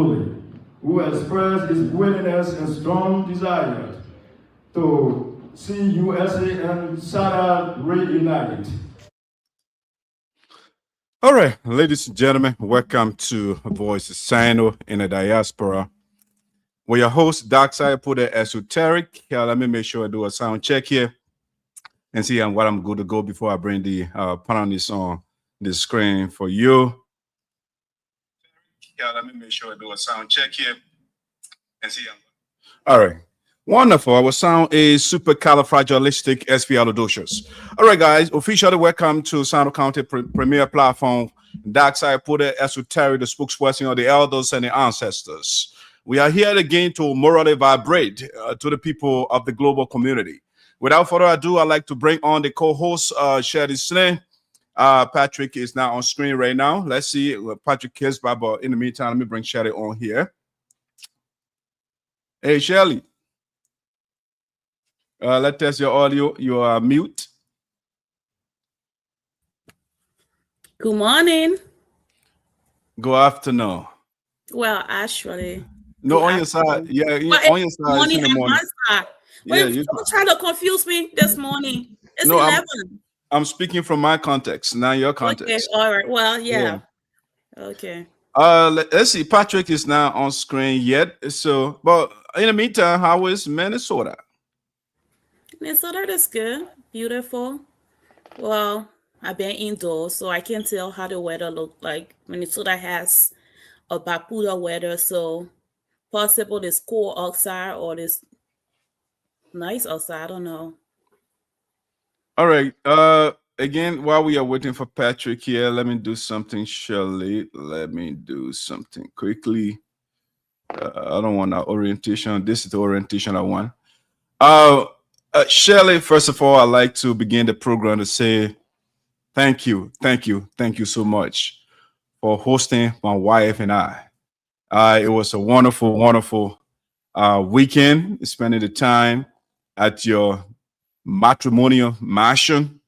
respectfully, who expressed his willingness and strong desire to see USA and SADA reunite. All right, ladies and gentlemen, welcome to Voice of Sinoe in the Diaspora. We're your host, Darkside, put it esoteric. Let me make sure I do a sound check here and see what I'm good to go before I bring the panelists on the screen for you. Let me make sure I do a sound check here and see. All right. Wonderful. Our sound is supercalifragilisticexpialidocious. All right, guys. Officially welcome to Sinoe County premier platform. Darkside put it esoteric, the spokesperson of the elders and the ancestors. We are here again to morally vibrate to the people of the global community. Without further ado, I'd like to bring on the co-host, Shirley Sneh. Patrick is now on screen right now. Let's see Patrick cares by, but in the meantime, let me bring Shirley on here. Hey, Shirley. Let's test your audio. You are mute. Good morning. Good afternoon. Well, actually. No, on your side. Yeah, on your side. Morning in the morning. Side. Yeah, you don't try to confuse me this morning. It's 11. I'm speaking from my context, not your context. Okay, all right. Well, yeah. Okay. Let's see. Patrick is not on screen yet. So, but in the meantime, how is Minnesota? Minnesota is good, beautiful. Well, I've been indoors, so I can't tell how the weather looks like. Minnesota has a bipolar weather, so possible this cold outside or this nice outside. I don't know. All right. Again, while we are waiting for Patrick here, let me do something, Shirley. Let me do something quickly. I don't want that orientation. This is the orientation I want. Shirley, first of all, I'd like to begin the program to say thank you so much for hosting my wife and I. It was a wonderful weekend, spending the time at your matrimonial mansion.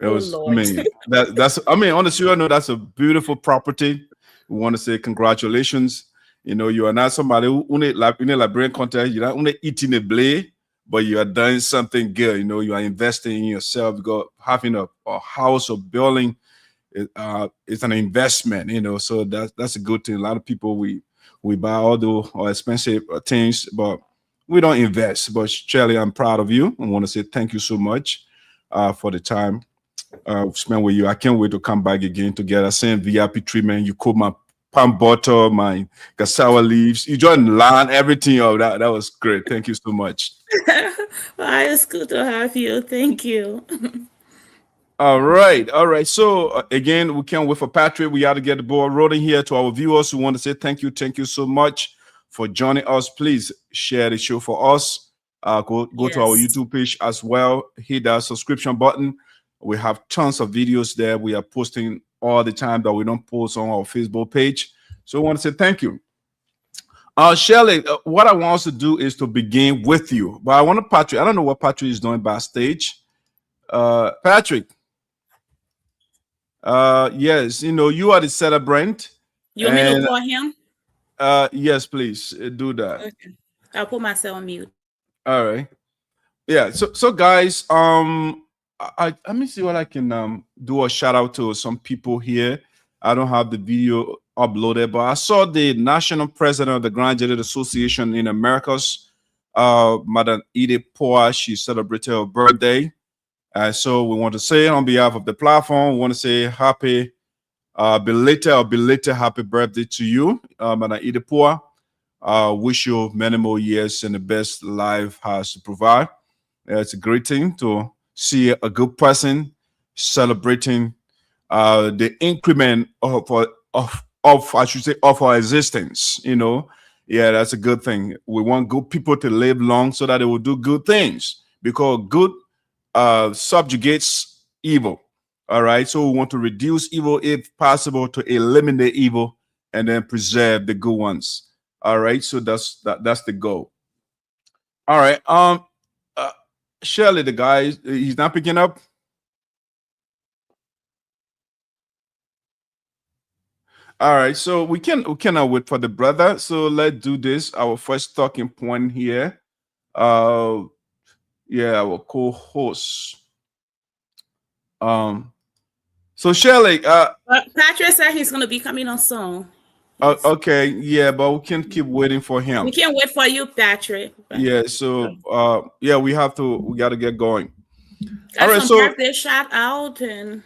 It was, that's on the serious note, that's a beautiful property. We want to say congratulations. You know, you are not somebody who in a Liberian context, you're not only eating a blade, but you are doing something good. You know, you are investing in yourself. Having a house or building it's an investment, you know, so that's a good thing. A lot of people we buy all the expensive things, but we don't invest. But Shirley, I'm proud of you. I want to say thank you so much for the time spent with you. I can't wait to come back again together. Same VIP treatment. You cook my palm butter, my cassava leaves. You joined land, everything of that. That was great. Thank you so much. Well, it's good to have you. Thank you. All right. So again, we can't wait for Patrick. We got to get the ball rolling here. To our viewers who want to say thank you so much for joining us. Please share the show for us. Go to our YouTube page as well. Hit that subscription button. We have tons of videos there. We are posting all the time that we don't post on our Facebook page. So I want to say thank you. Shirley, what I want us to do is to begin with you. But I want to Patrick. I don't know what Patrick is doing backstage. Patrick. Yes, you know, you are the celebrant. You want me to call him? Yes, please do that. Okay. I'll put myself on mute. All right. Yeah. So guys, let me see what I can do a shout out to some people here. I don't have the video uploaded, but I saw the national president of the Grand Jury Association in Americas, Madam Edith Poa. She celebrated her birthday. So we want to say on behalf of the platform, we want to say happy belated happy birthday to you, Madam Edith Poa. Wish you many more years and the best life has to provide. It's a great thing to see a good person celebrating the increment of I should say of our existence. You know, yeah, that's a good thing. We want good people to live long so that they will do good things, because good subjugates evil. All right, so we want to reduce evil if possible, to eliminate evil and then preserve the good ones. All right, so that's the goal. All right, Shirley, the guy, he's not picking up. All right, so we cannot wait for the brother. So let's do this. Our first talking point here. Yeah, our co-host. So Shirley, Patrick said he's gonna be coming on soon. okay, yeah, but we can keep waiting for him. We can't wait for you, Patrick. Yeah, so yeah, we got to get going. Got All right, some so birthday shout out and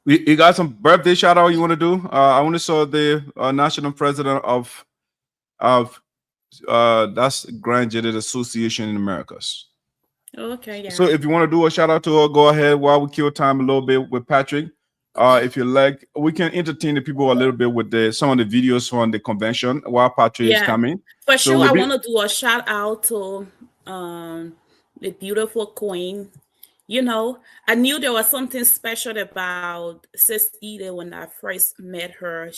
you got some birthday shout out you want to do? I want to saw the national president of that's Graduate Association in Americas. okay, yeah. So if you want to do a shout out to her, go ahead while we kill time a little bit with Patrick. If you like, we can entertain the people a little bit with some of the videos from the convention while Patrick is coming. For So sure, I want to do a shout out to the beautiful queen. You know, I knew there was something special about Sis Ida when I first met her.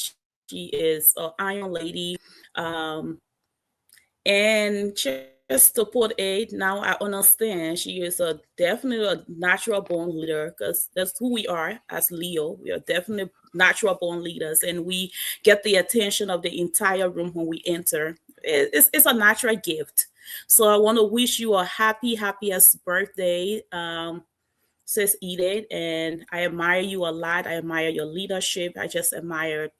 She is an Iron Lady. And just to put it, now I understand she is definitely a natural born leader, because that's who we are as Leo. We are definitely natural born leaders, and we get the attention of the entire room when we enter. It's a natural gift. So I want to wish you a happiest birthday, Sis Edith, and I admire you a lot. I admire your leadership. I just admire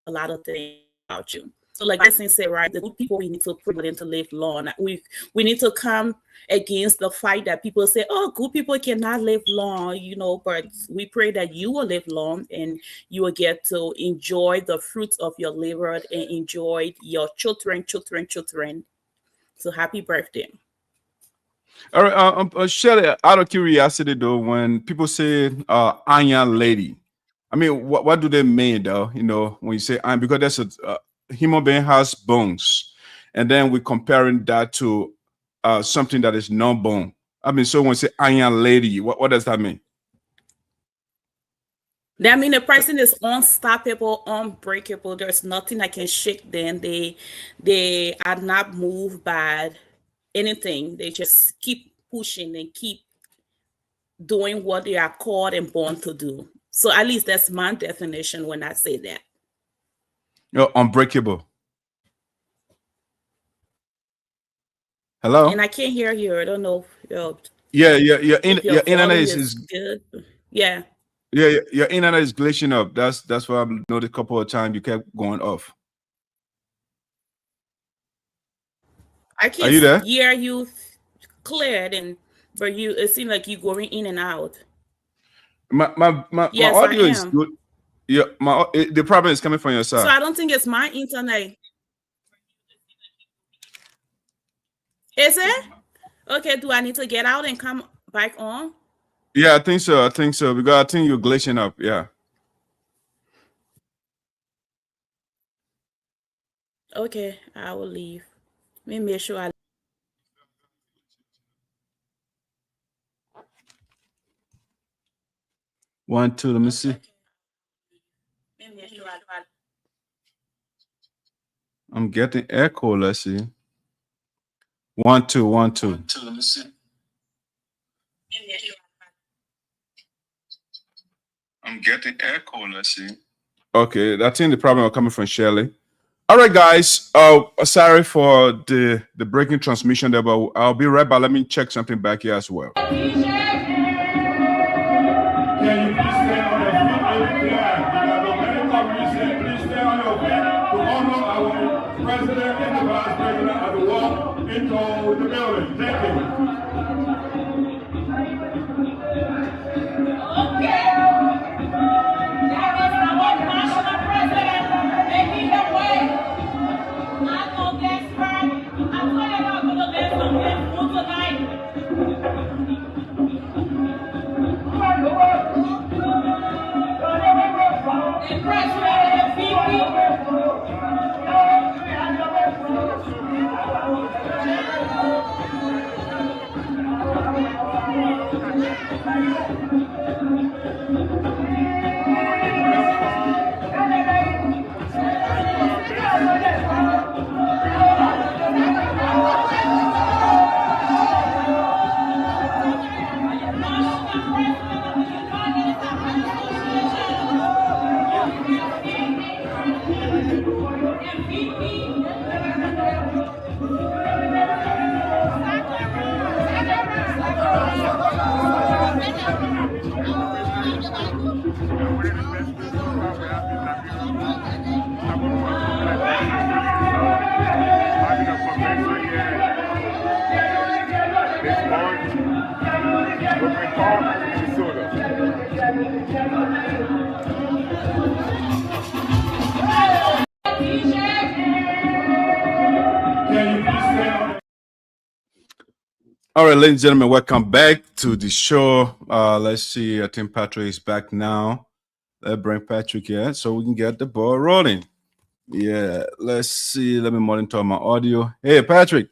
a lot of things about you. So like I said, right, the good people, we need to pray them to live long. We need to come against the fight that people say, oh, good people cannot live long, you know, but we pray that you will live long and you will get to enjoy the fruits of your labor and enjoy your children. So happy birthday. All right, Shirley, out of curiosity though, when people say Iron Lady, I mean, what do they mean though? You know, when you say iron, because that's a human being has bones, and then we're comparing that to something that is non-bone. I mean, so when you say Iron Lady, what does that mean? That means the person is unstoppable, unbreakable. There's nothing that can shake them. They are not moved by anything. They just keep pushing and keep doing what they are called and born to do. So at least that's my definition when I say that. You're unbreakable. Hello? And I can't hear you. I don't know. Your internet is good. Yeah. Yeah, your internet is glitching up. That's why I've noticed a couple of times you kept going off. I can hear you cleared, but it seems like you're going in and out. My yes, audio is good. Yeah, the problem is coming from your side. So I don't think it's my internet. Is it? Okay, do I need to get out and come back on? Yeah, I think so. Because I think you're glitching up. Yeah. Okay, I will leave. Let me make sure I. One, two, let me see. I'm getting echo. Let's see. 1 2 1 2. 1 2, let me see. I'm getting echo. Let's see. Okay, I think the problem is coming from Shirley. All right, guys. Sorry for the breaking transmission there, but I'll be right back. Let me check something back here as well. Can you please stay on your feet if you can? Because the medical reason, please stay on your feet to honor our president and the vice president as we walk into the building. Thank you. having a convention here this month. Open Park, Minnesota. All right, ladies and gentlemen, welcome back to the show. Let's see. I think Patrick is back now. Let's bring Patrick here so we can get the ball rolling. Yeah, let's see. Let me monitor my audio. Hey, Patrick.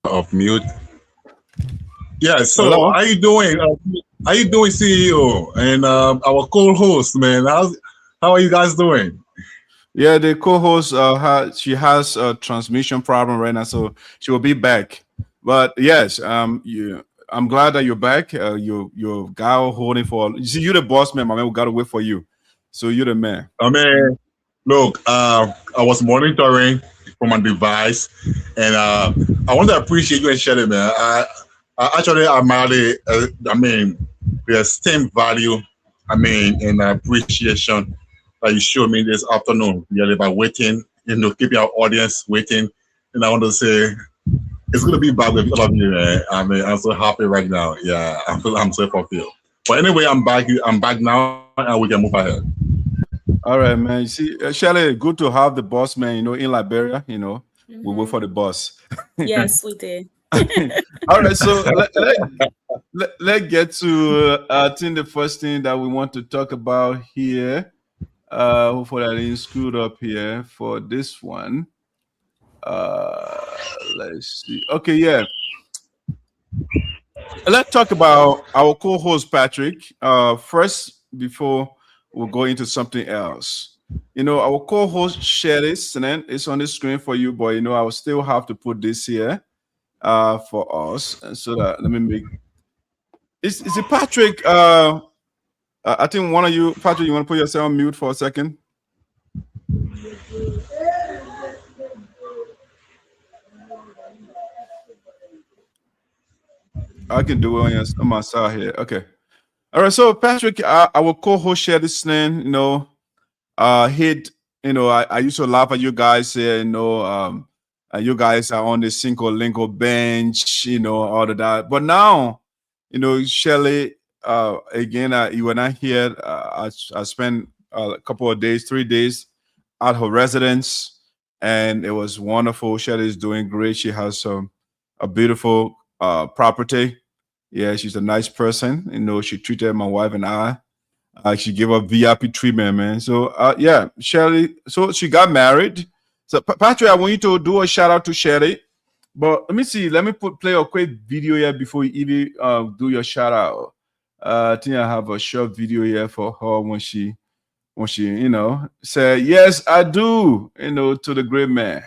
Off mute. Yeah, so Hello? how you doing? How you doing, CEO? And our co-host, man. How are you guys doing? Yeah, the co-host she has a transmission problem right now, so she will be back. But yes, I'm glad that you're back. Your guy holding for you see you're the boss man, my man. We gotta wait for you. So you're the man. I mean, look, I was monitoring from my device, and I want to appreciate you and Shirley, man. I actually admire the esteemed value, and appreciation that you showed me this afternoon, really, by waiting, keeping our audience waiting. And I want to say, it's going to be back with all of you, man. I'm so happy right now. Yeah, I'm so fulfilled. But anyway, I'm back now, and we can move ahead. All right, man. You see, Shirley, good to have the boss man, in Liberia, we wait for the boss. Yes, we did. All right, so let's get to I think the first thing that we want to talk about here. Hopefully I didn't screw it up here for this one. Let's see. Okay, yeah. Let's talk about our co-host Patrick. First, before we'll go into something else. Our co-host Shirley Sneh is on the screen for you, but I will still have to put this here for us. So that let me make is it Patrick? I think one of you, Patrick, you want to put yourself on mute for a second? I can do it on my side here. Okay. All right. So Patrick, our co-host Shirley Sneh, hit. I used to laugh at you guys here. You guys are on the single lingo bench. All of that. But now, Shirley. Again, you were not here. I spent a couple of days, 3 days at her residence, and it was wonderful. Shirley is doing great. She has a beautiful property. Yeah, she's a nice person. She treated my wife and I. She gave her VIP treatment, man. So, yeah, Shirley. So she got married. So, Patrick, I want you to do a shout out to Shirley. But let me see. Let me play a quick video here before you even do your shout out. I think I have a short video here for her when she said, yes, I do, to the great man.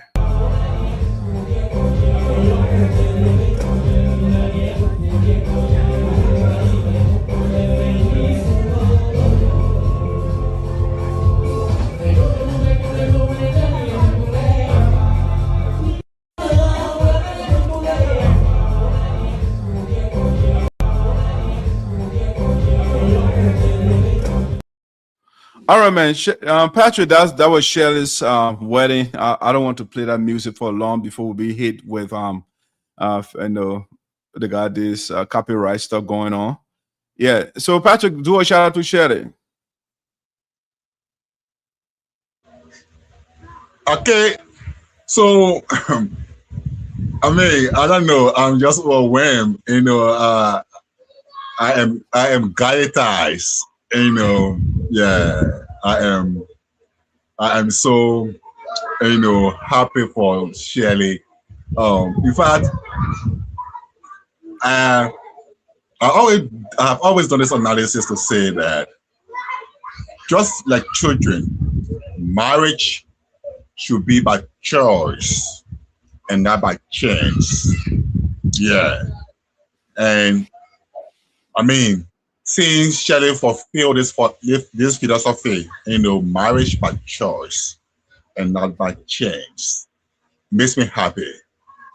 All right, man. Patrick, that was Shirley's wedding. I don't want to play that music for long before we be hit with they got this copyright stuff going on. Yeah. So Patrick, do a shout out to Shirley. Okay. So I don't know. I'm just overwhelmed. I am guided. Yeah, I am so happy for Shirley. In fact, I have always done this analysis to say that just like children, marriage should be by choice and not by chance. Yeah, and seeing Shirley fulfill this philosophy, marriage by choice and not by chance, makes me happy.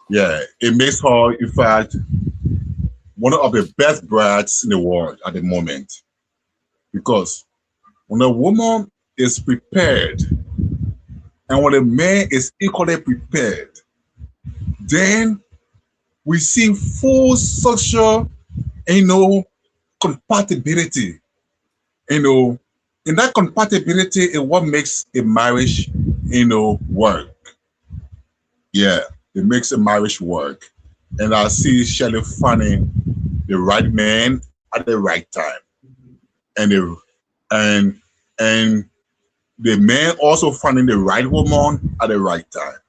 Yeah, it makes her, in fact, one of the best brides in the world at the moment. Because when a woman is prepared and when a man is equally prepared, then we see full social, compatibility. And that compatibility is what makes a marriage, work. Yeah, it makes a marriage work. And I see Shirley finding the right man at the right time. And the man also finding the right woman at the right time.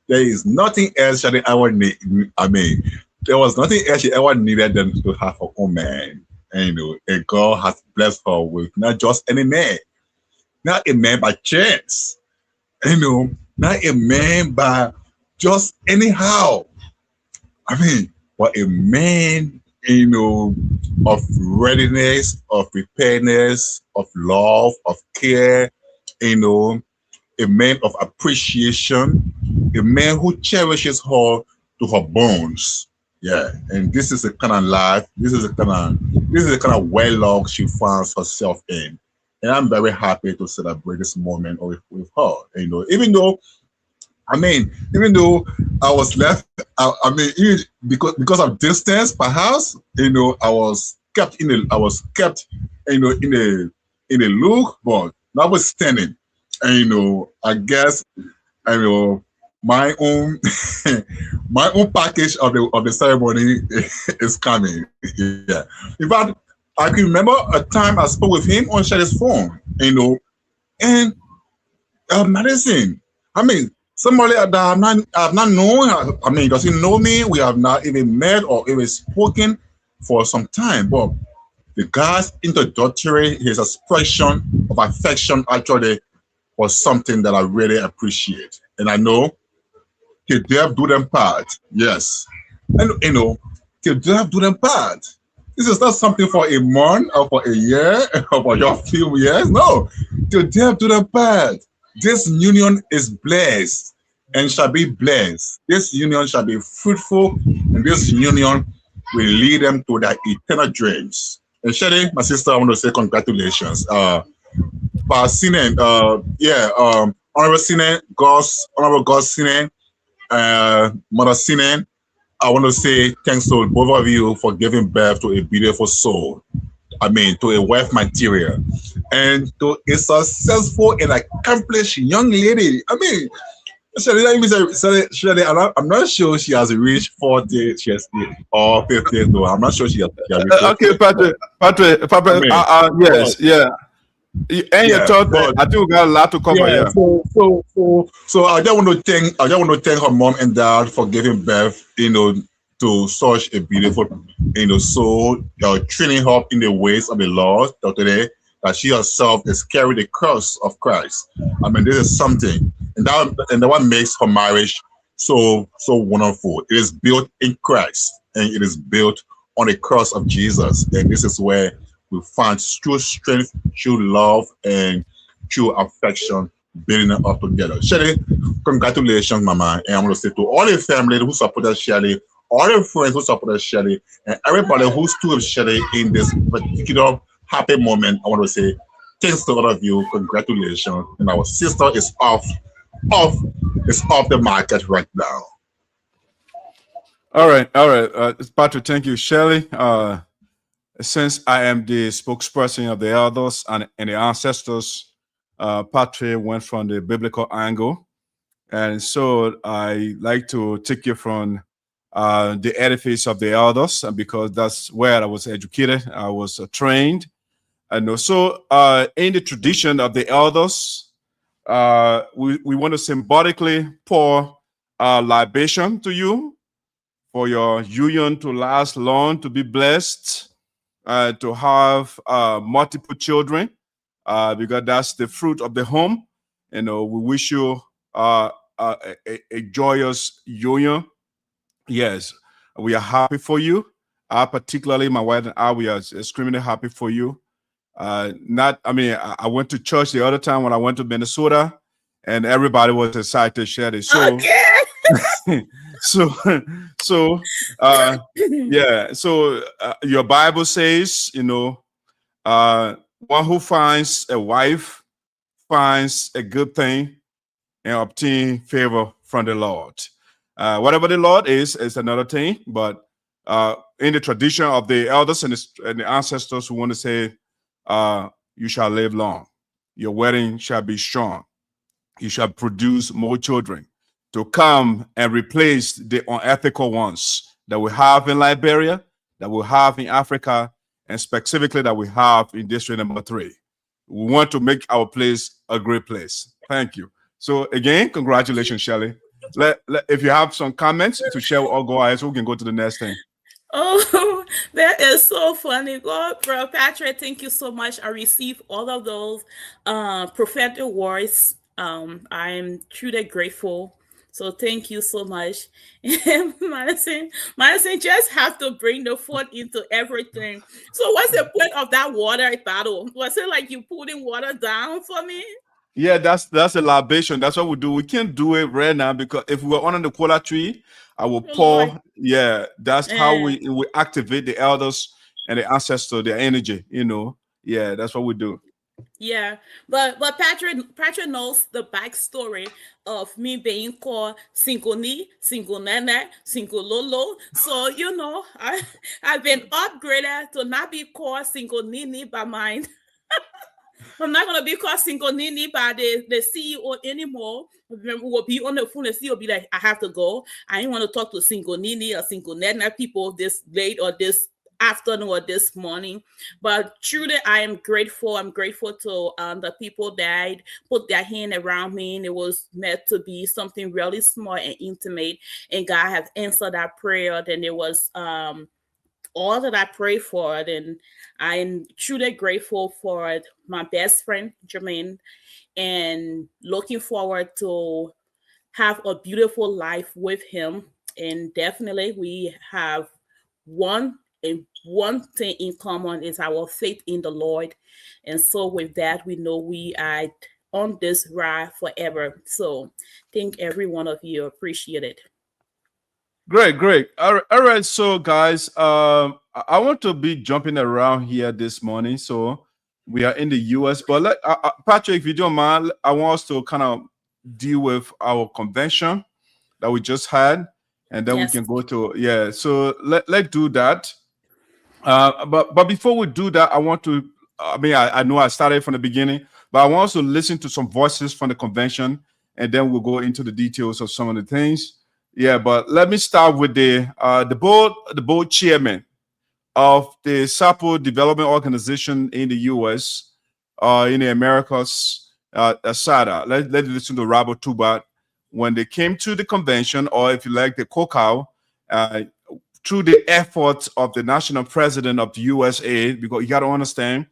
There is nothing else Shirley ever need. I mean, there was nothing else she ever needed than to have her own man. And and God has blessed her with not just any man, not a man by chance, not a man by just anyhow. I mean, but a man, of readiness, of preparedness, of love, of care, a man of appreciation, a man who cherishes her to her bones. Yeah, and this is the kind of life, this is the kind of well-love she finds herself in. And I'm very happy to celebrate this moment with her. Even though I was left, because of distance, perhaps, I was kept in a look, but notwithstanding, I guess, my own package of the ceremony is coming. Yeah. In fact, I can remember a time I spoke with him on Shirley's phone, and medicine. Somebody that I've not known. Does he know me? We have not even met or even spoken for some time. But the guy's introductory, his expression of affection actually was something that I really appreciate. And I know till death do them part. Yes. And till death do them part. This is not something for a month or for a year or for your few years. No. Till death do them part. This union is blessed and shall be blessed. This union shall be fruitful, and this union will lead them to their eternal dreams. And Shirley, my sister, I want to say congratulations. Sinoe, Honorable Sneh, Honorable God Sneh, Mother Sneh, I want to say thanks to both of you for giving birth to a beautiful soul. To a wife material, and to a successful and accomplished young lady. Shirley, I'm not sure she has reached 40 or 50. No, I'm not sure she has reached. Okay, Patrick. Yes, yeah. And your thought, I think we got a lot to cover here. So I just want to thank her mom and dad for giving birth, to such a beautiful, soul, training her in the ways of the Lord today, that she herself is carrying the cross of Christ. This is something, and that what makes her marriage so wonderful. It is built in Christ, and it is built on the cross of Jesus, and this is where we find true strength, true love, and true affection building them up together. Shirley, congratulations, Mama, and I'm going to say to all the family who supported Shirley, all the friends who supported Shirley, and everybody who stood with Shirley in this particular happy moment, I want to say thanks to all of you. Congratulations. And our sister is off the market right now. All right. Patrick, thank you. Shirley, since I am the spokesperson of the elders and the ancestors, Patrick went from the biblical angle. And so I like to take you from the edifice of the elders, because that's where I was educated. I was trained. And so in the tradition of the elders, we want to symbolically pour libation to you for your union to last long, to be blessed, to have multiple children, because that's the fruit of the home. We wish you a joyous union. Yes, we are happy for you. Particularly my wife and I, we are extremely happy for you. I went to church the other time when I went to Minnesota, and everybody was excited to share this. So, okay. So your Bible says, One who finds a wife finds a good thing and obtain favor from the Lord. Whatever the Lord is another thing, but in the tradition of the elders and the ancestors who want to say, you shall live long. Your wedding shall be strong. You shall produce more children to come and replace the unethical ones that we have in Liberia, that we have in Africa, and specifically that we have in district number 3. We want to make our place a great place. Thank you. So again, congratulations, Shirley. If you have some comments to share, or go ahead, so we can go to the next thing. Oh, that is so funny. God, Bro Patrick, thank you so much. I received all of those prophetic words. I'm truly grateful. So thank you so much. Madison just have to bring the food into everything. So what's the point of that water bottle? Was it like you putting water down for me? Yeah, that's a libation. That's what we do. We can't do it right now because if we were under the kola tree, I will pour. Lord. Yeah, that's how we activate the elders and the ancestors, their energy. Yeah, that's what we do. Yeah, but Patrick knows the backstory of me being called Single Ni, Single Nene, Single Lolo. So I've been upgraded to not be called Single Nini by mine. I'm not gonna be called Single Nini by the CEO anymore. We'll be on the phone. The CEO will be like, I have to go. I ain't want to talk to Single Nini or Single Nene people this late or this afternoon or this morning. But truly, I am grateful. I'm grateful to the people that put their hand around me, and it was meant to be something really small and intimate. And God has answered that prayer. Then it was all that I prayed for, and I'm truly grateful for my best friend Jermaine, and looking forward to have a beautiful life with him. And definitely, we have one thing in common is our faith in the Lord. And so with that, we know we are on this ride forever. So thank every one of you. Appreciate it. Great. All right. So guys, I want to be jumping around here this morning. So we are in the US, but Patrick, if you don't mind, I want us to kind of deal with our convention that we just had, and then we can go to so let's do that. But before we do that, I want to, I know I started from the beginning, but I want us to listen to some voices from the convention, and then we'll go into the details of some of the things. Yeah, but let me start with the board chairman of the SAPO Development Organization in the US, in the Americas, SADA. Let's listen to Robert Tubat when they came to the convention, or if you like, the COCAO, through the efforts of the national president of the USAA, because you got to understand,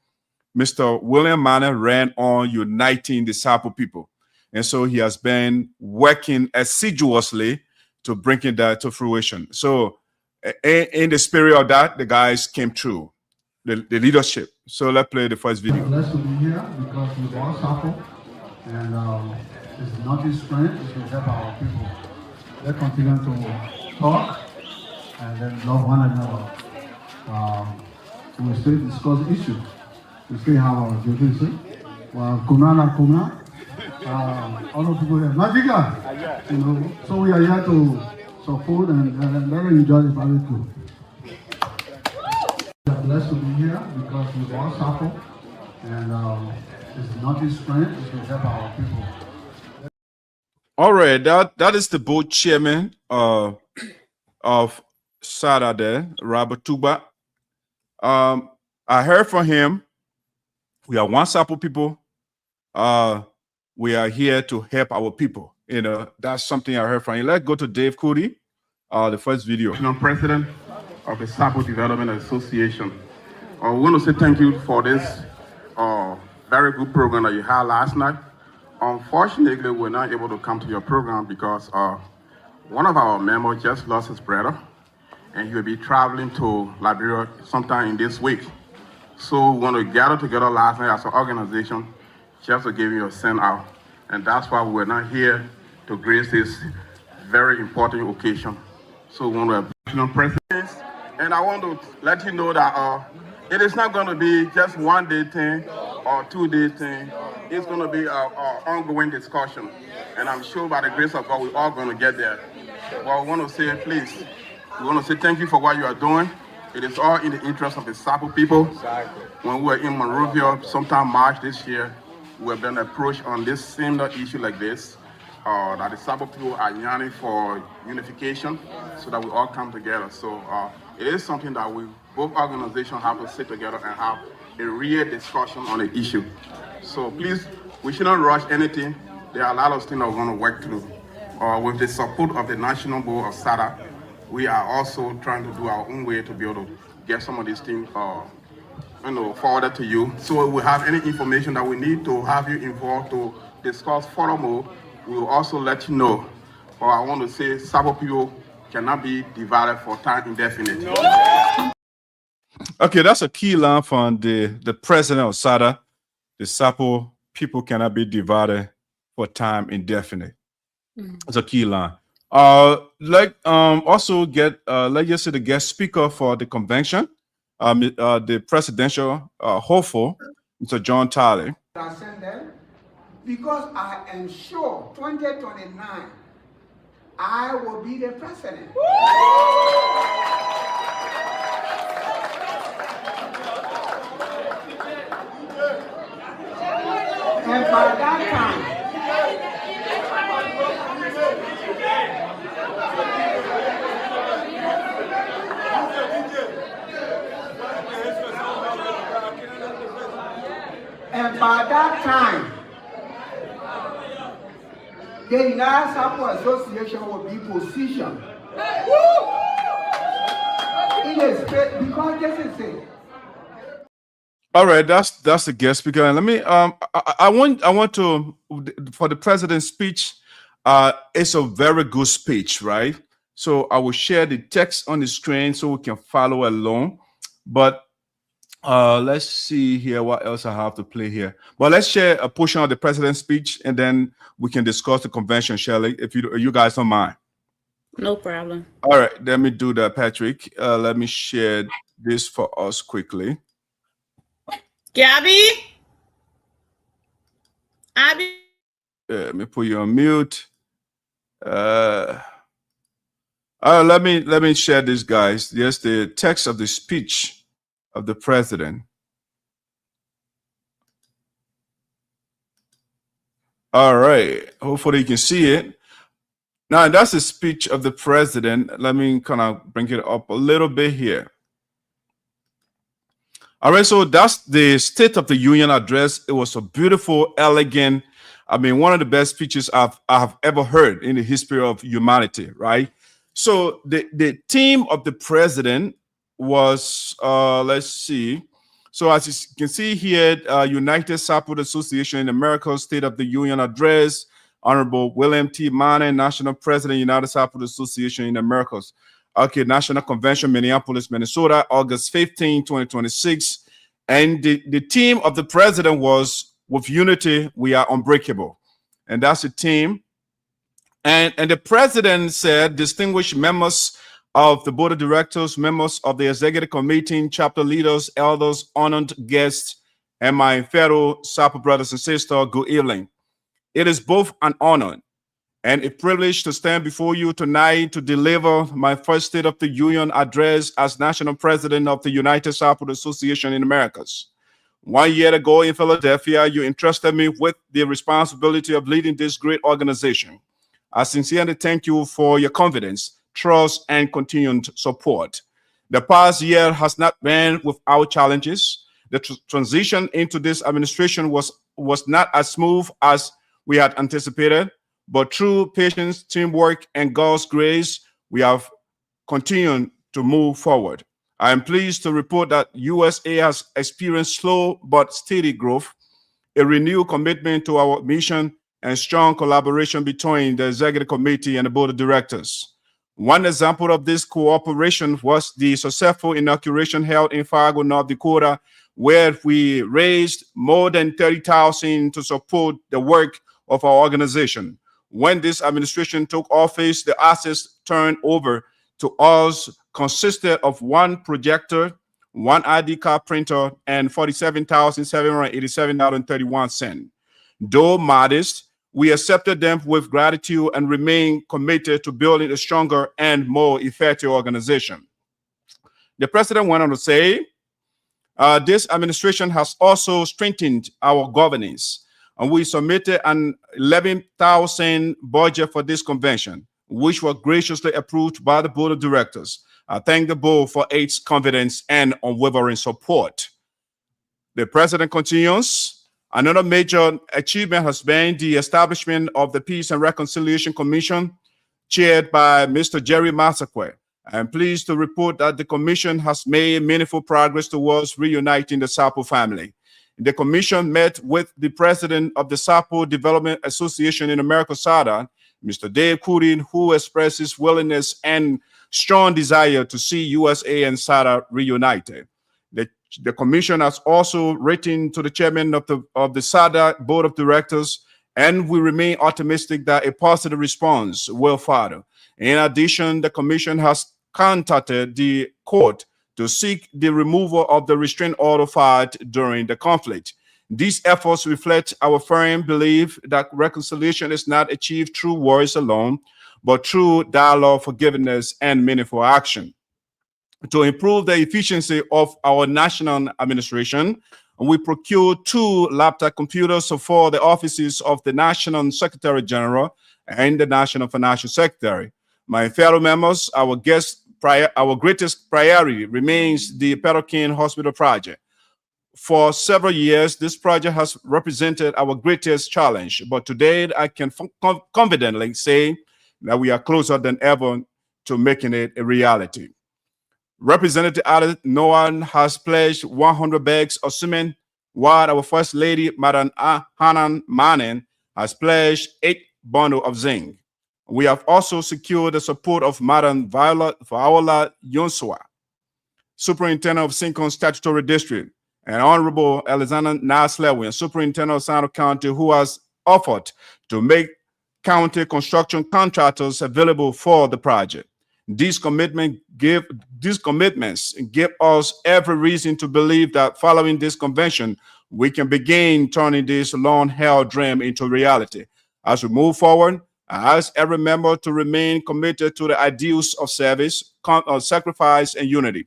Mr. William Manor ran on uniting the SAPO people. And so he has been working assiduously to bringing that to fruition. So in the spirit of that, the guys came through, the leadership. So let's play the first video. I'm blessed to be here because we are SAPO, and it's not his strength, it's to help our people. Let's continue to talk and then love one another. We still discuss issues. We still have our differences. Kuna. All of people here. Magica! So we are here to support and let us enjoy the barbecue. We are blessed to be here because we are SAPO, and it's not his strength, it's to help our people. All right, that is the board chairman of SADA there, Robert Tuba. I heard from him. We are one SAPO people. We are here to help our people. That's something I heard from you. Let's go to Dave Cody, the first video. I'm president of the SAPO Development Association. We want to say thank you for this very good program that you had last night. Unfortunately, we're not able to come to your program because one of our members just lost his brother, and he will be traveling to Liberia sometime in this week. So we want to gather together last night as an organization just to give you a send out. And that's why we're not here to grace this very important occasion. So we want to president, and I want to let you know that It is not going to be just one day thing or 2 day thing. It's going to be an ongoing discussion. And I'm sure by the grace of God, we're all going to get there. Well, we want to say, please, we want to say thank you for what you are doing. It is all in the interest of the Sapo people. Exactly. When we were in Monrovia, sometime March this year, we have been approached on this similar issue like this, that the Sapo people are yearning for unification so that we all come together. So it is something that we, both organizations, have to sit together and have a real discussion on the issue. So please, we shouldn't rush anything. There are a lot of things that we're going to work through. With the support of the National Board of SADA, we are also trying to do our own way to be able to get some of these things forwarded to you. So if we have any information that we need to have you involved to discuss furthermore, we will also let you know. Or I want to say, Sapo people cannot be divided for time indefinite. Okay, that's a key line from the president of SADA. The Sapo people cannot be divided for time indefinite. It's a key line. Also get let's just say the guest speaker for the convention, the presidential hopeful, Mr. John Talley. I send them because I am sure 2029 I will be the president. And by that time, the United Sapo Association will be positioned in a space because this is it. All right, that's the guest speaker. And let me I want to, for the president's speech, it's a very good speech, right? So I will share the text on the screen so we can follow along. But let's see here what else I have to play here. But let's share a portion of the president's speech and then we can discuss the convention, Shirley, if you guys don't mind. No problem. All right, let me do that, Patrick. Let me share this for us quickly. Gabby? Abby? Let me put you on mute. Let me share this, guys. Here's the text of the speech of the president. All right. Hopefully you can see it. Now, that's the speech of the president. Let me kind of bring it up a little bit here. All right, so that's the State of the Union address. It was a beautiful, elegant, one of the best speeches I have ever heard in the history of humanity, right? So the theme of the president was, let's see. So as you can see here, United Sapo Association in America, State of the Union address, Honorable William T. Manning, National President, United Sapo Association in Americas. Okay, National Convention, Minneapolis, Minnesota, August 15, 2026. And the theme of the president was, with unity, we are unbreakable. And that's the theme. And the president said, distinguished members of the board of directors, members of the executive committee, chapter leaders, elders, honored guests, and my fellow Sapo brothers and sisters, good evening. It is both an honor and a privilege to stand before you tonight to deliver my first State of the Union address as National President of the United Sapo Association in Americas. 1 year ago in Philadelphia, you entrusted me with the responsibility of leading this great organization. I sincerely thank you for your confidence, trust, and continued support. The past year has not been without challenges. The transition into this administration was not as smooth as we had anticipated, but through patience, teamwork, and God's grace, we have continued to move forward. I am pleased to report that USAA has experienced slow but steady growth, a renewed commitment to our mission, and strong collaboration between the executive committee and the board of directors. One example of this cooperation was the successful inauguration held in Fargo, North Dakota, where we raised more than $30,000 to support the work of our organization. When this administration took office, the assets turned over to us consisted of one projector, one ID card printer, and $47,787.31. Though modest, we accepted them with gratitude and remain committed to building a stronger and more effective organization. The president went on to say, this administration has also strengthened our governance, and we submitted an 11,000 budget for this convention, which was graciously approved by the board of directors. I thank the board for its confidence and unwavering support. The president continues, another major achievement has been the establishment of the Peace and Reconciliation Commission, chaired by Mr. Jerry Massaquoi. I am pleased to report that the commission has made meaningful progress towards reuniting the Sapo family. The commission met with the president of the Sapo Development Association in America, SADA, Mr. Dave Kudin, who expressed his willingness and strong desire to see USAA and SADA reunited. The commission has also written to the chairman of the SADA board of directors, and we remain optimistic that a positive response will follow. In addition, the commission has contacted the court to seek the removal of the restraint order filed during the conflict. These efforts reflect our firm belief that reconciliation is not achieved through words alone, but through dialogue, forgiveness, and meaningful action. To improve the efficiency of our national administration, we procured 2 laptop computers for the offices of the National Secretary General and the National Financial Secretary. My fellow members, our greatest priority remains the Petrokin Hospital project. For several years, this project has represented our greatest challenge, but today I can confidently say that we are closer than ever to making it a reality. Representative Alice Noan has pledged 100 bags of cement, while our First Lady, Madam Hanan Manen, has pledged 8 bundles of zinc. We have also secured the support of Madam Viola Yonsua, Superintendent of Sincon Statutory District, and Honorable Alexander Naslewin, Superintendent of Sinoe County, who has offered to make county construction contractors available for the project. These commitments give us every reason to believe that following this convention, we can begin turning this long-held dream into reality. As we move forward, I ask every member to remain committed to the ideals of service, sacrifice, and unity.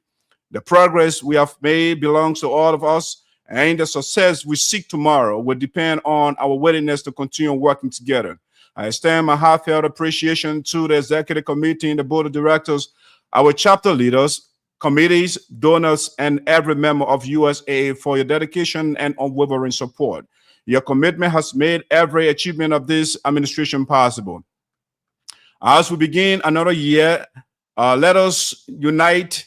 The progress we have made belongs to all of us, and the success we seek tomorrow will depend on our willingness to continue working together. I extend my heartfelt appreciation to the executive committee and the board of directors, our chapter leaders, committees, donors, and every member of USAA for your dedication and unwavering support. Your commitment has made every achievement of this administration possible. As we begin another year, let us unite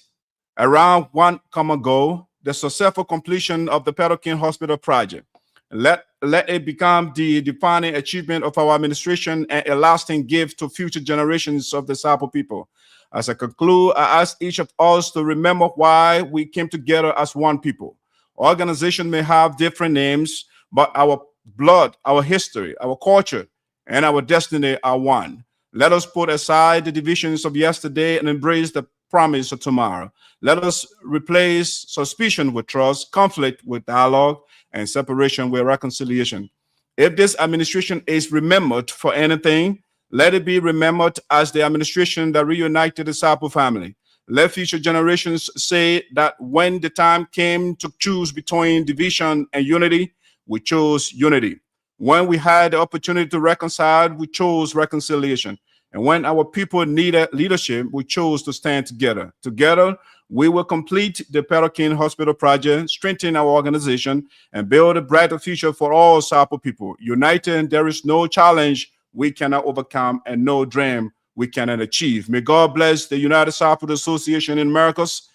around one common goal: the successful completion of the Petrokin Hospital project. Let it become the defining achievement of our administration and a lasting gift to future generations of the Sapo people. As I conclude, I ask each of us to remember why we came together as one people. Organizations may have different names, but our blood, our history, our culture, and our destiny are one. Let us put aside the divisions of yesterday and embrace the promise of tomorrow. Let us replace suspicion with trust, conflict with dialogue, and separation with reconciliation. If this administration is remembered for anything, let it be remembered as the administration that reunited the Sapo family. Let future generations say that when the time came to choose between division and unity, we chose unity. When we had the opportunity to reconcile, we chose reconciliation. And when our people needed leadership, we chose to stand together. Together, we will complete the Petrokin Hospital project, strengthen our organization, and build a brighter future for all Sapo people. United, there is no challenge we cannot overcome and no dream we cannot achieve. May God bless the United Sapo Association in Americas,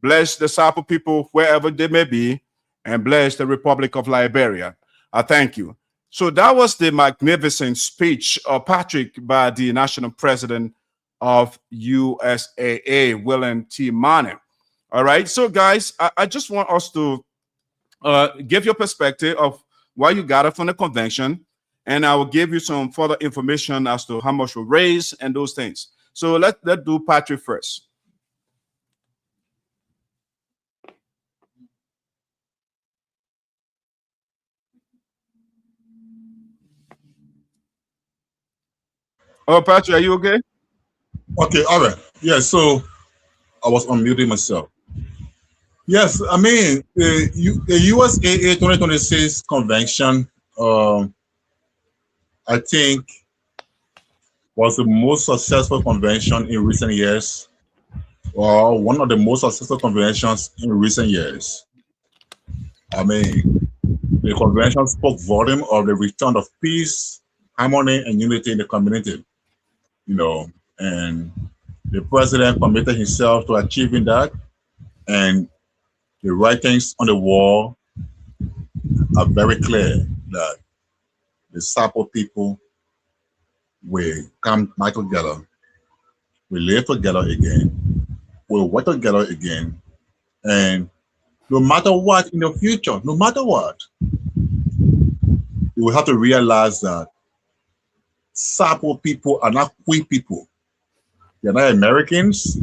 bless the Sapo people wherever they may be, and bless the Republic of Liberia. I thank you. So that was the magnificent speech of Patrick by the national president of USAA, William T. Mane. All right, so guys, I just want us to give your perspective of what you got from the convention, and I will give you some further information as to how much we raised and those things. So let's do Patrick first. Oh, Patrick, are you okay? Okay, all right. Yeah, so I was unmuting myself. Yes, I mean, the USAA 2026 convention, I think, was the most successful convention in recent years, or one of the most successful conventions in recent years. I mean, the convention spoke volume of the return of peace, harmony, and unity in the community, and the president committed himself to achieving that, and the writings on the wall are very clear that the Sapo people will come back together, we live together again, we'll work together again, and no matter what in the future, no matter what, you will have to realize that Sapo people are not Kui people. They are not Americans,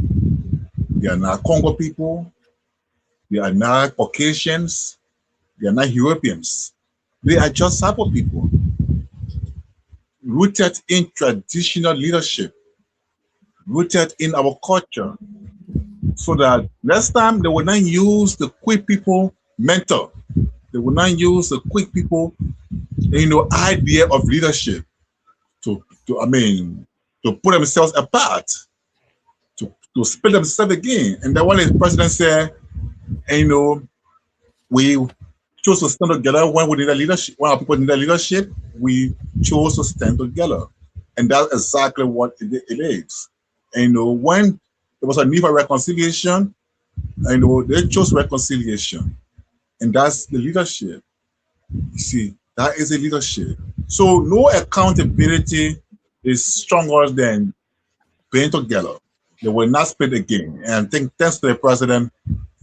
they are not Congo people, they are not Caucasians, they are not Europeans. They are just Sapo people, rooted in traditional leadership, rooted in our culture, so that next time they will not use the quick people mentor. They will not use the quick people, idea of leadership to put themselves apart, to split themselves again. And then when the president said, we chose to stand together when we need a leadership, when our people need a leadership, we chose to stand together. And that's exactly what it is. And when there was a need for reconciliation, they chose reconciliation. And that's the leadership. You see, that is a leadership. So no accountability is stronger than being together. They will not split again. And thanks to the president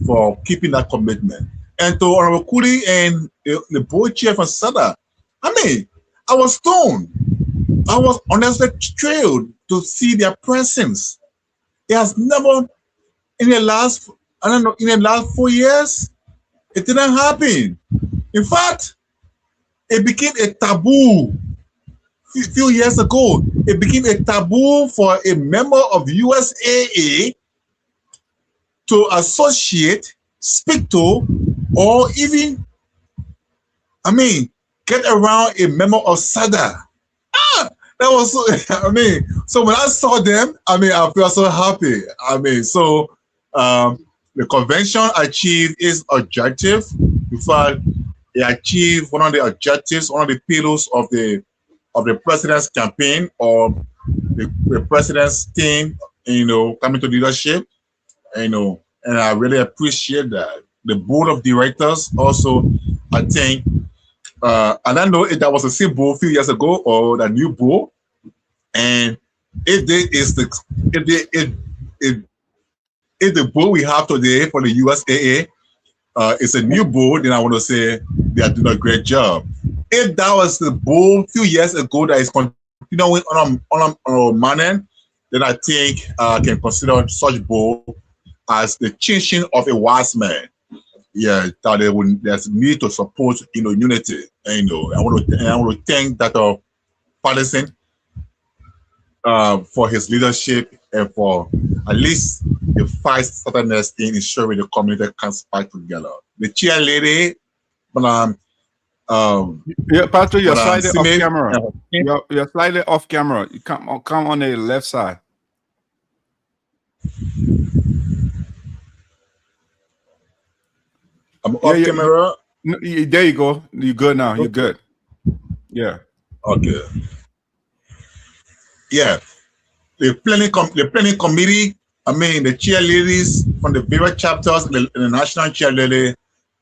for keeping that commitment. And to Honorable Kuli and the board chair from SADA, I was stoned. I was honestly thrilled to see their presence. It has never, in the last 4 years, it didn't happen. In fact, it became a taboo. A few years ago, it became a taboo for a member of USAA to associate, speak to, or even, get around a member of SADA. That was so, so when I saw them, I felt so happy. The convention achieved its objective. In fact, it achieved one of the objectives, one of the pillars of the president's campaign, or the president's team, coming to leadership, and I really appreciate that. The board of directors also, I think, and I know if that was the same board a few years ago or the new board, and if the board we have today for the USAA is a new board, then I want to say they are doing a great job. If that was the board a few years ago that is continuing on manner, then I think I can consider such board as the teaching of a wise man. Yeah, that there's need to support unity. I want to thank Dr. Patterson for his leadership and for at least the fight-stubbornness in ensuring the community comes back together. The chair lady, yeah, Patrick, you're slightly off camera. You're slightly off camera. You come on the left side. I'm off camera. There you go. You're good now. You're good. Yeah. Okay. Yeah. The planning committee, the chairladies from the various chapters in the national chairlady,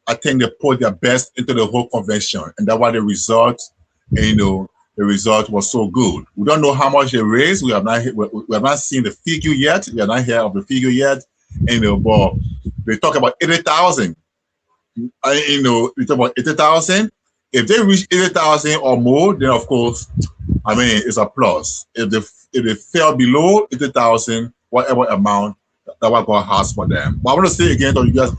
I think they put their best into the whole convention, and that's why the result, the result was so good. We don't know how much they raised. We have not seen the figure yet. We are not here of the figure yet. But they talk about 80,000. We talk about 80,000. If they reach 80,000 or more, then of course, it's a plus. If they fell below 80,000, whatever amount, that what God has for them. But I want to say again to you guys,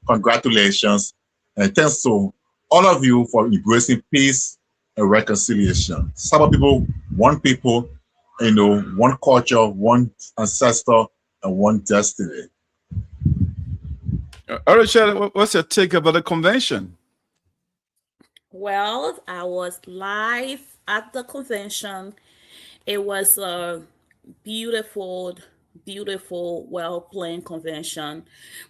congratulations and thanks to all of you for embracing peace and reconciliation. Some people, one people, one culture, one ancestor, and one destiny. All right, Shirley, what's your take about the convention? Well, I was live at the convention. It was a beautiful, beautiful, well-planned convention.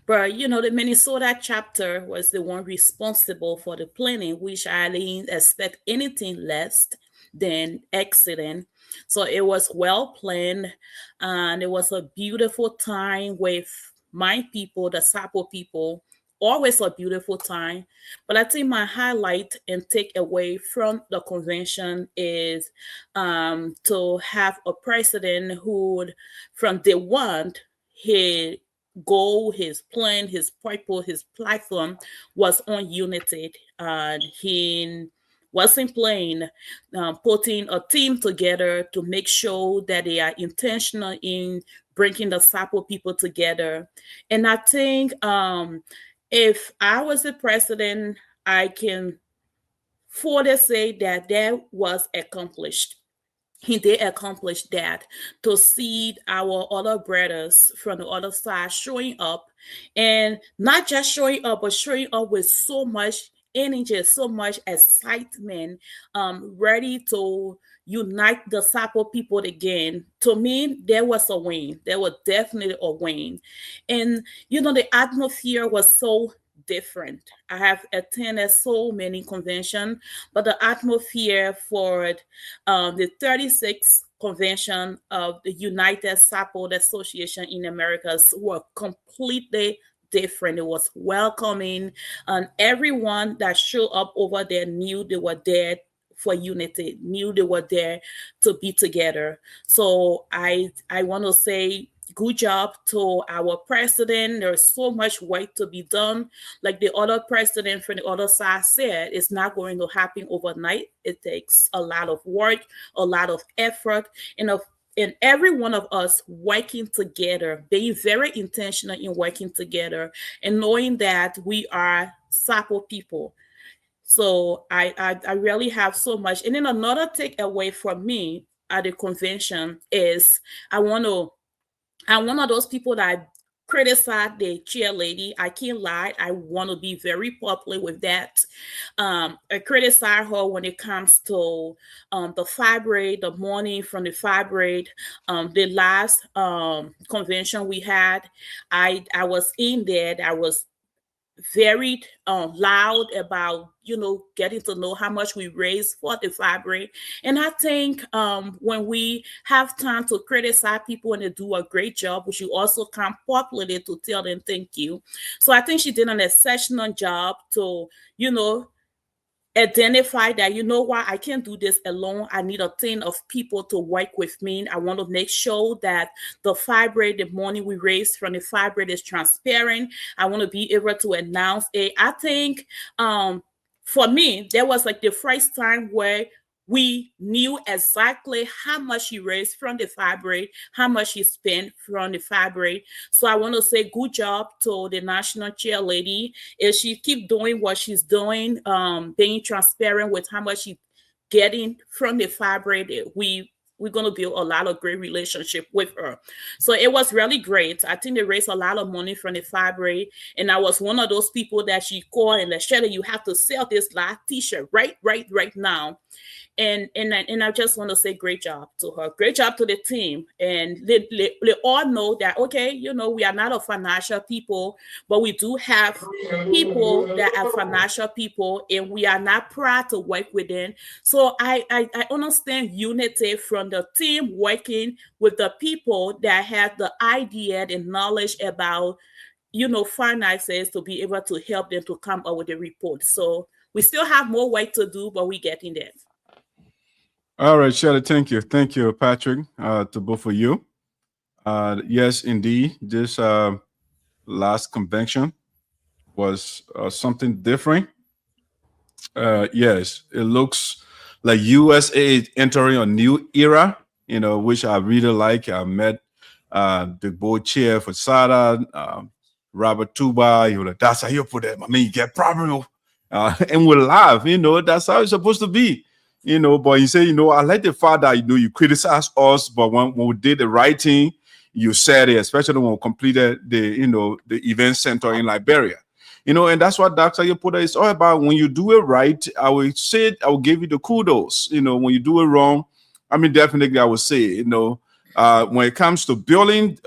But the Minnesota chapter was the one responsible for the planning, which I didn't expect anything less than excellent. So it was well planned, and it was a beautiful time with my people, the Sapo people. Always a beautiful time. But I think my highlight and takeaway from the convention is to have a president who, from day one, his goal, his plan, his purpose, his platform was on unity. And he wasn't playing, putting a team together to make sure that they are intentional in bringing the Sapo people together. And I think if I was the president, I can fully say that that was accomplished. He did accomplish that, to see our other brothers from the other side showing up, and not just showing up, but showing up with so much energy, so much excitement, ready to unite the Sapo people again. To me, there was a win. There was definitely a win. And the atmosphere was so different. I have attended so many conventions, but the atmosphere for the 36th convention of the United Sapo Association in Americas were completely different. It was welcoming, and everyone that showed up over there knew they were there for unity, knew they were there to be together. So I want to say good job to our president. There's so much work to be done. Like the other president from the other side said, it's not going to happen overnight. It takes a lot of work, a lot of effort, and every one of us working together, being very intentional in working together, and knowing that we are Sapo people. So I really have so much. And then another takeaway from me at the convention is I'm one of those people that criticize the chair lady. I can't lie. I want to be very popular with that. I criticize her when it comes to the fibrate, the morning from the fibrate. The last convention we had, I was in there. I was very loud about getting to know how much we raise for the fabric. And I think when we have time to criticize people and they do a great job, we should also come popularly to tell them thank you. So I think she did an exceptional job to identify that, I can't do this alone. I need a team of people to work with me. I want to make sure that the fibrate, the money we raise from the fibrate, is transparent. I want to be able to announce it. I think for me, there was like the first time where we knew exactly how much he raised from the fabric, how much he spent from the fabric. So I want to say good job to the national chair lady. If she keep doing what she's doing, being transparent with how much she's getting from the fabric, we're going to build a lot of great relationship with her. So it was really great. I think they raised a lot of money from the fabric. And I was one of those people that she called and said, you have to sell this last t-shirt right now. And I just want to say great job to her. Great job to the team. And they all know that, okay, we are not a financial people, but we do have people that are financial people, and we are not proud to work with them. So I understand unity from the team working with the people that have the idea and knowledge about, finances, to be able to help them to come up with a report. So we still have more work to do, but we're getting there. All right, Shirley, thank you. Thank you, Patrick, to both of you. Yes, indeed, this last convention was something different. Yes, it looks like USAA entering a new era, which I really like. I met the board chair for SADA, Robert Tuba. He was like, that's how you put it. I mean, you get problem. And we're live, that's how it's supposed to be. you know, but he said, you know, I like the fact that, you know, you criticize us, but when we did the right thing, you said it, especially when we completed the, you know, the event center in Liberia. You know, and that's what Dr. Yepuda is all about. When you do it right, I will say, I will give you the kudos. You know, when you do it wrong, I mean, definitely I would say, you know, when it comes to building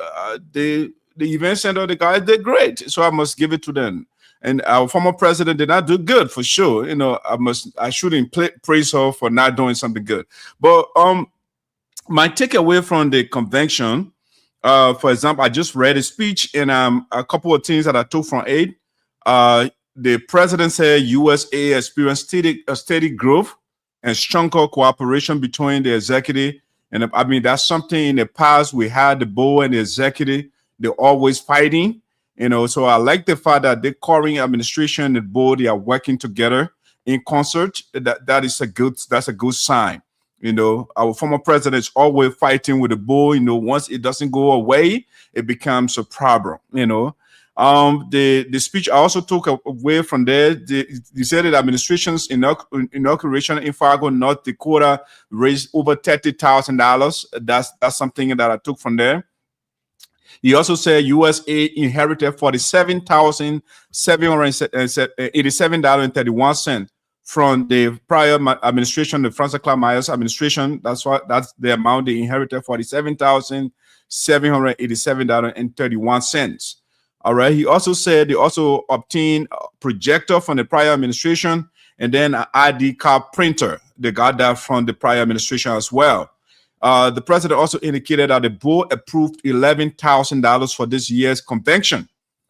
the event center, the guys did great. So I must give it to them. And our former president did not do good, for sure. You know, I shouldn't praise her for not doing something good. But my takeaway from the convention, for example, I just read a speech, and a couple of things that I took from it. The president said USAA experienced steady growth and stronger cooperation between the executive. And I mean, that's something in the past we had the board and the executive, they're always fighting, you know. So I like the fact that the current administration and the board, they are working together in concert. That's a good sign. You know, our former president is always fighting with the board. You know, once it doesn't go away, it becomes a problem, you know. The speech I also took away from there. They said that administration's inauguration in Fargo, North Dakota, raised over $30,000. That's something that I took from there. He also said USAA inherited $47,787.31 from the prior administration, the Francois Myers administration. That's the amount they inherited, $47,787.31. All right. He also said they also obtained a projector from the prior administration, and then an ID card printer. They got that from the prior administration as well. The president also indicated that the board approved $11,000 for this year's convention.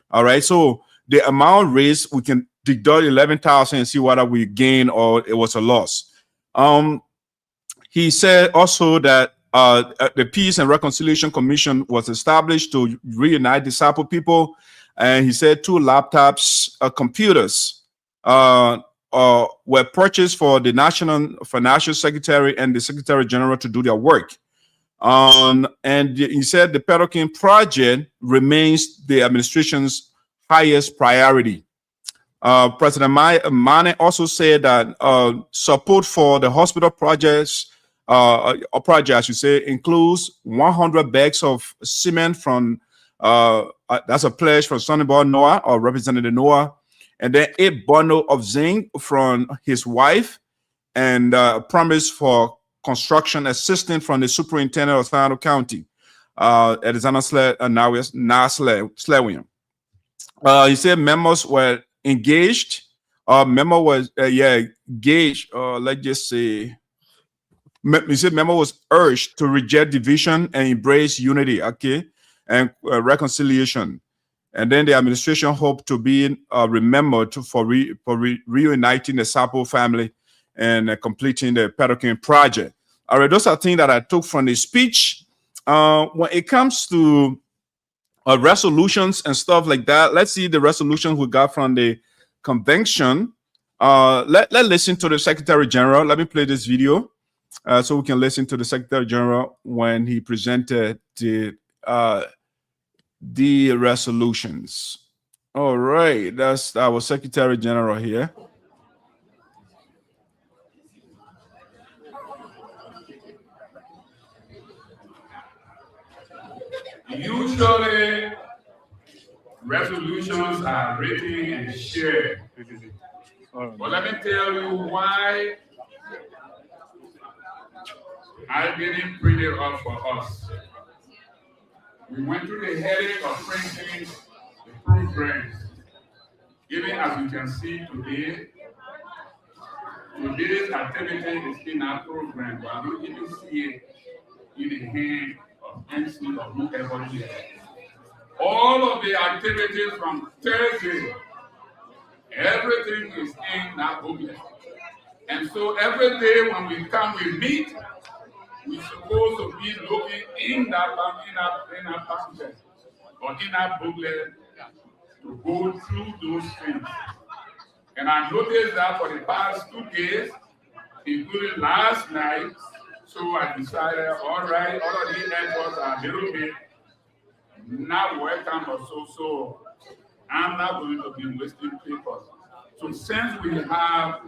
All right. So the amount raised, we can deduct $11,000 and see whether we gain or it was a loss. He said also that the Peace and Reconciliation Commission was established to reunite the Sapo people, and he said 2 laptops, computers were purchased for the National Financial Secretary and the Secretary General to do their work. And he said the Pedokin project remains the administration's highest priority. President Mane also said that support for the hospital projects, I should say, includes 100 bags of cement from, that's a pledge from Sonny Noah, or Representative Noah, and then 8 bundles of zinc from his wife, and promise for construction assistance from the superintendent of Sinoe County, Alexander Slewian. He said members were engaged. Member was engaged. Let's just say. He said member was urged to reject division and embrace unity, okay, and reconciliation. And then the administration hoped to be remembered for reuniting the Sapo family and completing the Pedokin project. All right, those are things that I took from the speech. When it comes to resolutions and stuff like that, let's see the resolutions we got from the convention. Let's listen to the Secretary General. Let me play this video. So we can listen to the Secretary General when he presented the resolutions. All right, that's our Secretary General here. Usually, resolutions are written and shared. But let me tell you why I didn't print it up for us. We went through the headache of printing the programs. Even as you can see today, today's activity is in our program, but you didn't see it in the hand of MC or whoever here. All of the activities from Thursday, everything is in that booklet. And so every day when we come, we meet, we're supposed to be looking in that pamphlet or in that booklet to go through those things. And I noticed that for the past 2 days, including last night, so I decided, all right, all of these efforts are a little bit not welcome or so I'm not going to be wasting papers. So since we have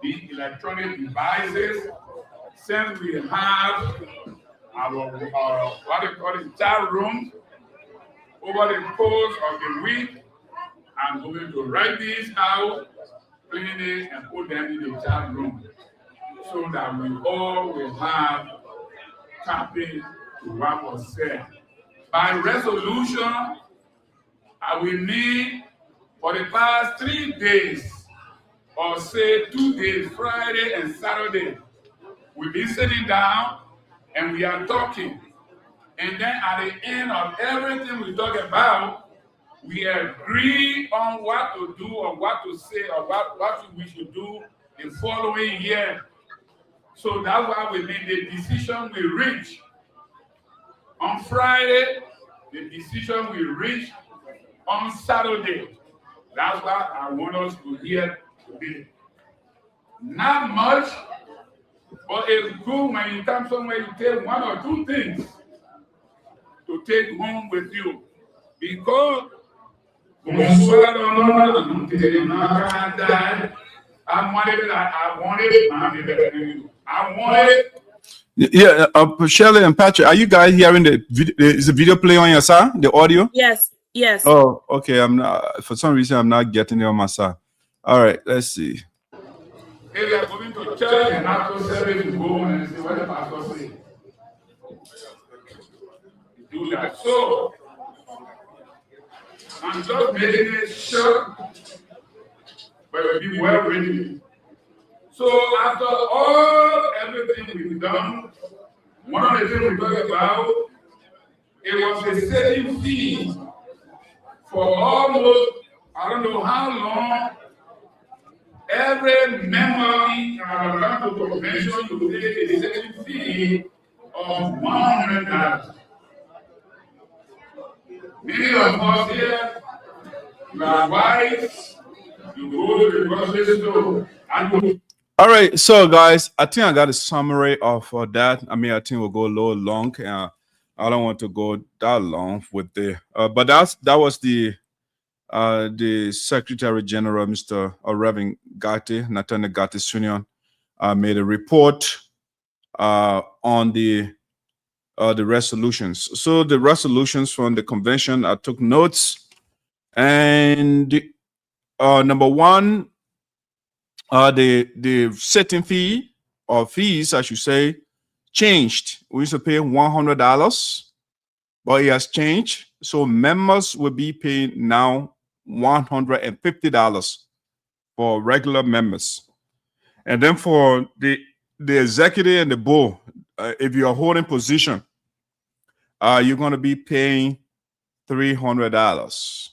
the electronic devices, since we have our what they call it, chat room over the course of the week, I'm going to write these out, clean it, and put them in the chat room so that we all will have copy to what was said. By resolution, I will need for the past 3 days, or say 2 days, Friday and Saturday, we've been sitting down and we are talking. And then at the end of everything we talk about, we agree on what to do or what to say or what we should do the following year. So that's why we made the decision we reach. On Friday, the decision we reach on Saturday. That's what I want us to hear today. Not much, but it's good when you come somewhere, you take 1 or 2 things to take home with you. Because I wanted. Yeah, Shirley and Patrick, are you guys hearing the video? Is the video play on your side? The audio? Yes, yes. Oh, okay. I'm not. For some reason, I'm not getting it on my side. All right, let's see. If you are going to church and after service, you go and see what the pastor says. Do that. So, I'm just making it short, but it will be well written. So, after everything we've done, one of the things we talked about, it was a setting fee for almost, I don't know how long, every member in our local convention to pay a setting fee of $100. Many of us here, you are wise, you go to the grocery store, and you. All right, so guys, I think I got a summary of that. I mean, I think we'll go a little long. I don't want to go that long with the, but that was the Secretary General, Mr. Reverend Gatti, Nathaniel Gatti Sr., made a report on the resolutions. So the resolutions from the convention, I took notes, and number one, the setting fee or fees, I should say, changed. We used to pay $100, but it has changed. So members will be paying now $150 for regular members. And then for the executive and the board, if you are holding position, you're going to be paying $300.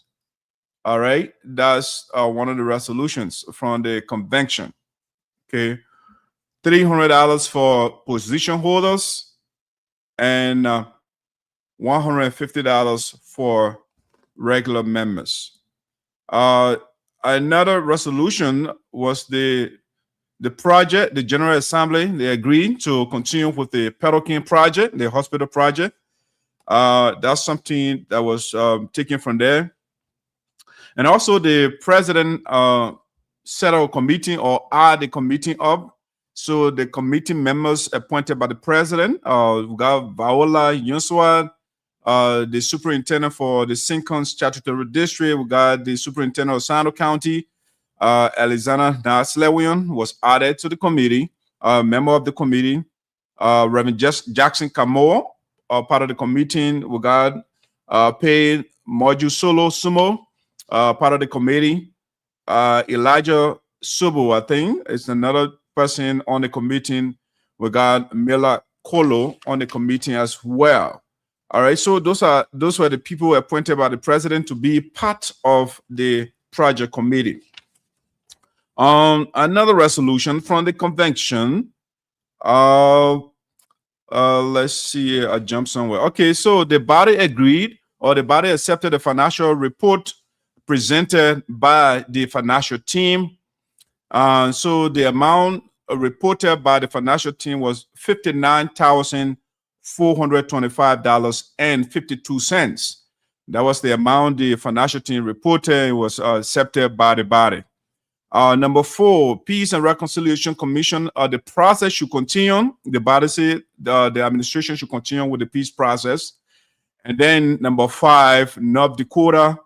All right, that's one of the resolutions from the convention. Okay, $300 for position holders and $150 for regular members. Another resolution was the project, the General Assembly. They agreed to continue with the Pedokin project, the hospital project. That's something that was taken from there. And also the president set a committee or add the committee up. So the committee members appointed by the president, we got Viola Yunswad, the superintendent for the Sincon Statutory District. We got the superintendent of Sinoe County, Alexander Naslewian was added to the committee, member of the committee. Reverend Jackson Kamoa, part of the committee. We got paid Moju Solo Sumo, part of the committee. Elijah Subu, I think, is another person on the committee. We got Mila Kolo on the committee as well. All right, so those were the people appointed by the president to be part of the project committee. Another resolution from the convention. Let's see, I jumped somewhere. Okay, so the body agreed, or the body accepted the financial report presented by the financial team. So the amount reported by the financial team was $59,425.52. That was the amount the financial team reported. It was accepted by the body. Number 4, Peace and Reconciliation Commission. The process should continue. The body said the administration should continue with the peace process. And then number 5, North Dakota,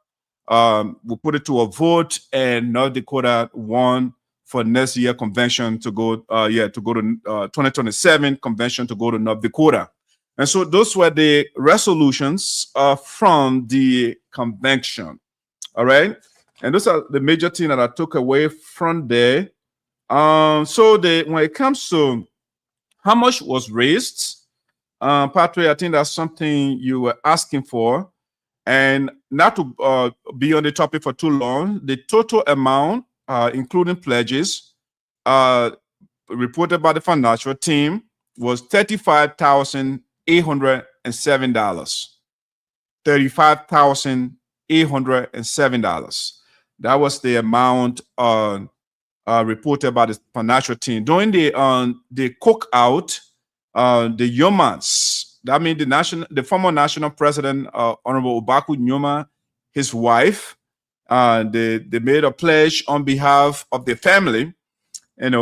we'll put it to a vote, and North Dakota won for next year convention to go, to go to 2027 convention to go to North Dakota. And so those were the resolutions from the convention. All right. And those are the major things that I took away from there. So when it comes to how much was raised, Patrick, I think that's something you were asking for. And not to be on the topic for too long, the total amount, including pledges, reported by the financial team was $35,807. $35,807. That was the amount reported by the financial team. During the cookout, the Yomans, that means the former national president, Honorable Obaku Nyoma, his wife, they made a pledge on behalf of the family,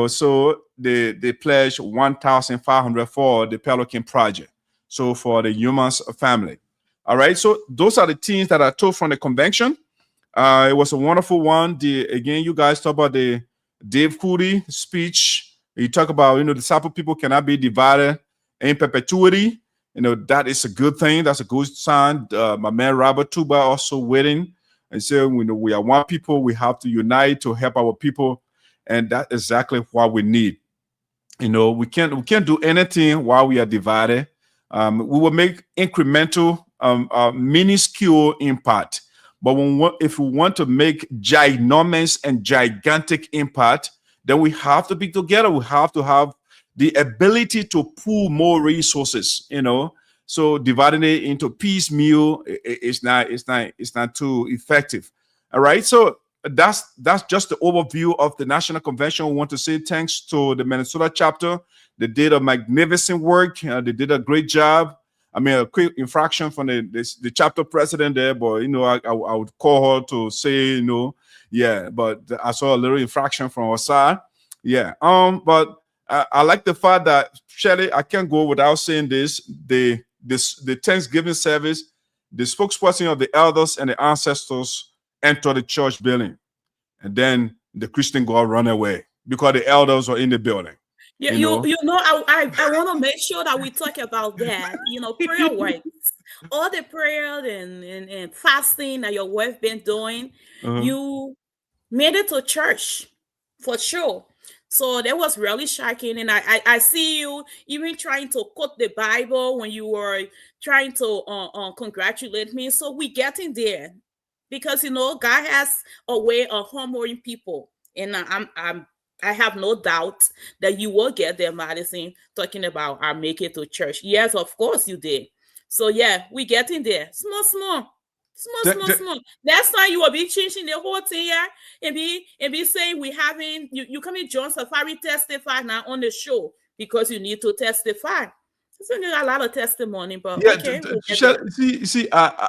so they pledged $1,500 for the Pelican project. So for the Yomans family. All right, so those are the things that I took from the convention. It was a wonderful one. Again, you guys talk about the Dave Cooley speech. You talk about, the Sapo people cannot be divided in perpetuity. That is a good thing. That's a good sign. My man Robert Tuba also waiting and said, we are one people. We have to unite to help our people, and that's exactly what we need. We can't do anything while we are divided. We will make incremental, minuscule impact. But if we want to make ginormous and gigantic impact, then we have to be together. We have to have the ability to pool more resources. So dividing it into piecemeal, it's not too effective. All right. So that's just the overview of the National Convention. We want to say thanks to the Minnesota chapter. They did a magnificent work. They did a great job. I mean, a quick infraction from the chapter president there, but I would call her to say, but I saw a little infraction from our side. Yeah. But I like the fact that, Shirley, I can't go without saying this. The Thanksgiving service, the spokesperson of the elders and the ancestors entered the church building, and then the Christian girl run away because the elders were in the building. Yeah, I want to make sure that we talk about that. Prayer works. All the prayer and fasting that your wife been doing, you made it to church for sure. So that was really shocking. And I see you even trying to quote the Bible when you were trying to congratulate me. So we getting there, because God has a way of humbling people, and I have no doubt that you will get there, Madison, talking about I make it to church. Yes, of course you did. So yeah, we getting there. Small. Next time you will be changing the whole thing here and be saying we having you come in John Safari testify now on the show because you need to testify. So you got a lot of testimony, but yeah, okay. See, I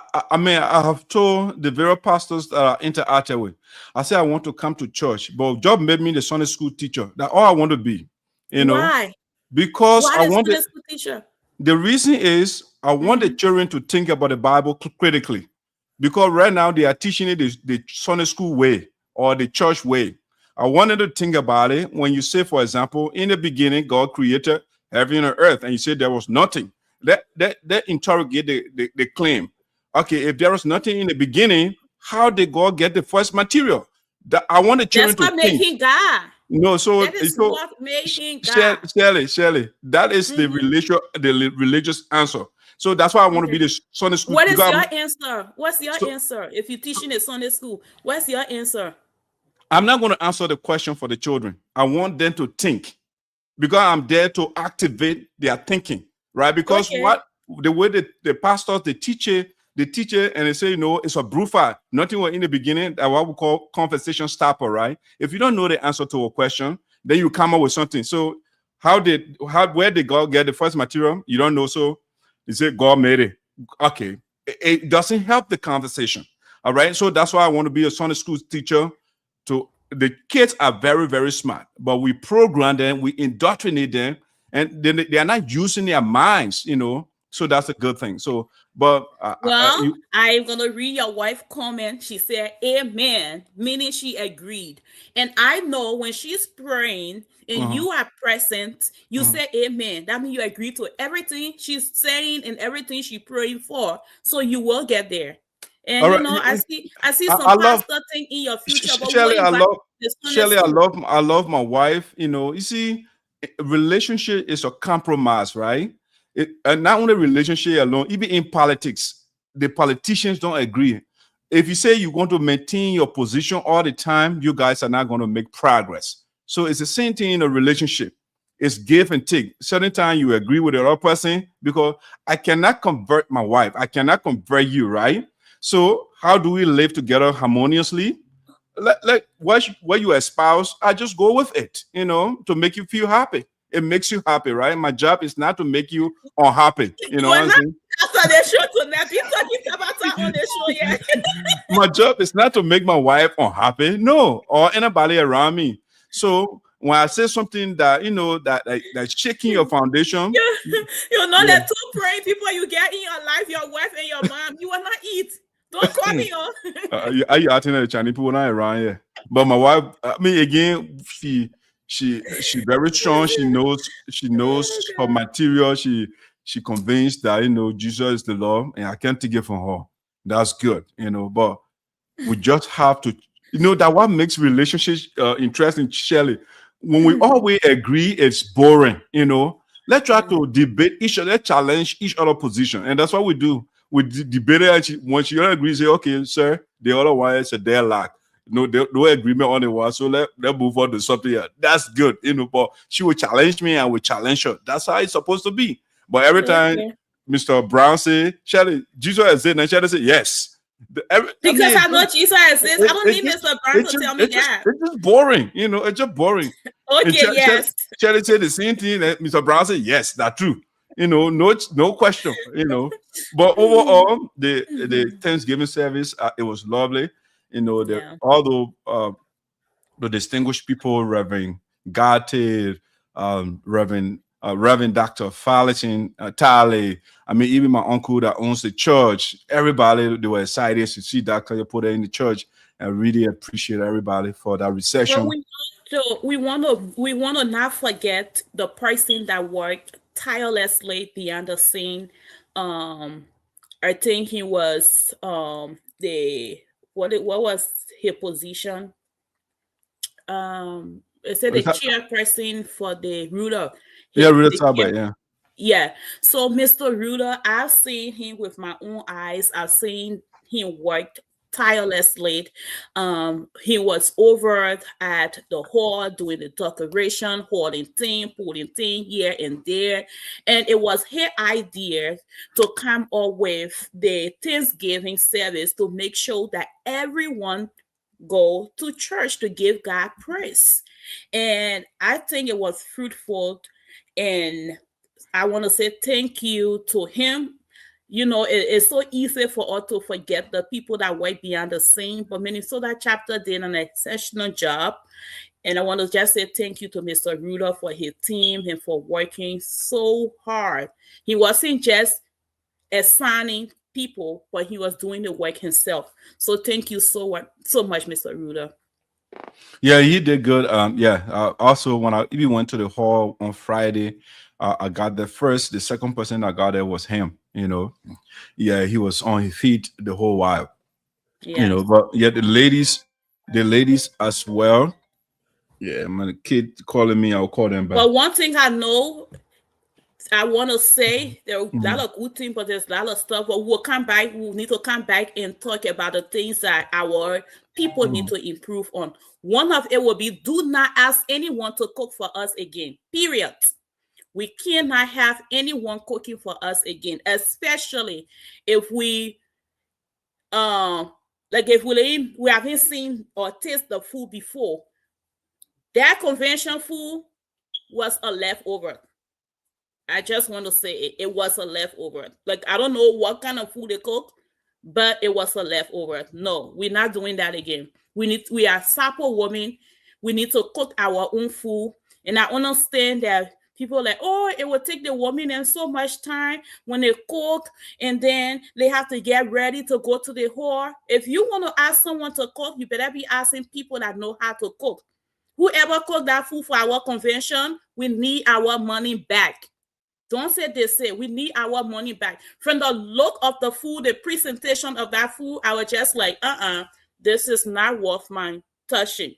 have told the various pastors that I interacted with. I said I want to come to church, but job made me the Sunday school teacher. That's all I want to be. Why? Because why I want Sunday school teacher? The reason is I want the children to think about the Bible critically, because right now they are teaching it the Sunday school way or the church way. I wanted to think about it when you say, for example, in the beginning, God created heaven and earth, and you said there was nothing. That interrogate the claim. Okay, if there was nothing in the beginning, how did God get the first material? I want the children to think. That's what making God. So that is so, what making God. Shirley, that is the religious answer. So that's why I want to be the Sunday school. What is your answer? What's your answer? If you're teaching at Sunday school, what's your answer? I'm not going to answer the question for the children. I want them to think, because I'm there to activate their thinking, right? Because the way the pastors, the teacher, and they say, it's a brute fact. Nothing was in the beginning, that what we call conversation stopper, right? If you don't know the answer to a question, then you come up with something. So where did God get the first material? You don't know. So you say God made it. Okay. It doesn't help the conversation. All right. So that's why I want to be a Sunday school teacher, to the kids are very, very smart, but we program them, we indoctrinate them, and they are not using their minds, you know. So that's a good thing. So, but Well, I'm gonna read your wife comment. She said, "Amen," meaning she agreed. And I know when she's praying and you are present, you say amen. That means you agree to everything she's saying and everything she's praying for. So you will get there. And all you right, know, I see some I love pastor thing in your future, but Shirley. we'll invite the Sunday Shirley. school. I love my wife. You know, you see, relationship is a compromise, right? And not only relationship alone, even in politics, the politicians don't agree. If you say you want to maintain your position all the time, you guys are not going to make progress. So it's the same thing in a relationship. It's give and take. Certain time you agree with the other person, because I cannot convert my wife. I cannot convert you, right? So how do we live together harmoniously? Like what you espouse, I just go with it, you know, to make you feel happy. It makes you happy, right? My job is not to make you unhappy. You know what I'm saying? That's on the show tonight. You're talking about that on the show, yeah. My job is not to make my wife unhappy, no, or anybody around me. So when I say something that, you know, that's shaking your foundation, You know that two praying people you get in your life, your wife and your mom, you will not eat. Don't call me on. are you acting at the Chinese people not around here? But my wife, I mean, again, she very strong. She knows her material. She convinced that, you know, Jesus is the Lord, and I can't take it from her. That's good, you know. But we just have to, you know, that what makes relationships interesting, Shirley. When we always agree, it's boring, you know. Let's try to debate each other, challenge each other position, and that's what we do. We debate it, and when she agrees, say, okay, sir, the other one is a deadlock. No agreement on the one, so let move on to something else. That's good, you know. But she will challenge me, and we challenge her. That's how it's supposed to be. But every time Mr. Brown say, Shirley, Jesus is it, and Shirley say, yes. Because I know Jesus exists. I don't need Mr. Brown to tell me that. It's just boring, you know. It's just boring. Okay, yes. Shirley said the same thing, and Mr. Brown said, yes, that's true. You know, no question, you know. But overall, the Thanksgiving service, it was lovely. You know, although the distinguished people, Reverend Garte, Reverend Dr. Fallerton, Tale, I mean, even my uncle that owns the church, everybody, they were excited to see Dr. put it in the church. I really appreciate everybody for that reception. Well, we want to not forget the person that worked tirelessly behind the scene. I think he was what was his position? It said the chairperson for the ruler. Ruler. Yeah. So Mr. Ruler, I've seen him with my own eyes. I've seen him work tirelessly. He was over at the hall doing the decoration, pulling thing here and there. And it was his idea to come up with the Thanksgiving service to make sure that everyone go to church to give God praise. And I think it was fruitful. And I want to say thank you to him. You know, it's so easy for us to forget the people that work behind the scene, but Minnesota chapter did an exceptional job. And I want to just say thank you to Mr. Ruder for his team and for working so hard. He wasn't just assigning people, but he was doing the work himself. So thank you so much, Mr. Ruder. Yeah, he did good. Also, when I even went to the hall on Friday, I got there first. The second person I got there was him. You know, yeah, he was on his feet the whole while. Yeah. You know, but yeah, the ladies as well. Yeah, my kid calling me, I'll call them back. But one thing I know, I want to say there are a lot of good things, but there's a lot of stuff. But we'll come back. We'll need to come back and talk about the things that our people need to improve on. One of it will be, do not ask anyone to cook for us again. Period. We cannot have anyone cooking for us again, especially if we haven't seen or tasted the food before. That convention food was a leftover. I just want to say it was a leftover. Like, I don't know what kind of food they cook, but it was a leftover. No, we're not doing that again. We are Sapo women. We need to cook our own food. And I understand that people are like, oh, it will take the woman and so much time when they cook, and then they have to get ready to go to the whore. If you want to ask someone to cook, you better be asking people that know how to cook. Whoever cooked that food for our convention, we need our money back. Don't say they say, we need our money back. From the look of the food, the presentation of that food, I was just like, this is not worth my touching.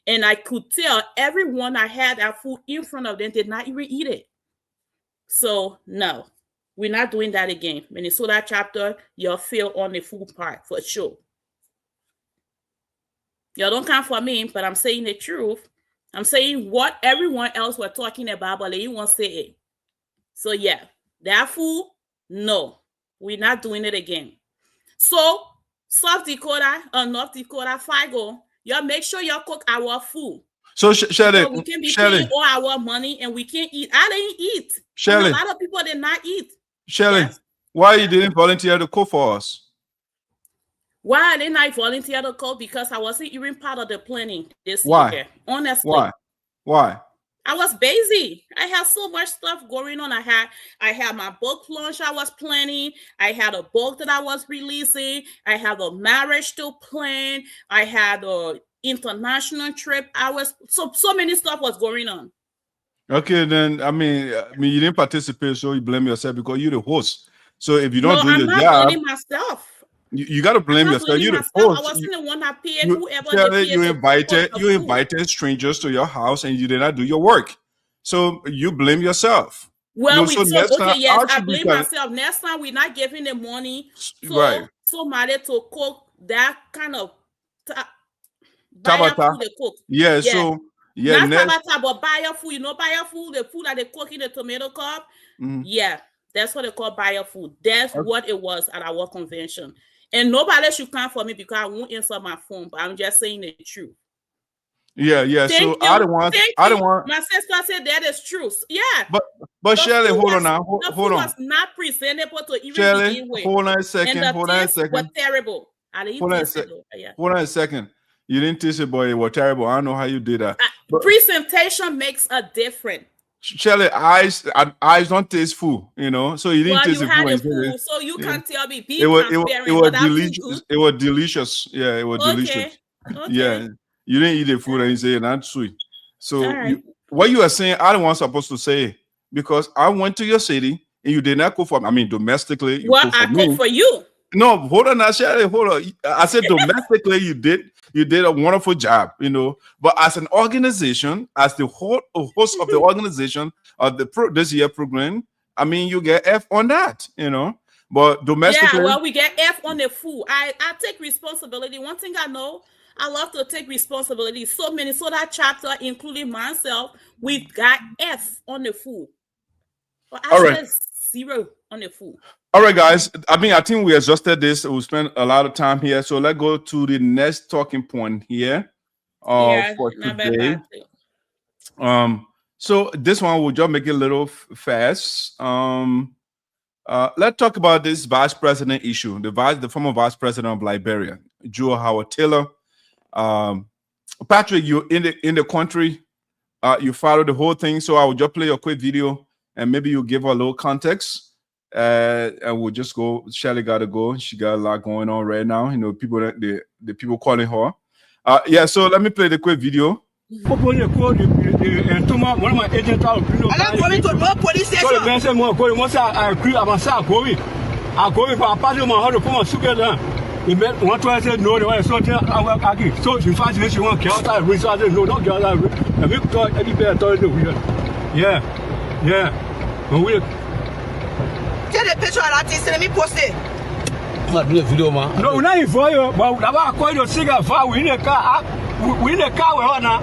And I could tell everyone I had that food in front of them did not even eat it. So no, we're not doing that again. Minnesota chapter, you'll fail on the food part for sure. Y'all don't come for me, but I'm saying the truth. I'm saying what everyone else were talking about, but they won't say it. So yeah, that food, no, we're not doing it again. So South Dakota or North Dakota, Fargo, y'all make sure y'all cook our food. So Shirley, so we can be paying all our money and we can't eat. I didn't eat. Shirley, a lot of people did not eat. Shirley, yes. Why you didn't volunteer to cook for us? Why didn't I volunteer to cook? Because I wasn't even part of the planning this year. Honestly. Why? I was busy. I had so much stuff going on. I had my book launch I was planning. I had a book that I was releasing. I had a marriage to plan. I had a international trip. I was so many stuff was going on. Okay, then I mean you didn't participate, so you blame yourself because you're the host. So if you don't do your job, I'm not blaming myself. You got to blame yourself. You're the host. I wasn't the one that paid whoever you invited strangers to your house and you did not do your work. So you blame yourself. Well, I blame myself. Next time we're not giving the money to somebody to cook that kind of buy food to cook. Yeah, so not tabata, but buyer food. You know, buyer food, the food that they cook in the tomato cup. Mm-hmm. Yeah, that's what they call buyer food. That's what it was at our convention. And nobody should come for me because I won't answer my phone, but I'm just saying the truth. Yeah. I don't want. My sister said that is true. Yeah. But Shirley, hold on now. Hold on. Was not presentable to even Shirley, begin with. Hold on a second. Hold on a second. Was terrible. Hold on a second. You didn't taste it, but it was terrible. I don't know how you did that. Presentation makes a difference. Shirley, eyes don't taste food, you know. So you didn't taste the food. So you can't tell me. It was delicious. It was delicious. Yeah, it was delicious. Okay. Yeah, you didn't eat the food and you say not sweet. So what you are saying, I don't want supposed to say because I went to your city and you did not cook for me. I mean, domestically, you cooked for me. Cooked for you. No, hold on, Shirley, hold on. I said domestically, you did a wonderful job, you know. But as an organization, as the host of the organization of this year program, I mean, you get F on that, you know. But domestically, we get F on the food. I take responsibility. One thing I know, I love to take responsibility. So Minnesota chapter, including myself, we got F on the food. But I said 0 on the food. All right, guys. I mean, I think we adjusted this. We spent a lot of time here. So let's go to the next talking point here for today. So this one we'll just make it a little fast. Let's talk about this vice president issue. The former vice president of Liberia, Joe Howard Taylor. Patrick, you're in the country. You follow the whole thing. So I will just play a quick video and maybe you give a little context. And we'll just go. Shirley got to go. She got a lot going on right now. You know, the people calling her. So let me play the quick video. One of my agents out. I'm going to no police station. So the man said, "I'm going to I'm going for a party of my heart from a sugar down." The man one time said, "No, they want to sort out." So in fact, she want to kill out. We said, "No, don't kill out." And we thought everybody thought it was yeah. We. Tell the picture of that thing, let me post it. Not do a video, man. No, not in for you, but I call you cigar far. We in the car. We in the car with her now.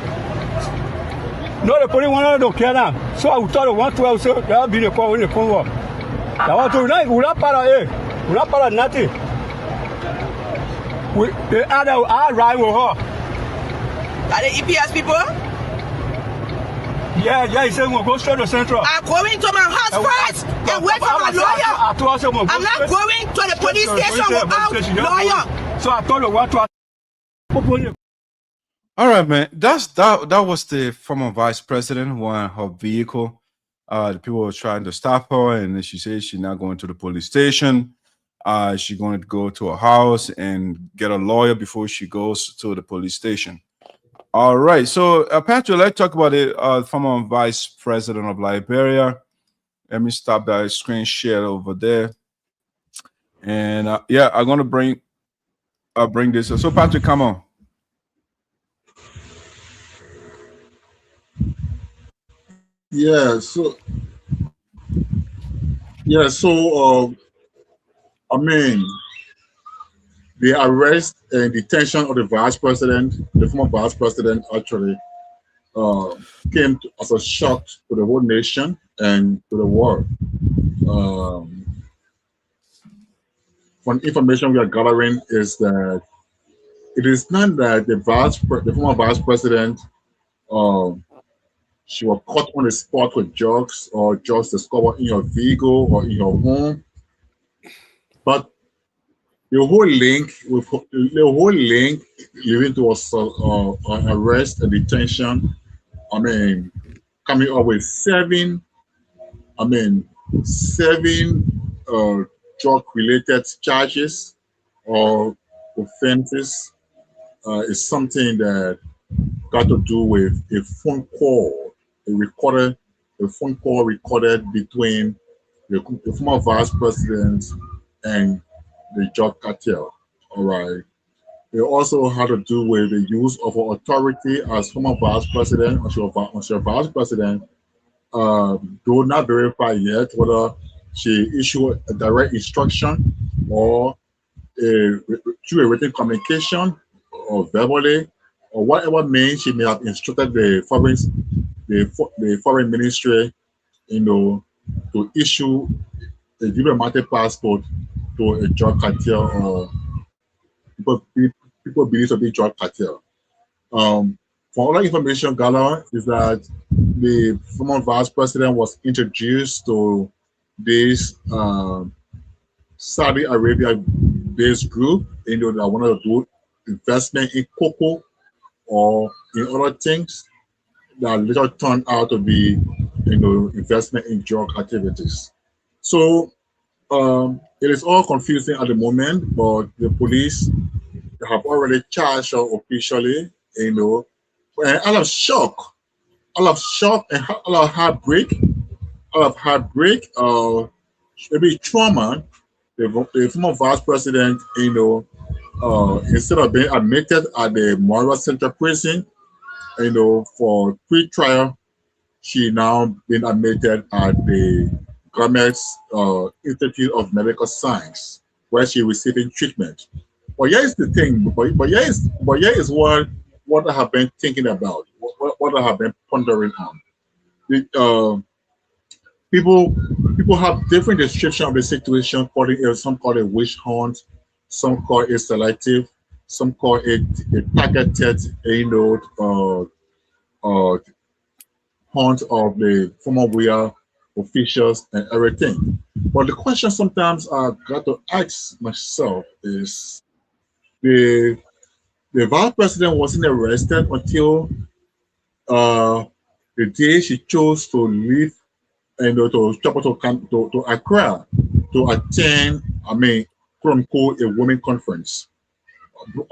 No, the police want to care now. So I thought of 112, so that'll be the call in the phone. I want to night. We're not part of it. We're not part of nothing. The other, I ride with her. Are the EPS people? Yeah, he said we'll go straight to Central. I'm going to my house first and wait for my lawyer. I'm not going to the police station without lawyer. So I told you what to. All right, man. That was the former vice president when her vehicle. The people were trying to stop her, and then she said she's not going to the police station. She's going to go to her house and get a lawyer before she goes to the police station. All right. So, Patrick, let's talk about the former vice president of Liberia. Let me stop that screen share over there. And yeah, I'm going to bring this. So, Patrick, come on. Yeah, so I mean, the arrest and detention of the vice president, the former vice president, actually came as a shock to the whole nation and to the world. From information we are gathering is that it is not that the former vice president she was caught on the spot with drugs or drugs discovered in your vehicle or in your home. But the whole link leading to an arrest and detention, I mean, coming up with seven drug-related charges or offenses is something that got to do with a phone call. A phone call recorded between the former vice president and the drug cartel. All right. It also had to do with the use of her authority as former vice president, or vice president, though not verified yet whether she issued a direct instruction or through a written communication or verbally, or whatever means she may have instructed the foreign ministry, to issue a diplomatic passport to a drug cartel or people believe to be drug cartel. For other information gathered is that the former vice president was introduced to this Saudi Arabia-based group, that wanted to do investment in cocoa or in other things that later turned out to be, investment in drug activities. So it is all confusing at the moment, but the police have already charged her officially, and out of shock and out of heartbreak, maybe trauma, the former vice president, instead of being admitted at the Mora Central Prison, for pre-trial, she now been admitted at the government's Institute of Medical Science, where she receiving treatment. But here is the thing. But here is what I have been thinking about. What I have been pondering on. People have different description of the situation. Some call it witch hunt, some call it selective, some call it a targeted, hunt of the former VIA officials and everything. But the question sometimes I got to ask myself is, the vice president wasn't arrested until the day she chose to leave and to travel to Accra to attend, quote unquote, a women conference.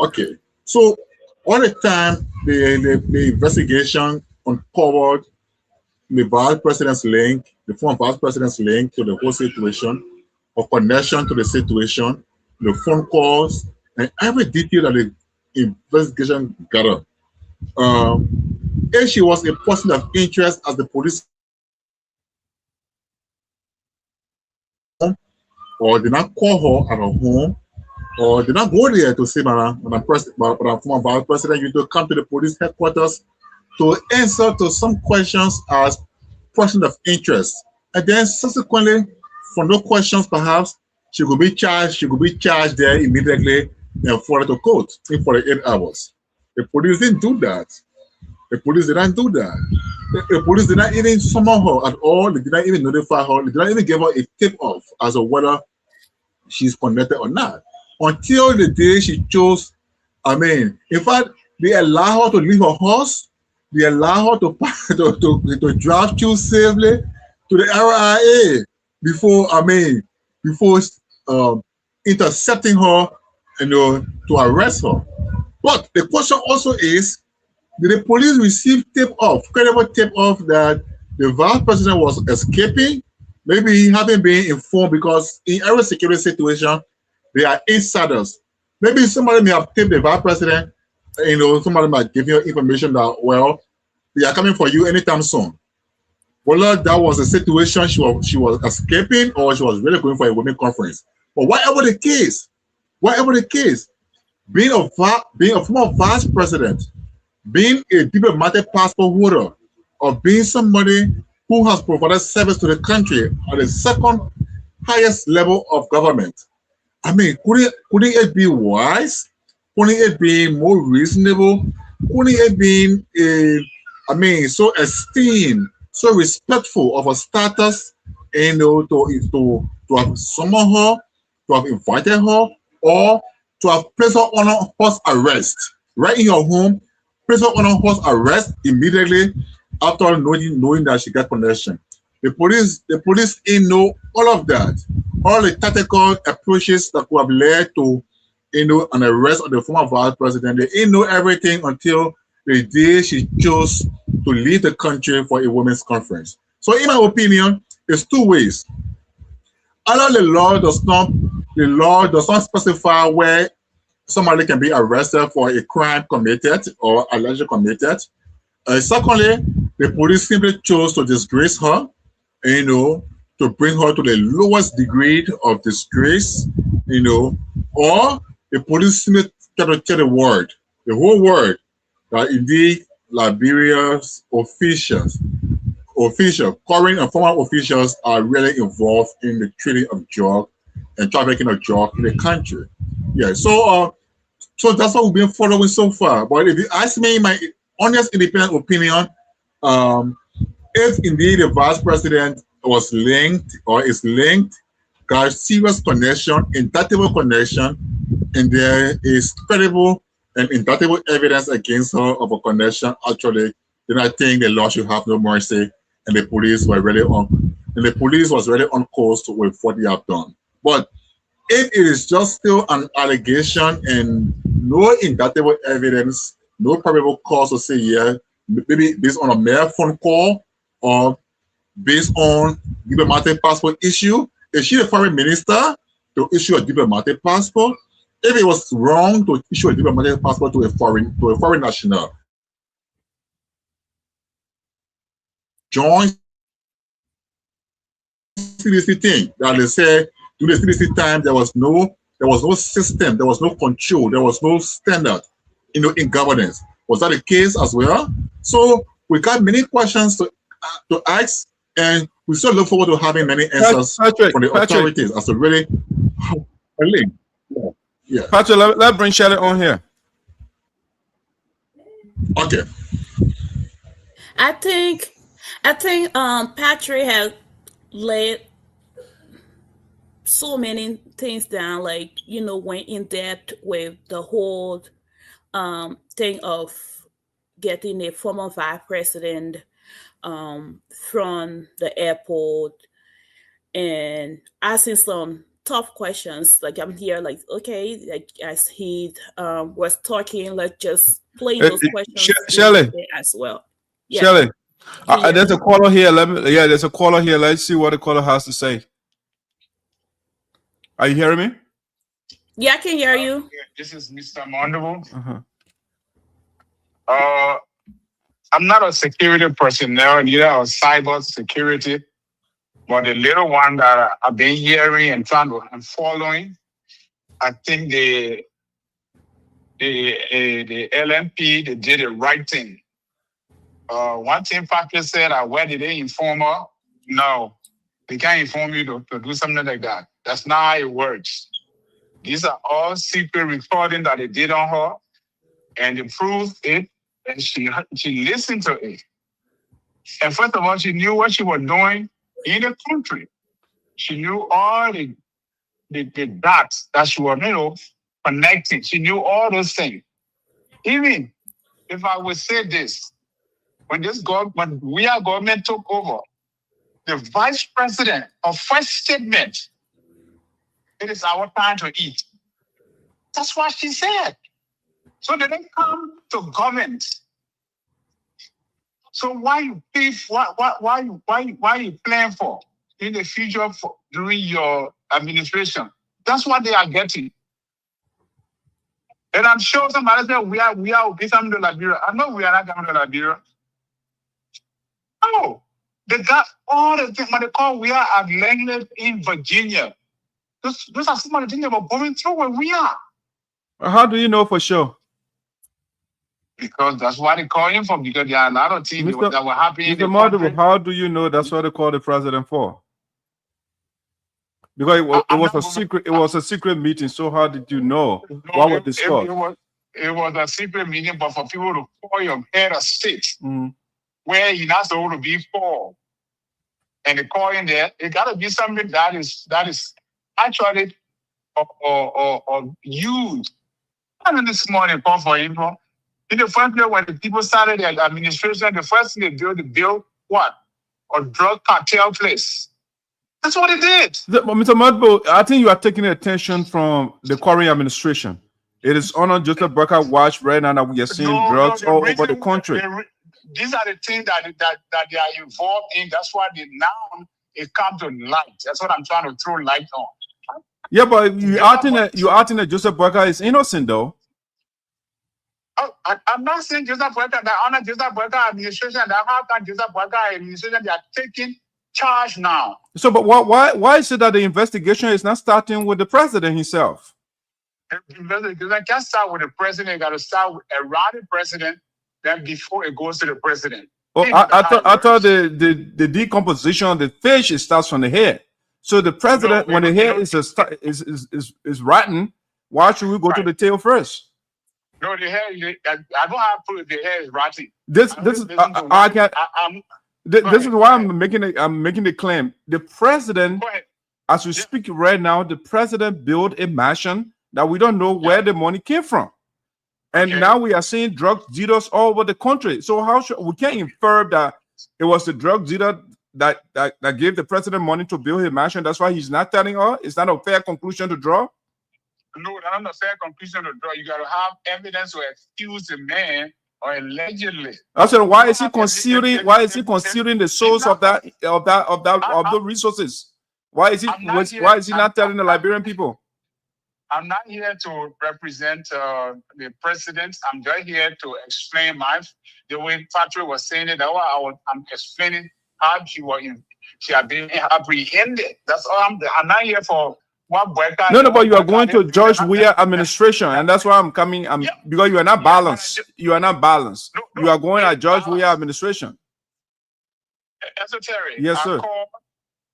Okay, so all the time the investigation uncovered the vice president's link, the former vice president's link to the whole situation, or connection to the situation, the phone calls, and every detail that the investigation gathered. If she was a person of interest as the police, or did not call her at her home, or did not go there to say, Madam former vice president, you need to come to the police headquarters to answer to some questions as person of interest. And then subsequently, for no questions perhaps, she could be charged. She could be charged there immediately and forwarded to court in 48 hours. The police didn't do that. The police did not do that. The police did not even summon her at all. They did not even notify her. They did not even give her a tip-off as to whether she's connected or not. Until the day she chose, in fact, they allow her to leave her house. They allow her to drive through safely to the RIA before intercepting her, to arrest her. But the question also is, did the police receive credible tip-off that the vice president was escaping? Maybe he hadn't been informed, because in every security situation, there are insiders. Maybe somebody may have tipped the vice president, somebody might give you information that, well, they are coming for you anytime soon. Whether that was a situation she was escaping or she was really going for a women's conference. But whatever the case, being a former vice president, being a diplomatic passport holder, or being somebody who has provided service to the country at the second highest level of government, couldn't it be wise? Couldn't it be more reasonable? Couldn't it be so esteemed, so respectful of her status, to have summoned her, to have invited her, or to have placed her on house arrest right in your home, place her on house arrest immediately after knowing that she got connection. The police didn't know all of that, all the tactical approaches that could have led to an arrest of the former vice president. They didn't know everything until the day she chose to leave the country for a women's conference. So in my opinion, there's two ways. Either the law does not specify where somebody can be arrested for a crime committed or allegedly committed. Secondly, the police simply chose to disgrace her, to bring her to the lowest degree of disgrace, or the police simply try to tell the whole world, that indeed Liberia's current and former officials are really involved in the trading of drugs and trafficking of drugs in the country. Yeah, so that's what we've been following so far. But if you ask me my honest, independent opinion, if indeed the vice president was linked or is linked, got serious connection, indictable connection, and there is credible and indictable evidence against her of a connection, actually, then I think the law should have no mercy, and the police was really on course with what they have done. But if it is just still an allegation and no indictable evidence, no probable cause to say, yeah, maybe based on a mere phone call or based on diplomatic passport issue, is she a foreign minister to issue a diplomatic passport? If it was wrong to issue a diplomatic passport to a foreign national, join CDC thing that they said during the CDC time there was no system, there was no control, there was no standard, in governance. Was that the case as well? So we got many questions to ask, and we still look forward to having many answers from the authorities as to really how link. Yeah. Patrick, let's bring Shirley on here. Okay. I think Patrick has laid so many things down, went in depth with the whole thing of getting a former vice president from the airport and asking some tough questions. I'm here, okay, as he was talking, let's just play those questions Shirley as well. Yeah. Shirley, there's a caller here. There's a caller here. Let's see what the caller has to say. Are you hearing me? Yeah, I can hear you. This is Mr. Mondable. I'm not a security personnel, neither a cyber security, but the little one that I've been hearing and following, I think the LMP, they did the right thing. One thing Patrick said, where did they inform her? No, they can't inform you to do something like that. That's not how it works. These are all secret recording that they did on her, and they proved it. And she listened to it. And first of all, she knew what she was doing in the country. She knew all the dots that she was, connecting. She knew all those things. Even if I would say this, when we our government took over, the vice president, her first statement, it is our time to eat. That's what she said. So they didn't come to government. So why you plan for in the future during your administration? That's what they are getting. And I'm sure somebody said we are coming to Liberia. I know we are not coming to Liberia. No, they got all the things what they call we are at Langley in Virginia. Those are some of the things that were going through where we are. How do you know for sure? Because that's why they call him for, because there are a lot of things that were happening. Mr. Modibo, how do you know that's what they call the president for? Because it was a secret. It was a secret meeting. So how did you know what was discussed? It was a secret meeting, but for people to call your head of state, where you're not supposed to be for, and they call in there, it got to be something that is actually or used. I mean, this morning call for info. In the first place, when the people started their administration, the first thing they built what? A drug cartel place. That's what it did. Mr. Modibo, I think you are taking attention from the current administration. It is on Joseph Burka watch right now that we are seeing drugs all over the country. These are the things that they are involved in. That's why now it comes to light. That's what I'm trying to throw light on. Yeah, but you acting that Joseph Burka is innocent, though. I'm not saying Joseph Burka, that honor Joseph Burka administration, that how can Joseph Burka administration, they are taking charge now. So, but why is it that the investigation is not starting with the president himself? The investigation can't start with the president. Got to start around the president, then before it goes to the president. Oh, I thought the decomposition of the fish starts from the head. So the president, when the head is rotten, why should we go to the tail first? No, the hair. I don't have proof the hair is rotten. This is why I'm making the claim. The president, as we speak right now, the president built a mansion that we don't know where the money came from, and now we are seeing drug dealers all over the country. So how should we can't infer that it was the drug dealer that gave the president money to build his mansion? That's why he's not telling us. It's not a fair conclusion to draw. No, that's not a fair conclusion to draw. You got to have evidence to excuse the man or allegedly. I said, why is he concealing? Why is he concealing the source of the resources? Why is he not telling the Liberian people? I'm not here to represent the president. I'm just here to explain the way Patrick was saying it. I'm explaining how she had been apprehended. That's all. I'm not here for. No, but you are going to George Weah administration, and that's why I'm coming. Because you are not balanced. You are not balanced. You are going at George Weah administration. Esoteric. Yes, sir. I call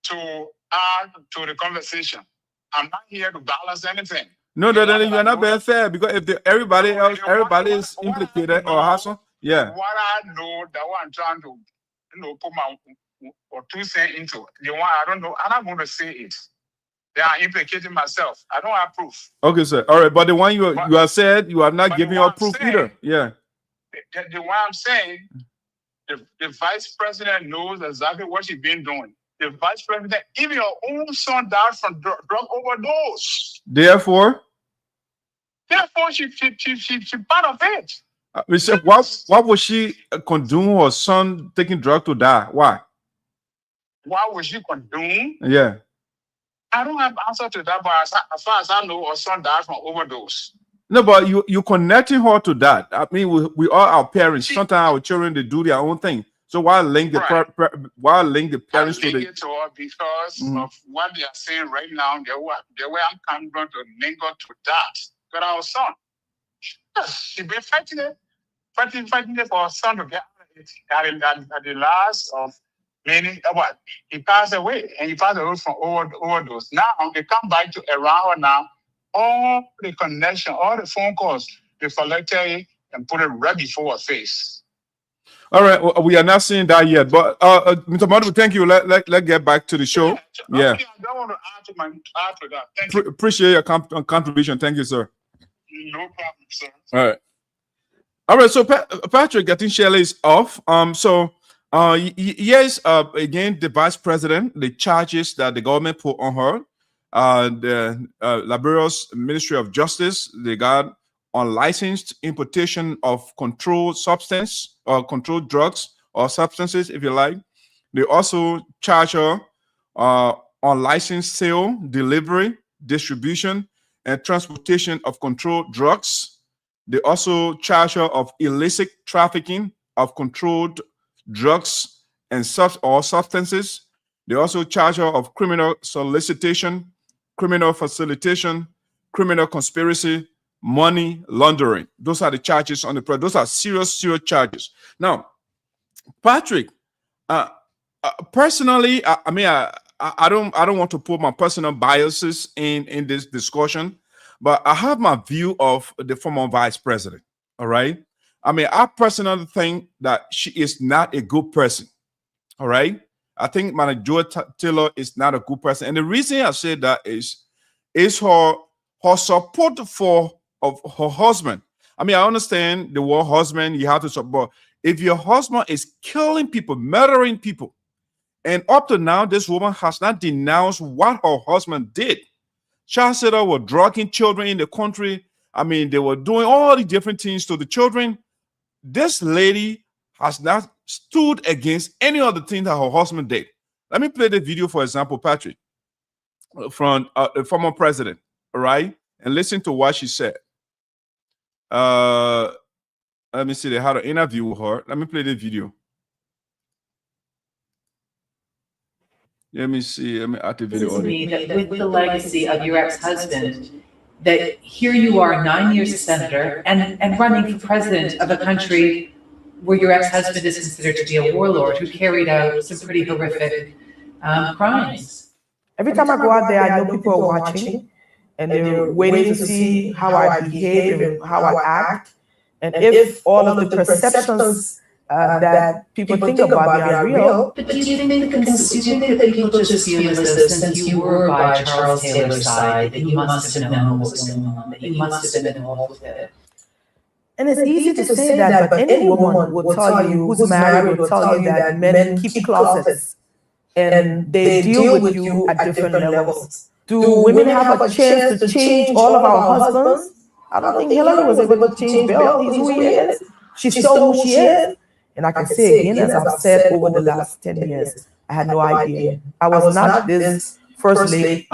to add to the conversation. I'm not here to balance anything. No, you are not being fair, because if everybody is implicated or has some, yeah. What I know, that what I'm trying to put my or 2 cents into. I don't know. I'm not going to say it. They are implicating myself. I don't have proof. Okay, sir. All right, but the one you have said, you are not giving your proof either. Yeah. The one I'm saying, the vice president knows exactly what she's been doing. The vice president, even your own son died from drug overdose. Therefore, she part of it. We said, why would she condone her son taking drugs to die? Why? Why would she condone? Yeah. I don't have answer to that, but as far as I know, her son died from overdose. No, but you connecting her to that. I mean, we are our parents. Sometimes our children, they do their own thing. So why link the parents to the? It to her because of what they are saying right now. The way I'm coming to link her to that. But our son, she been fighting it for her son to get out of it. At the last of many, he passed away, and he passed away from overdose. Now they come back to around her now. All the connection, all the phone calls, they collected and put it right before her face. All right, well, we are not seeing that yet, but Mr. Madu, thank you. Let get back to the show. Yeah. I don't want to add to that. Thank you. Appreciate your contribution. Thank you, sir. No problem, sir. All right. So Patrick, I think Shirley is off. Yes. Again, the vice president, the charges that the government put on her, the Liberia's Ministry of Justice, they got unlicensed importation of controlled substance or controlled drugs or substances, if you like. They also charge her unlicensed sale, delivery, distribution, and transportation of controlled drugs. They also charge her of illicit trafficking of controlled drugs and substances. They also charge her of criminal solicitation, criminal facilitation, criminal conspiracy, money laundering. Those are the charges on the project. Those are serious charges. Now, Patrick, personally, I don't want to put my personal biases in this discussion, but I have my view of the former vice president. All right. I personally think that she is not a good person. All right. I think Madam Joy Taylor is not a good person. And the reason I say that is her support of her husband. I understand the word husband, you have to support. If your husband is killing people, murdering people, and up to now, this woman has not denounced what her husband did. Child sitters were drugging children in the country. They were doing all the different things to the children. This lady has not stood against any of the things that her husband did. Let me play the video, for example, Patrick, from the former president, all right? And listen to what she said. Let me see, they had an interview with her. Let me play the video. Let me see, let me add the video. To me that with the legacy of your ex-husband, that here you are 9 years a senator and running for president of a country where your ex-husband is considered to be a warlord who carried out some pretty horrific crimes. Every time I go out there, I know people are watching and they're waiting to see how I behave and how I act. And if all of the perceptions that people think about me are real. But do you think that people just feel as though since you were by Charles Taylor's side, that you must have known what was going on, that you must have been involved with it? And it's easy to say that, but any woman will tell you who's married will tell you that men keep closets and they deal with you at different levels. Do women have a chance to change all of our husbands? I don't think Hillary was able to change Bill. He's who he is. She's still who she is. And I can say again, as I've said over the last 10 years, I had no idea. I was not this first lady.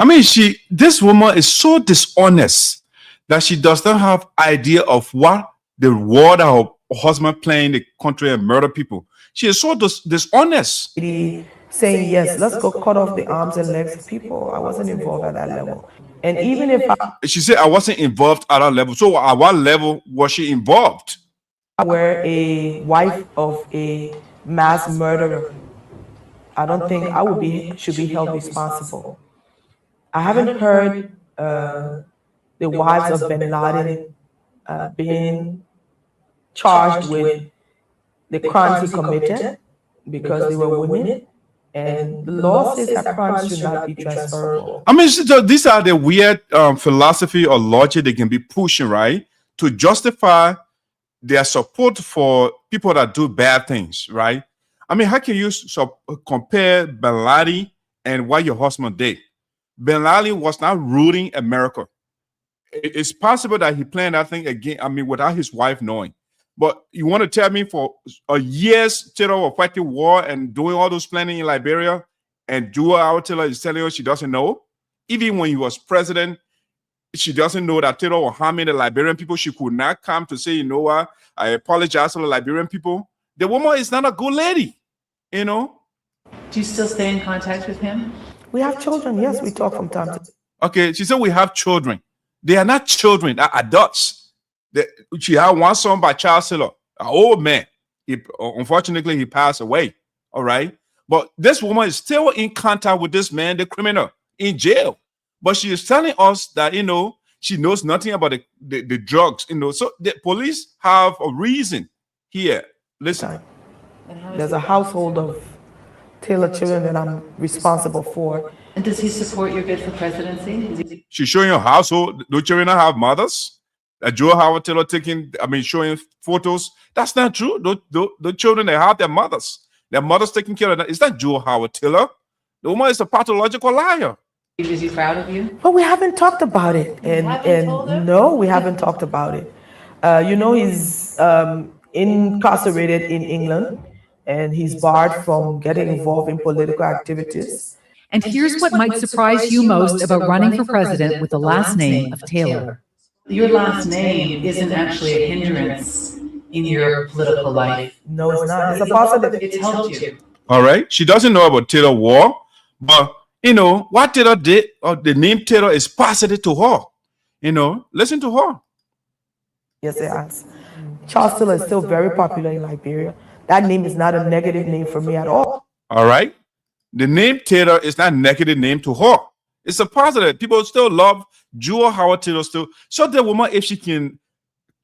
This woman is so dishonest that she does not have idea of what the role that her husband playing in the country and murder people. She is so dishonest. Saying, yes, let's go cut off the arms and legs of people. I wasn't involved at that level. And even if she said I wasn't involved at that level. So at what level was she involved? I were a wife of a mass murderer, I don't think I should be held responsible. I haven't heard the wives of bin Laden being charged with the crimes he committed because they were women. And the law says that crimes should not be transferable. These are the weird philosophy or logic they can be pushing, right? To justify their support for people that do bad things, right? How can you compare bin Laden and what your husband did? Bin Laden was not ruling America. It's possible that he planned that thing again, without his wife knowing. But you want to tell me for years, Taylor was fighting war and doing all those planning in Liberia, and Taylor is telling her she doesn't know? Even when he was president, she doesn't know that Taylor was harming the Liberian people. She could not come to say, you know what, I apologize to the Liberian people. The woman is not a good lady, you know? Do you still stay in contact with him? We have children, yes, we talk from time to time. Okay, she said we have children. They are not children, they're adults. She had one son by Charles Taylor, an old man. Unfortunately, he passed away, all right? But this woman is still in contact with this man, the criminal, in jail. But she is telling us that, She knows nothing about the drugs, you know. So the police have a reason here. Listen. There's a household of Taylor children that I'm responsible for. And does he support your bid for presidency? She's showing your household. Do children not have mothers? Joe Howard Taylor showing photos. That's not true. The children, they have their mothers. Their mothers taking care of them. It's not Joe Howard Taylor. The woman is a pathological liar. Is he proud of you? But we haven't talked about it. And no, we haven't talked about it. You know, he's incarcerated in England, and he's barred from getting involved in political activities. And here's what might surprise you most about running for president with the last name of Taylor. Your last name isn't actually a hindrance in your political life. No, it's not. It's a positive. It's helped you. All right. She doesn't know about Taylor War, but you know what Taylor did, or the name Taylor is positive to her. You know, listen to her. Yes, it has. Charles Taylor is still very popular in Liberia. That name is not a negative name for me at all. All right. The name Taylor is not a negative name to her. It's a positive. People still love Joe Howard Taylor still. So the woman, if she can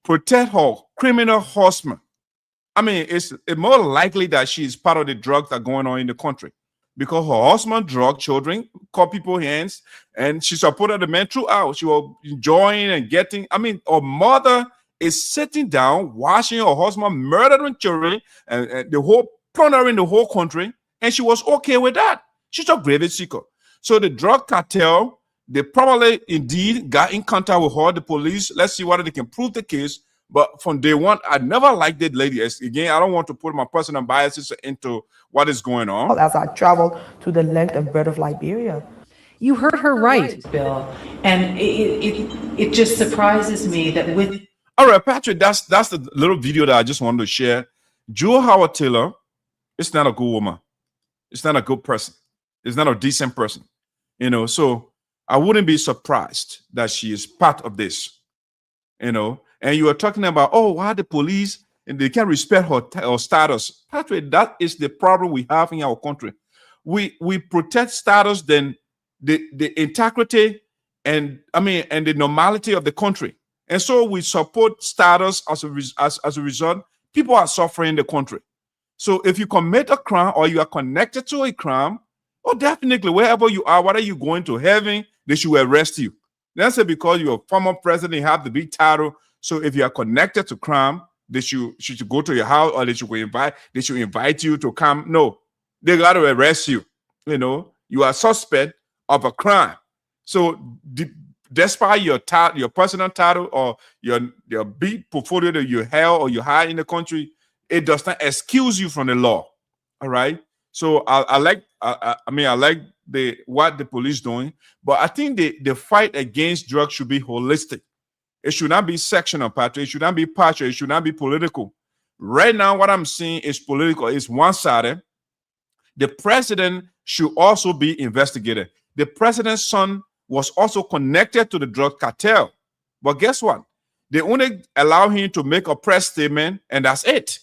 protect her criminal husband, I mean, it's more likely that she is part of the drugs that are going on in the country, because her husband drug children, cut people's hands, and she supported the man throughout. She was enjoying and getting. I mean, her mother is sitting down, watching her husband murdering children and the whole plundering the whole country, and she was okay with that. She's a grave seeker. So the drug cartel, they probably indeed got in contact with her, the police. Let's see whether they can prove the case. But from day one, I never liked that lady. Again, I don't want to put my personal biases into what is going on. As I traveled to the length and breadth of Liberia. You heard her right, Bill. And it just surprises me that with... All right, Patrick, that's the little video that I just wanted to share. Joe Howard Taylor is not a good woman. It's not a good person. It's not a decent person. You know, so I wouldn't be surprised that she is part of this. You know, and you are talking about, oh, why the police and they can't respect her status. Patrick, that is the problem we have in our country. We protect status, then the integrity and the normality of the country. And so we support status as a result. People are suffering in the country. So if you commit a crime or you are connected to a crime, oh, definitely, wherever you are, whether you're going to heaven, they should arrest you. That's it, because you're a former president, you have the big title. So if you are connected to crime, they should go to your house, or they should invite you to come. No, they got to arrest you. You know, you are suspect of a crime. So despite your personal title or your big portfolio that you held or you had in the country, it does not excuse you from the law. All right. So I like what the police doing, but I think the fight against drugs should be holistic. It should not be sectional, Patrick. It should not be partial. It should not be political. Right now, what I'm seeing is political. It's one-sided. The president should also be investigated. The president's son was also connected to the drug cartel. But guess what? They only allow him to make a press statement, and that's it.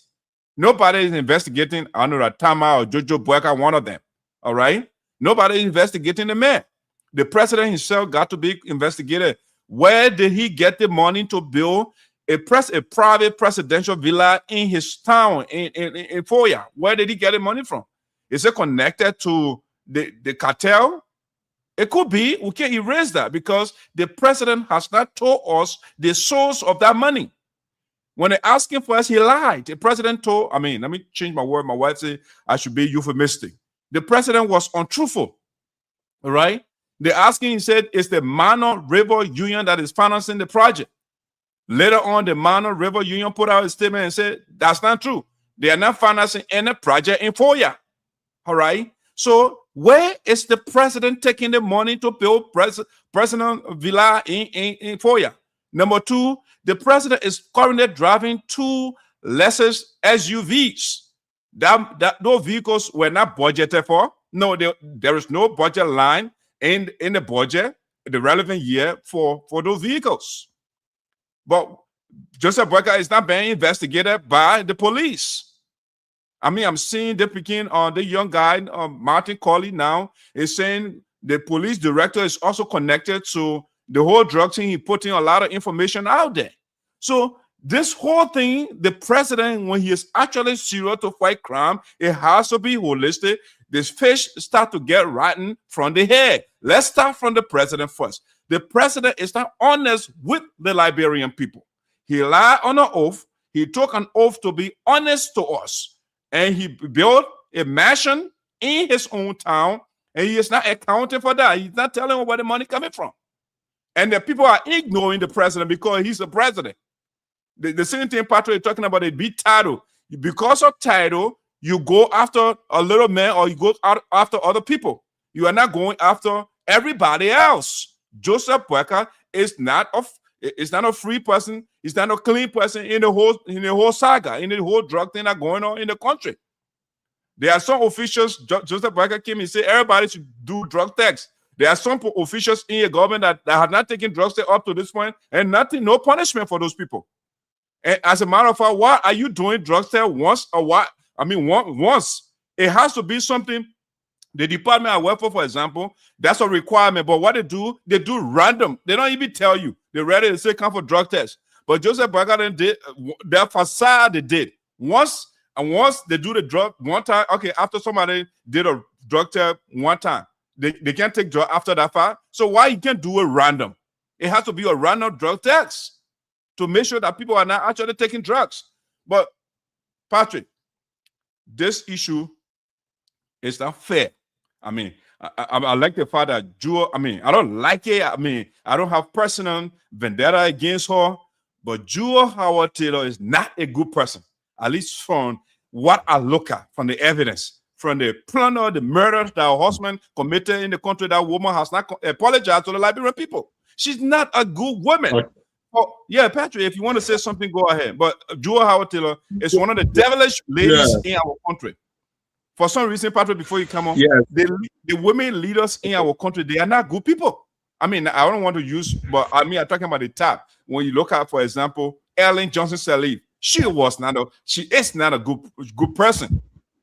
Nobody is investigating Anura Tama or Jojo Boyka, one of them. All right? Nobody is investigating the man. The president himself got to be investigated. Where did he get the money to build a private presidential villa in his town in Foya? Where did he get the money from? Is it connected to the cartel? It could be. We can't erase that because the president has not told us the source of that money. When they asked him for us, he lied. The president told, let me change my word. My wife said I should be euphemistic. The president was untruthful. All right? They asked him, he said, it's the Mano River Union that is financing the project. Later on, the Mano River Union put out a statement and said, that's not true. They are not financing any project in Foya. All right? So where is the president taking the money to build president villa in Foya? Number two, the president is currently driving 2 Lexus SUVs. Those vehicles were not budgeted for. No, there is no budget line in the budget, the relevant year for those vehicles. But Joseph Boyka is not being investigated by the police. I'm seeing the young guy, Martin Colley now, is saying the police director is also connected to the whole drug thing, he putting a lot of information out there. So this whole thing, the president, when he is actually serious to fight crime, it has to be holistic. This fish start to get rotten from the head. Let's start from the president first. The president is not honest with the Liberian people. He lied on an oath. He took an oath to be honest to us. And he built a mansion in his own town, and he is not accounting for that. He's not telling them where the money coming from. And the people are ignoring the president because he's the president. The same thing Patrick is talking about, a big title. Because of title, you go after a little man or you go after other people. You are not going after everybody else. Joseph Boyka is not a free person. He's not a clean person in the whole saga, in the whole drug thing that's going on in the country. There are some officials, Joseph Boyka came and said everybody should do drug tests. There are some officials in your government that have not taken drugs up to this point, and no punishment for those people. And as a matter of fact, why are you doing drugs there once or what? I mean, once. It has to be something. The department I work for example, that's a requirement. But what they do random. They don't even tell you. They're ready to say come for drug tests. But Joseph Boyka did their facade. They did once they do the drug one time. Okay, after somebody did a drug test one time, they can't take drug after that fact. So why you can't do it random? It has to be a random drug test to make sure that people are not actually taking drugs. But Patrick, this issue is not fair. I mean, I like the fact that Jewel, I mean, I don't like it. I mean, I don't have personal vendetta against her, but Jewel Howard Taylor is not a good person, at least from what I look at, from the evidence, from the plunder, the murder that her husband committed in the country. That woman has not apologized to the Liberian people. She's not a good woman. Okay. Oh, yeah, Patrick, if you want to say something, go ahead. But Jewel Howard Taylor is one of the devilish ladies in our country. For some reason, Patrick, before you come on, the women leaders in our country, they are not good people. I mean, I don't want to use, but I mean, I'm talking about the top. When you look at, for example, Ellen Johnson Sirleaf, she is not a good person.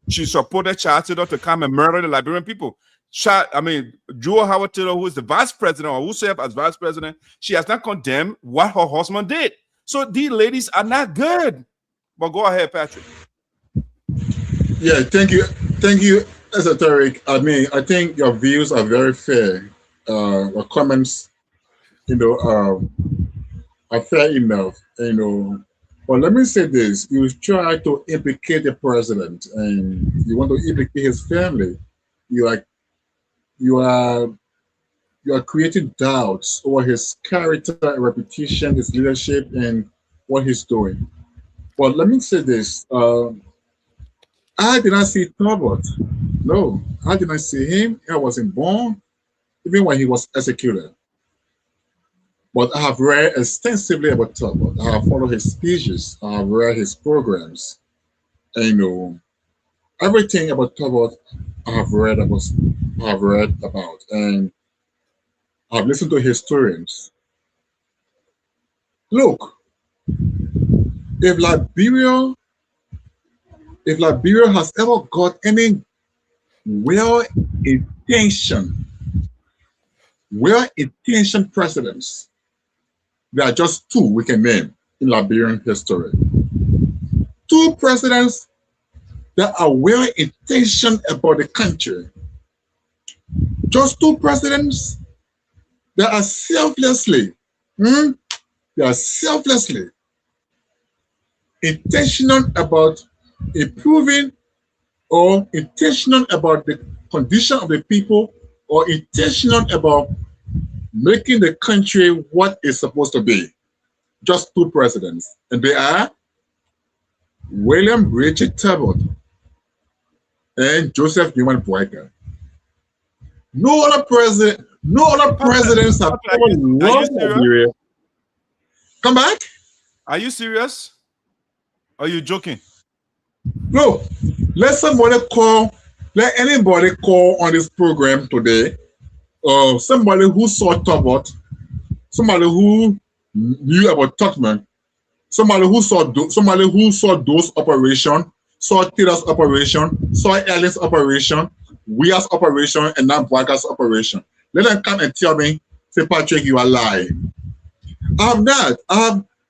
She supported Charles Taylor to come and murder the Liberian people. Jewel Howard Taylor, who is the vice president, or who served as vice president, she has not condemned what her husband did. So these ladies are not good. But go ahead, Patrick. Yeah, thank you, Esoteric. I mean, I think your views are very fair. Your comments, are fair enough. But let me say this: you try to implicate the president, and you want to implicate his family. You are creating doubts over his character, reputation, his leadership, and what he's doing. But let me say this. I did not see Talbot. No, I did not see him. I wasn't born, even when he was executed. But I have read extensively about Talbot. I have followed his speeches. I have read his programs. And everything about Talbot I have read about, and I've listened to historians. Look, if Liberia has ever got any well-intentioned presidents, there are just two we can name in Liberian history. Two presidents that are well-intentioned about the country. Just two presidents that are selflessly intentional about improving or intentional about the condition of the people or intentional about making the country what it's supposed to be. Just two presidents. And they are William Richard Talbot and Joseph Newman Boyka. No other presidents have ever loved Liberia. Come back? Are you serious? Are you joking? No. Let anybody call on this program today. Somebody who saw Talbot, somebody who knew about Tubman, somebody who saw those operations, saw Taylor's operation, saw Ellen's operation, Weir's operation, and now Boyka's operation. Let them come and tell me say, Patrick, you are lying. I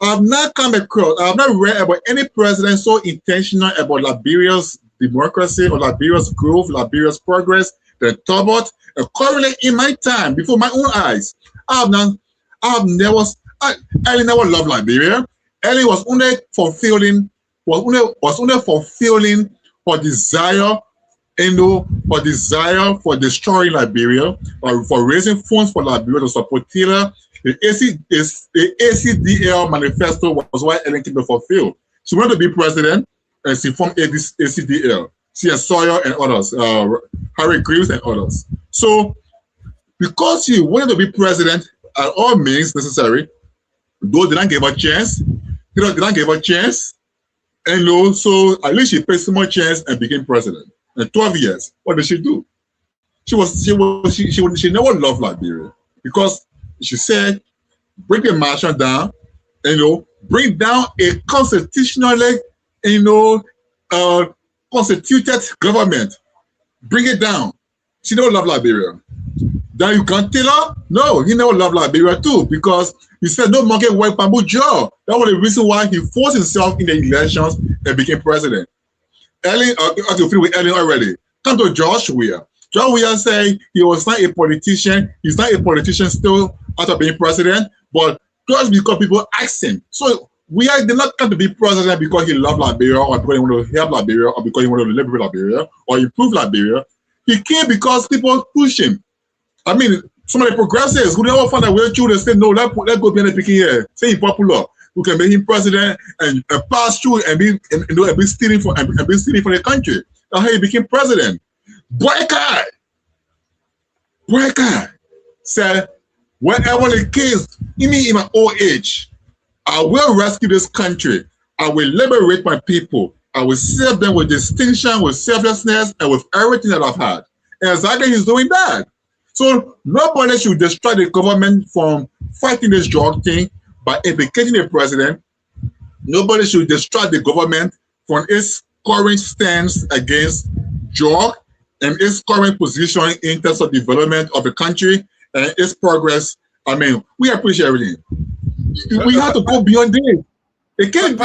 have not come across, I have not read about any president so intentional about Liberia's democracy or Liberia's growth, Liberia's progress than Talbot. And currently in my time, before my own eyes, I never loved Liberia. Ellie was only fulfilling her desire, for destroying Liberia, or for raising funds for Liberia to support Taylor. The ACDL manifesto was why Ellen Kidman fulfilled. She wanted to be president, and she formed ACDL. She and Sawyer and others, Harry Greaves and others. So, because she wanted to be president at all means necessary, though they didn't give her a chance, and so at least she paid some more chance and became president. In 12 years, what did she do? She never loved Liberia because she said, bring the marshal down, bring down a constitutionally, constituted government. Bring it down. She never loved Liberia. Then you can't tell her? No, he never loved Liberia too, because he said no monkey white bamboo jaw. That was the reason why he forced himself in the elections and became president. Ellen, I feel with Ellen already. Come to George Weah. George Weah said he was not a politician. He's not a politician still after being president, but just because people asked him. So Weah did not come to be president because he loved Liberia or because he wanted to help Liberia or because he wanted to liberate Liberia or improve Liberia. He came because people pushed him. I mean, some of the progressives who never found a way through, they said, no, let's go behind the picking here. Say he's popular. We can make him president and pass through and be stealing for the country. That's how he became president. Boycott said, whenever the case, even in my old age, I will rescue this country. I will liberate my people. I will save them with distinction, with selflessness, and with everything that I've had. And exactly he's doing that. So nobody should destroy the government from fighting this drug thing by implicating the president. Nobody should destroy the government from its current stance against drug and its current position in terms of development of the country and its progress. I mean, we appreciate everything. We have to go beyond this. It can't be,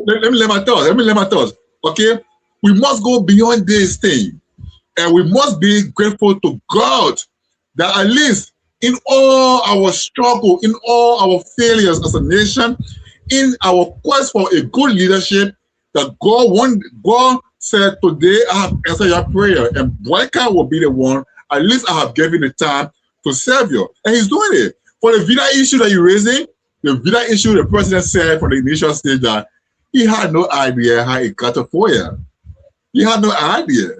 let me let my thoughts. Okay? We must go beyond this thing. And we must be grateful to God that at least in all our struggle, in all our failures as a nation, in our quest for a good leadership, that God said, today I have answered your prayer, and Boyka will be the one, at least I have given the time to serve you. And he's doing it. For the visa issue that you're raising, the visa issue, the president said from the initial stage that he had no idea how it got to FOIA. He had no idea.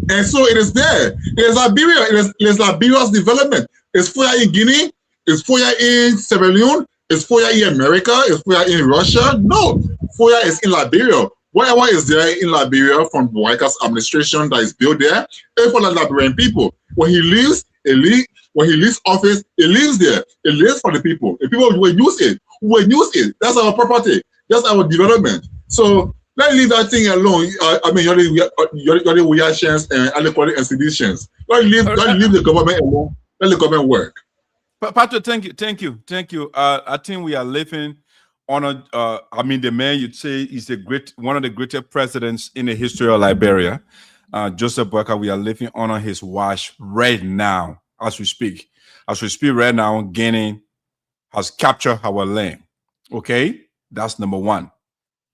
And so it is there. It is Liberia. It is Liberia's development. It's FOIA in Guinea. It's FOIA in Sierra Leone. It's FOIA in America. It's FOIA in Russia. No, FOIA is in Liberia. Whatever is there in Liberia from Boyka's administration that is built there, it's for the Liberian people. When he leaves, when he leaves office, it lives there. It lives for the people. The people will use it. Will use it. That's our property. That's our development. So let's leave that thing alone. I mean, you're reactions and adequate institutions. Don't leave the government alone. Let the government work. Patrick, thank you. I think we are living on the man you'd say is one of the greatest presidents in the history of Liberia. Joseph Boyka, we are living on his watch right now as we speak. As we speak right now, Guinea has captured our land. Okay, that's number one.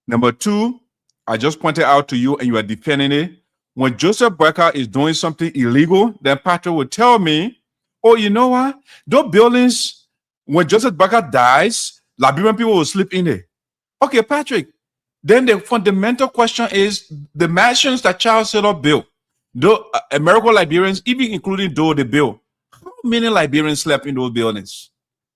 Number two, I just pointed out to you and you are defending it. When Joseph Boyka is doing something illegal, then Patrick will tell me, oh, you know what? Those buildings, when Joseph Boyka dies, Liberian people will sleep in there. Okay, Patrick. Then the fundamental question is the mansions that Charles Taylor built. Though American Liberians, even including though they built, how many Liberians slept in those buildings?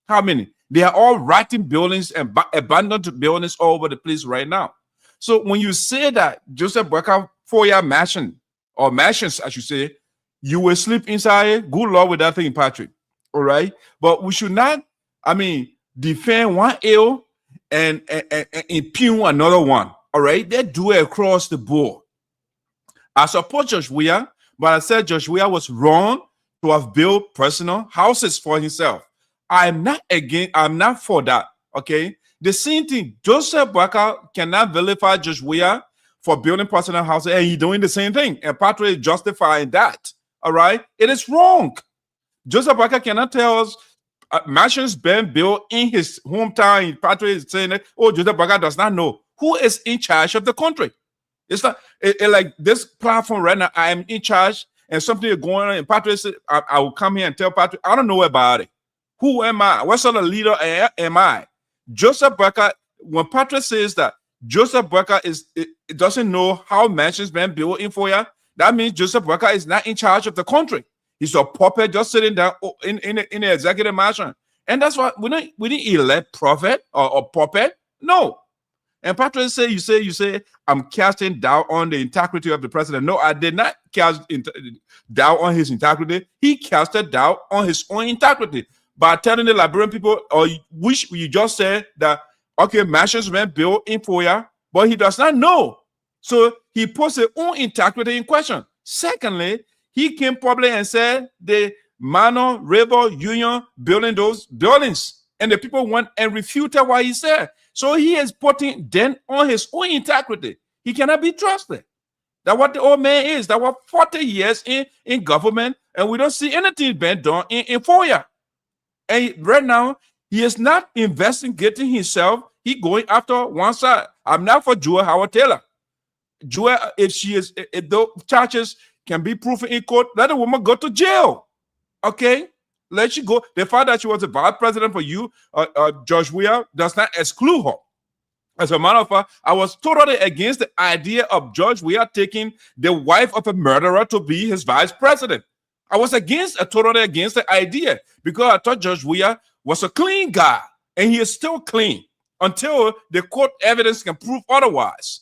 How many? They are all rotten buildings and abandoned buildings all over the place right now. So when you say that Joseph Boyka 4-year mansion or mansions, I should say, you will sleep inside it. Good Lord with that thing, Patrick. All right. But we should not, defend one ill and impugn another one. All right. They do it across the board. I support Josh Weah, but I said Josh Weah was wrong to have built personal houses for himself. I'm not for that. Okay. The same thing, Joseph Boakai cannot vilify Judge Weah for building personal houses, and he's doing the same thing. And Patrick is justifying that. All right. It is wrong. Joseph Boakai cannot tell us mansions been built in his hometown. And Patrick is saying that, oh, Joseph Boakai does not know who is in charge of the country. It's not like this platform right now. I am in charge, and something is going on. And Patrick said, I will come here and tell Patrick, I don't know about it. Who am I? What sort of leader am I? Joseph Boakai, when Patrick says that Joseph Boakai doesn't know how mansions been built in Foya, that means Joseph Boakai is not in charge of the country. He's a puppet just sitting down in the executive mansion. And that's why we didn't elect prophet or puppet. No. And Patrick said, you say, I'm casting doubt on the integrity of the president. No, I did not cast doubt on his integrity. He casted doubt on his own integrity by telling the Liberian people, or which you just said that, okay, mansions were built in Foya, but he does not know. So he puts his own integrity in question. Secondly, he came public and said the Mano River Union building those buildings, and the people went and refuted what he said. So he is putting dent on his own integrity. He cannot be trusted. That's what the old man is. That was 40 years in government, and we don't see anything being done in Foya. And right now, he is not investigating himself. He going after one side. I'm not for Joel Howard Taylor. Joel, if the charges can be proven in court, let the woman go to jail. Okay? Let she go. The fact that she was a vice president for you, Judge Weah, does not exclude her. As a matter of fact, I was totally against the idea of Judge Weah taking the wife of a murderer to be his vice president. I was totally against the idea, because I thought Judge Weah was a clean guy, and he is still clean until the court evidence can prove otherwise.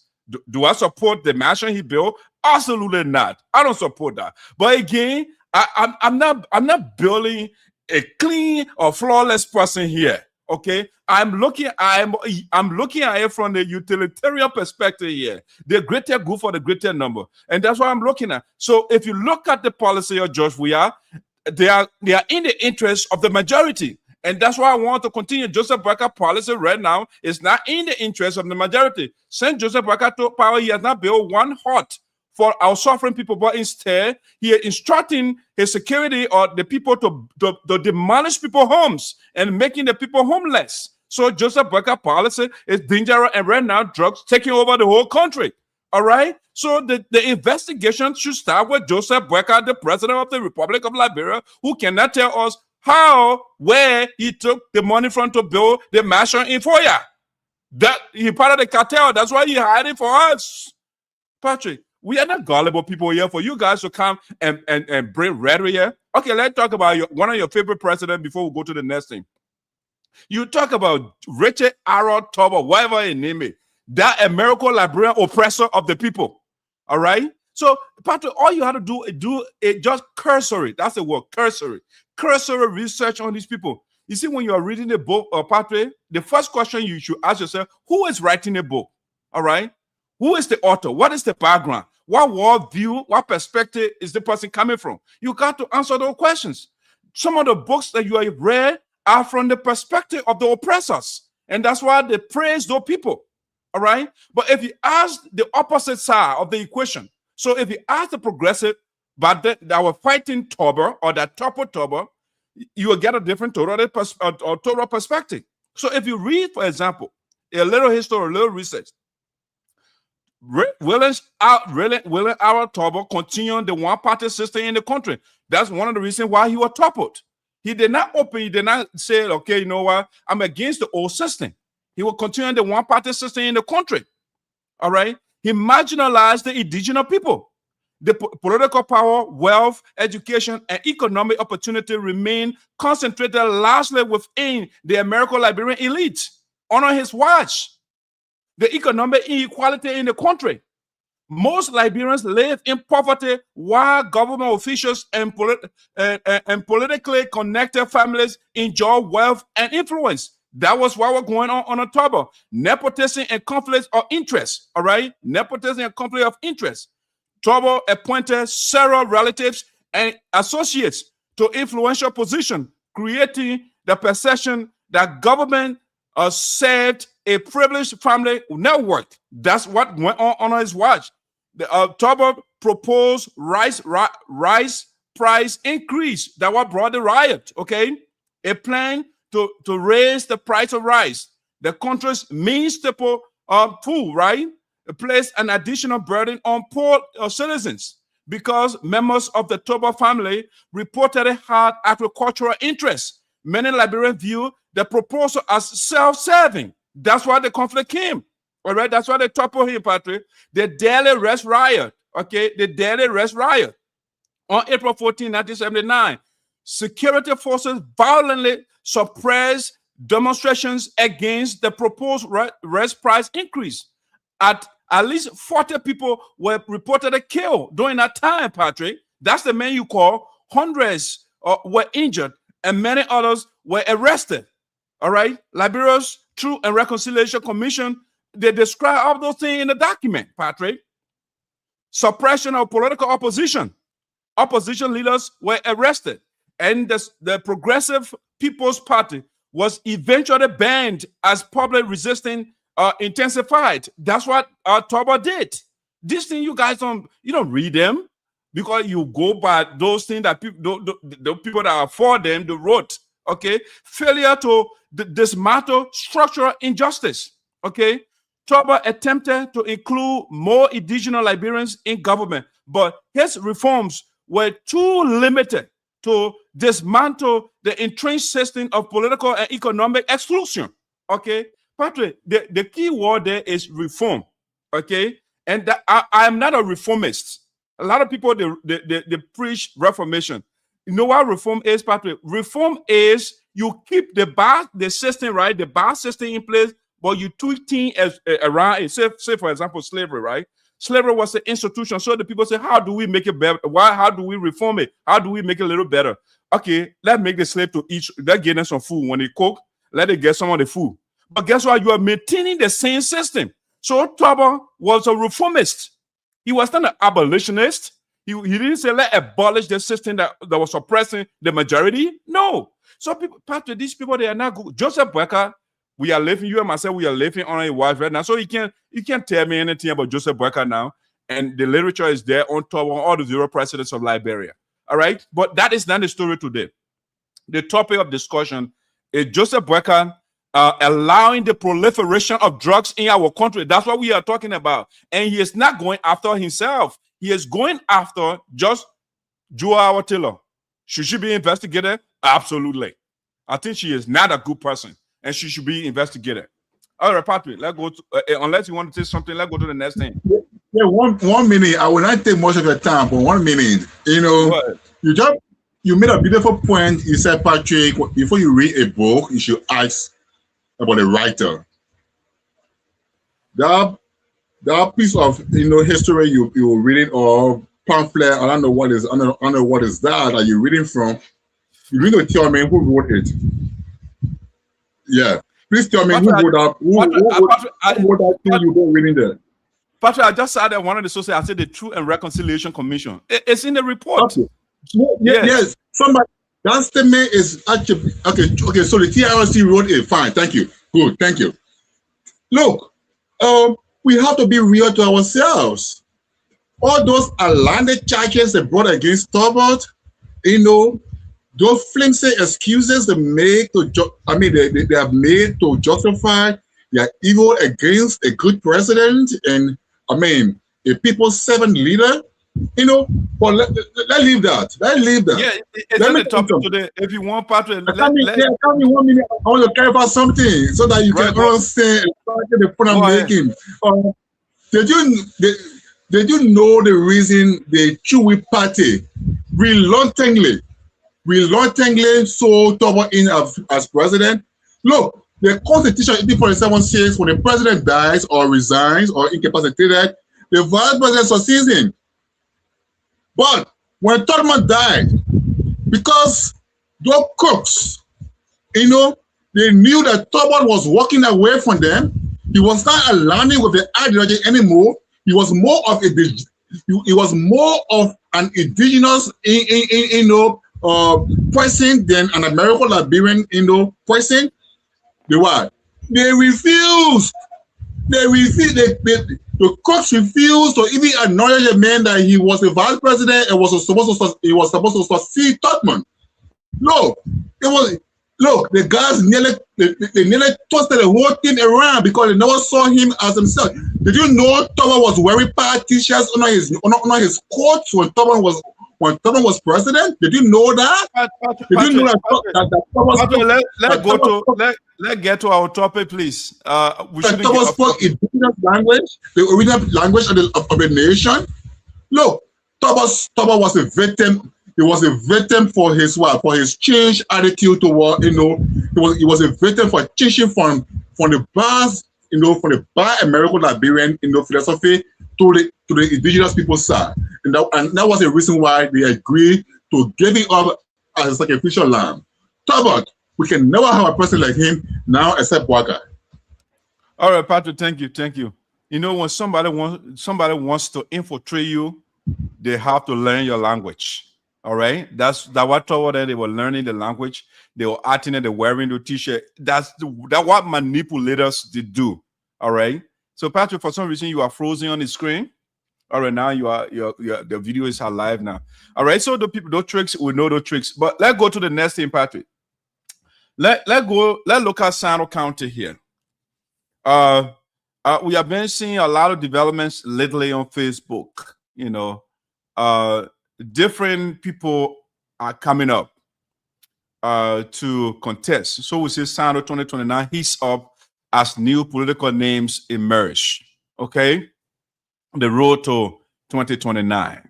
Do I support the mansion he built? Absolutely not. I don't support that. But again, I'm not building a clean or flawless person here. Okay, I'm looking at it from the utilitarian perspective here. The greater good for the greater number, and that's what I'm looking at. So if you look at the policy of Judge Weah, they are in the interest of the majority, and that's why I want to continue. Joseph Boakai policy right now is not in the interest of the majority. Since Joseph Boakai took power, he has not built one hut for our suffering people, but instead he is instructing his security or the people to demolish people's homes and making the people homeless. So Joseph Boakai policy is dangerous, and right now drugs taking over the whole country. All right. So the investigation should start with Joseph Boakai, the president of the Republic of Liberia, who cannot tell us where he took the money from to build the mansion in Foya. That he part of the cartel. That's why he hiding for us, Patrick. We are not gullible people here for you guys to come and bring rhetoric here. Okay, let's talk about one of your favorite presidents before we go to the next thing. You talk about Richard Arrow Tober, whatever his name is, that American Liberian oppressor of the people. All right? So, Patrick, all you have to do is just cursory. That's the word, cursory. Cursory research on these people. You see, when you are reading the book, Patrick, the first question you should ask yourself, who is writing the book? All right? Who is the author? What is the background? What worldview, what perspective is the person coming from? You got to answer those questions. Some of the books that you have read are from the perspective of the oppressors. And that's why they praise those people. All right? But if you ask the opposite side of the equation, so if you ask the progressive, but that were fighting Tober or that topple Tober, you will get a different total perspective. So if you read, for example, a little history, a little research, William Arrow Tober continued the one-party system in the country. That's one of the reasons why he was toppled. He did not say, okay, you know what, I'm against the old system. He will continue the one-party system in the country. All right? He marginalized the indigenous people. The political power, wealth, education, and economic opportunity remain concentrated largely within the American Liberian elite. On his watch, the economic inequality in the country. Most Liberians live in poverty, while government officials and politically connected families enjoy wealth and influence. That was what was going on October. Nepotism and conflicts of interest. All right? Nepotism and conflict of interest. Tober appointed several relatives and associates to influential position, creating the perception that government served a privileged family network. That's what went on his watch. The October proposed rice price increase. That what brought the riot. Okay, a plan to raise the price of rice, the country's main staple food, right? Place an additional burden on poor citizens because members of the Toba family reportedly had agricultural interests. Many Liberians view the proposal as self-serving. That's why the conflict came. All right, that's why they toppled him, Patrick. The daily rest riot. Okay, the daily rest riot on April 14, 1979. Security forces violently suppressed demonstrations against the proposed rest price increase. At least 40 people were reportedly killed during that time, Patrick. That's the man you call. Hundreds were injured and many others were arrested. All right. Liberia's Truth and Reconciliation Commission, they describe all those things in the document, Patrick. Suppression of political opposition. Opposition leaders were arrested. And the Progressive People's Party was eventually banned as public resistance intensified. That's what Toba did. This thing you guys don't read them because you go by those things that the people that are for them they wrote. Okay, failure to dismantle structural injustice. Okay, Toba attempted to include more indigenous Liberians in government, but his reforms were too limited to dismantle the entrenched system of political and economic exclusion. Okay, Patrick, the key word there is reform. Okay, and I am not a reformist. A lot of people they preach reformation. You know what reform is, Patrick? Reform is you keep the system, right? The bar system in place, but you tweak things around it. Say for example, slavery, right? Slavery was an institution. So the people say, how do we make it better? How do we reform it? How do we make it a little better? Okay, let's make the slave to eat. Let's give them some food. When they cook, let them get some of the food. But guess what? You are maintaining the same system. So Toba was a reformist. He was not an abolitionist. He didn't say, let's abolish the system that was oppressing the majority. No. So people, Patrick, these people, they are not good. Joseph Boyka, we are living, you and myself, we are living on a watch right now. So you can't tell me anything about Joseph Boyka now. And the literature is there on top of all the 0 presidents of Liberia. All right? But that is not the story today. The topic of discussion is Joseph Boyka allowing the proliferation of drugs in our country. That's what we are talking about. And he is not going after himself. He is going after just Joa Taylor. Should she be investigated? Absolutely. I think she is not a good person, and she should be investigated. All right, Patrick, let's go to, unless you want to say something, let's go to the next thing. Yeah, one minute. I will not take much of your time, but 1 minute. You made a beautiful point. You said, Patrick, before you read a book, you should ask about the writer. That piece of history you're reading, or pamphlet, I don't know what is that you're reading from. You need to tell me who wrote it. Yeah, please tell me who wrote that. Who wrote that thing you got reading there? Patrick, I just said that one of the sources. I said the Truth and Reconciliation Commission. It's in the report. Okay. Yes. Somebody. That statement is actually okay. So the TRC wrote it. Fine. Thank you. Good. Thank you. Look, we have to be real to ourselves. All those outlandish charges they brought against Tobert, those flimsy excuses they make they have made to justify their evil against a good president and a people's servant leader. But let's leave that. Let's leave that. Yeah, it's on the topic today. If you want, Patrick, come in 1 minute. I want to clarify something so that you can understand the point I'm making. Did you know the reason the Chewy party reluctantly sold Toba in as president? Look, the Constitution 1847 says when the president dies or resigns or incapacitated, the vice president succeeds him. But when Tubman died, because those crooks, they knew that Tubman was walking away from them. He was not aligning with the ideology anymore. He was more of an indigenous, person than an American Liberian, person. They refused. The courts refused to even acknowledge the man that he was the vice president and was supposed to succeed Tubman. The guys nearly twisted the whole thing around because they never saw him as himself. Did you know Tubman was wearing party t-shirts under his coats when Tubman was president? Did you know that? Did you know that? Let's get to our topic, please. We should spoke indigenous language, the original language of the nation. Look, Tubman was a victim. He was a victim for his changed attitude toward, he was a victim for changing from the bars, from the bar American Liberian, philosophy to the indigenous people's side. And that was the reason why they agreed to give it up as a sacrificial lamb. Tubman, we can never have a person like him now except Waka. All right, Patrick, thank you. When somebody wants to infiltrate you, they have to learn your language. All right, that's what toward them. They were learning the language. They were acting and they were wearing the t-shirt. That's what manipulators did do. All right. So Patrick, for some reason you are frozen on the screen. All right, now the video is live now. All right, so those tricks, we know those tricks. But let's go to the next thing, Patrick. Let's look at Sinoe County here. We have been seeing a lot of developments lately on Facebook. Different people are coming up to contest. So we see Sinoe 2029 heats up as new political names emerge. Okay, the road to 2029.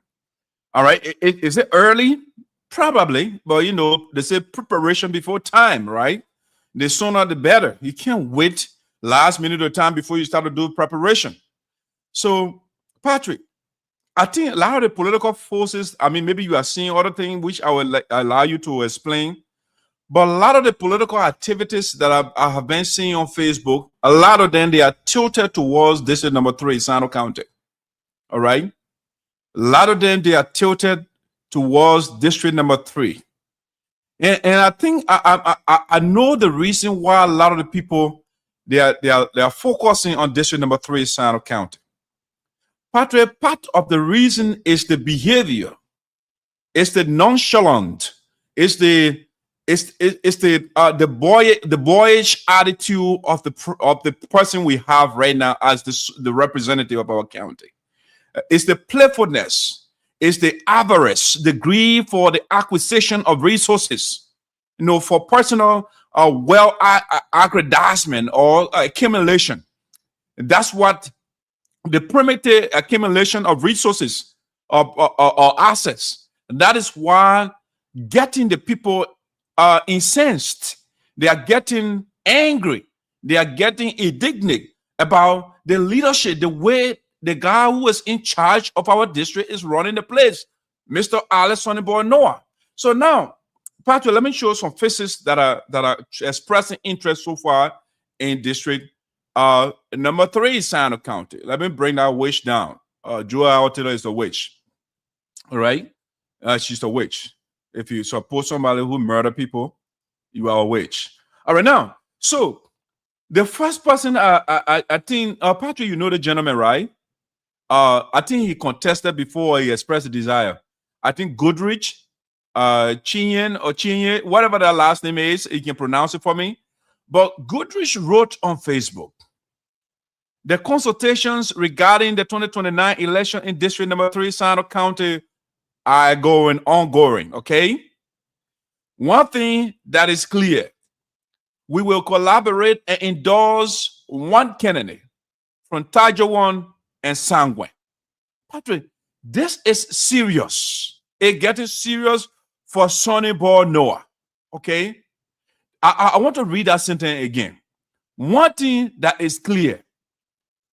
All right, is it early? Probably, but they say preparation before time, right? The sooner the better. You can't wait last minute of time before you start to do preparation. So, Patrick, I think a lot of the political forces, maybe you are seeing other things which I will allow you to explain, but a lot of the political activities that I have been seeing on Facebook, a lot of them, they are tilted towards District number 3, Sinoe County. All right? A lot of them, they are tilted towards District number 3. And I think I know the reason why a lot of the people, they are focusing on District number 3, Sinoe County. Patrick, part of the reason is the behavior, it's the nonchalant, it's the boyish attitude of the person we have right now as the representative of our county. It's the playfulness, it's the avarice, the greed for the acquisition of resources, for personal aggrandizement or accumulation. And that's what the primitive accumulation of resources or assets. That is why getting the people incensed. They are getting angry. They are getting indignant about the leadership, the way the guy who is in charge of our district is running the place, Mr. Alex Noah. So now, Patrick, let me show some faces that are expressing interest so far in district number 3, Sinoe County. Let me bring that witch down. Joa Taylor is a witch. All right, she's a witch. If you support somebody who murder people, you are a witch. All right, now, so the first person, I think, Patrick, you know the gentleman, right? I think he contested before he expressed a desire. I think Goodrich, Chinye, whatever that last name is, you can pronounce it for me. But Goodrich wrote on Facebook, the consultations regarding the 2029 election in District number 3, Sinoe County, are ongoing, okay? One thing that is clear, we will collaborate and endorse one candidate from Tajawan and Sangwe. Patrick, this is serious. It's getting serious for Sonny Boy Noah, okay? I want to read that sentence again. One thing that is clear,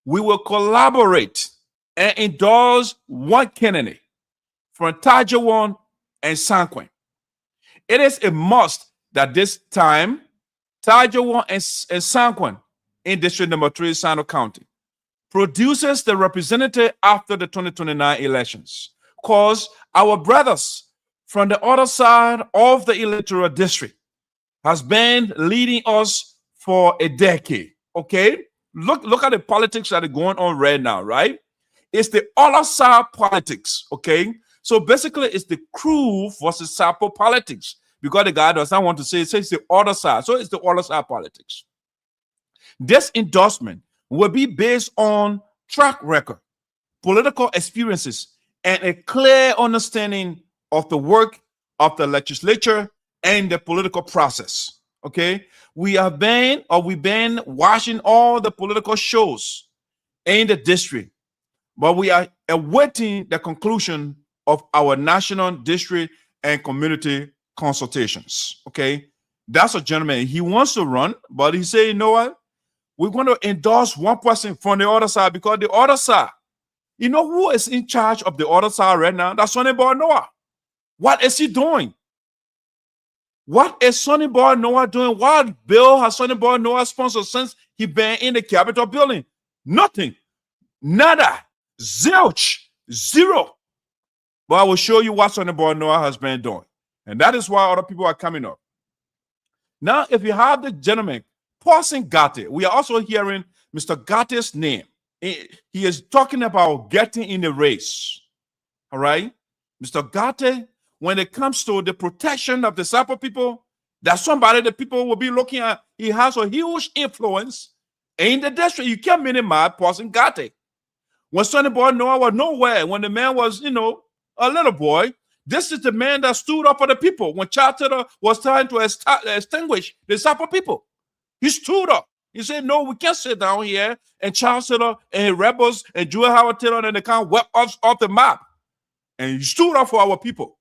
we will collaborate and endorse one candidate from Tajawan and Sangwe. It is a must that this time, Tajawan and Sangwe in District number 3, Sinoe County, produces the representative after the 2029 elections. Because our brothers from the other side of the electoral district has been leading us for a decade. Okay, look at the politics that are going on right now, right? It's the other side politics. Okay, so basically it's the crew versus Sapo politics, because the guy does not want to say it, says the other side. So it's the other side politics. This endorsement will be based on track record, political experiences, and a clear understanding of the work of the legislature and the political process. Okay, we've been watching all the political shows in the district, but we are awaiting the conclusion of our national, district, and community consultations. Okay, that's a gentleman. He wants to run, but he said, you know what? We're going to endorse one person from the other side, because the other side, you know who is in charge of the other side right now? That's Sonny Boy Noah. What is he doing? What is Sonny Boy Noah doing? What bill has Sonny Boy Noah sponsored since he been in the Capitol building? Nothing. Nada. Zilch. Zero. But I will show you what Sonny Boy Noah has been doing. And that is why other people are coming up. Now, if you have the gentleman, Paulson Gatti, we are also hearing Mr. Gatti's name. He is talking about getting in the race. All right? Mr. Gatti, when it comes to the protection of the Sapo people, that's somebody that people will be looking at. He has a huge influence in the district. You can't minimize Paulson Gatti. When Sonny Boy Noah was nowhere, when the man was, a little boy, this is the man that stood up for the people. When Charles Taylor was trying to extinguish the Sapo people, he stood up. He said, no, we can't sit down here and Charles Taylor and rebels and Joel Howard Taylor and they can't wipe us off the map. And he stood up for our people.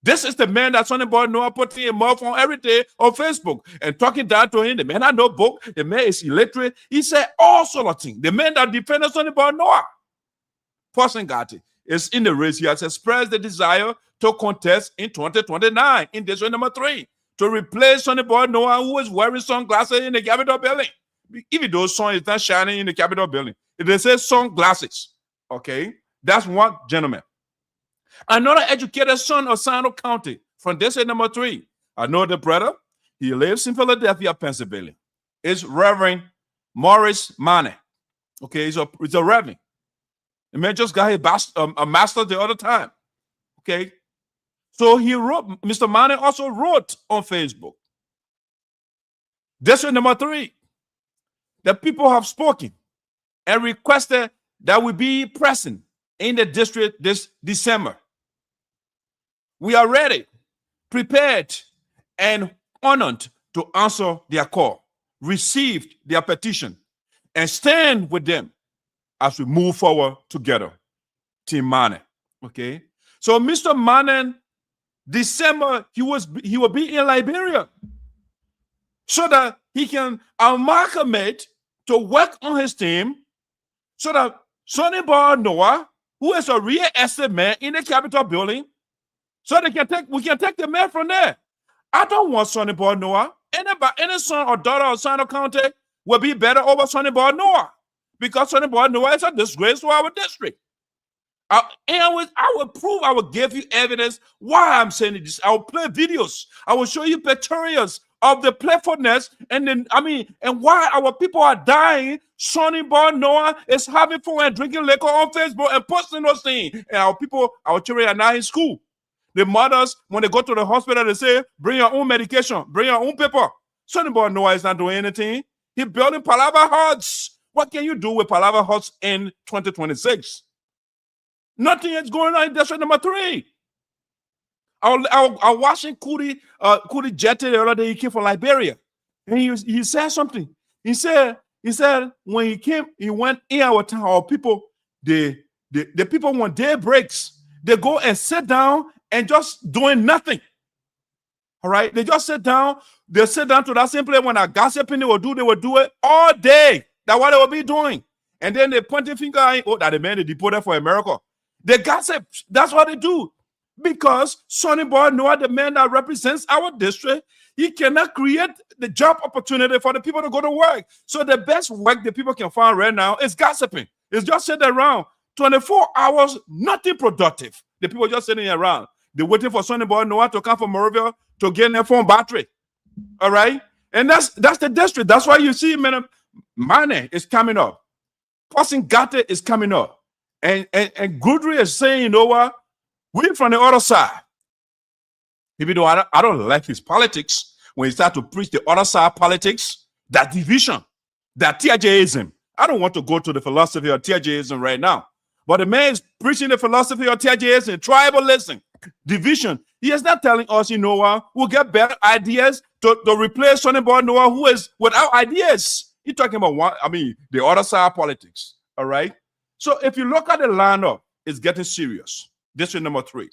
This is the man that Sonny Boy Noah putting him off on every day on Facebook and talking down to him. The man had no book. The man is illiterate. He said all sort of things. The man that defended Sonny Boy Noah, Paulson Gatti, is in the race. He has expressed the desire to contest in 2029 in district number 3 to replace Sonny Boy Noah, who is wearing sunglasses in the Capitol building. Even though sun is not shining in the Capitol building, they say sunglasses. Okay, that's one gentleman. Another educated son of Sinoe County from district number 3. I know the brother. He lives in Philadelphia, Pennsylvania. It's Reverend Morris Mane. Okay, he's a reverend. The man just got a master the other time. Okay, so he wrote. Mr. Mane also wrote on Facebook. District number 3. The people have spoken and requested that we be present in the district this December. We are ready, prepared, and honored to answer their call, receive their petition, and stand with them as we move forward together. Team Mane. Okay. So Mr. Mane, December, he will be in Liberia so that he can amalgamate to work on his team so that Sonny Boy Noah, who is a real estate man in the Capitol building, so we can take the man from there. I don't want Sonny Boy Noah. Any son or daughter of Sinoe County will be better over Sonny Boy Noah, because Sonny Boy Noah is a disgrace to our district. I will give you evidence why I'm saying this. I will play videos. I will show you pictures of the playfulness and why our people are dying. Sonny Boy Noah is having fun and drinking liquor on Facebook and posting those things. And our children are not in school. The mothers, when they go to the hospital, they say, bring your own medication, bring your own paper. Sonny Boy Noah is not doing anything. He's building palaver huts. What can you do with palaver huts in 2026? Nothing is going on in district number 3. I was watching Kudi Jette the other day. He came from Liberia. And he said something. He said when he came, he went in our town, our people, the people, when day breaks, they go and sit down and just doing nothing. All right? They just sit down. They sit down to that same place when a gossiping they will do it all day. That's what they will be doing. And then they point a finger at, that the man they deported for America. They gossip. That's what they do. Because Sonny Boy Noah, the man that represents our district, he cannot create the job opportunity for the people to go to work. So the best work the people can find right now is gossiping. It's just sitting around 24 hours, nothing productive. The people just sitting around. They're waiting for Sonny Boy Noah to come from Monrovia to get their phone battery. All right? And that's the district. That's why you see Mane is coming up. Passing Gate is coming up. And Goodry is saying, you know what? We're from the other side. Even though I don't like his politics, when he start to preach the other side politics, that division, that TJism. I don't want to go to the philosophy of TJism right now. But the man is preaching the philosophy of TJism, tribalism, division. He is not telling us, you know what, we'll get better ideas to replace Sonny Boy Noah, who is without ideas. He's talking about the other side politics. All right. So if you look at the lineup, it's getting serious. District number 3.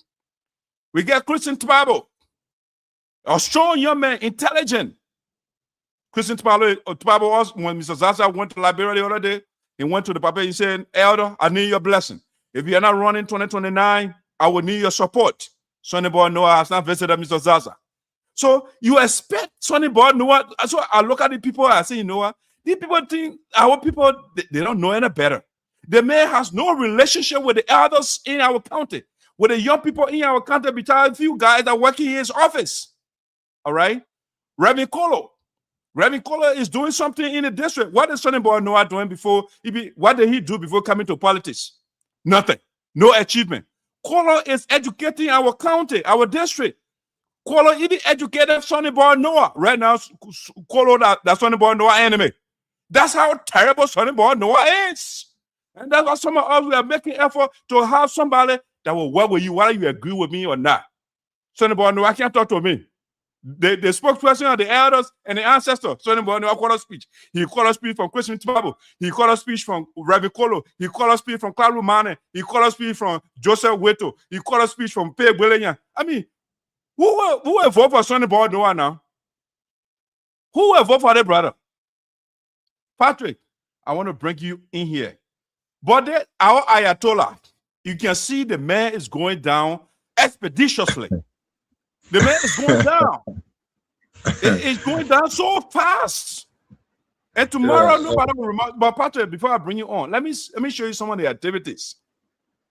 We get Christian Tbabo, a strong young man, intelligent. Christian Tbabo, when Mr. Zaza went to Liberia the other day, he went to the papa, he said, Elder, I need your blessing. If you're not running 2029, I will need your support. Sonny Boy Noah has not visited Mr. Zaza. So you expect Sonny Boy Noah. So I look at the people, I say, you know what? These people think our people, they don't know any better. The man has no relationship with the elders in our county, with the young people in our county, besides a few guys that work in his office. All right? Reverend Kolo is doing something in the district. What is Sonny Boy Noah doing before? What did he do before coming to politics? Nothing. No achievement. Kolo is educating our county, our district. Kolo even educated Sonny Boy Noah. Right now, Kolo that's Sonny Boy Noah enemy. That's how terrible Sonny Boy Noah is. And that's why some of us, we are making effort to have somebody that will work with you, whether you agree with me or not. Sonny Boy Noah can't talk to me. The spokesperson of the elders and the ancestors, Sonny Boy Noah called a speech. He called a speech from Christian Tbabo. He called a speech from Reverend Kolo. He called a speech from Claru Mane. He called a speech from Joseph Weto. He called a speech from Pei Gwelenya. I mean, who will vote for Sonny Boy Noah now? Who will vote for their brother? Patrick, I want to bring you in here. But our Ayatollah, you can see the man is going down expeditiously. The man is going down. It's going down so fast. And tomorrow, nobody will remember. But Patrick, before I bring you on, let me show you some of the activities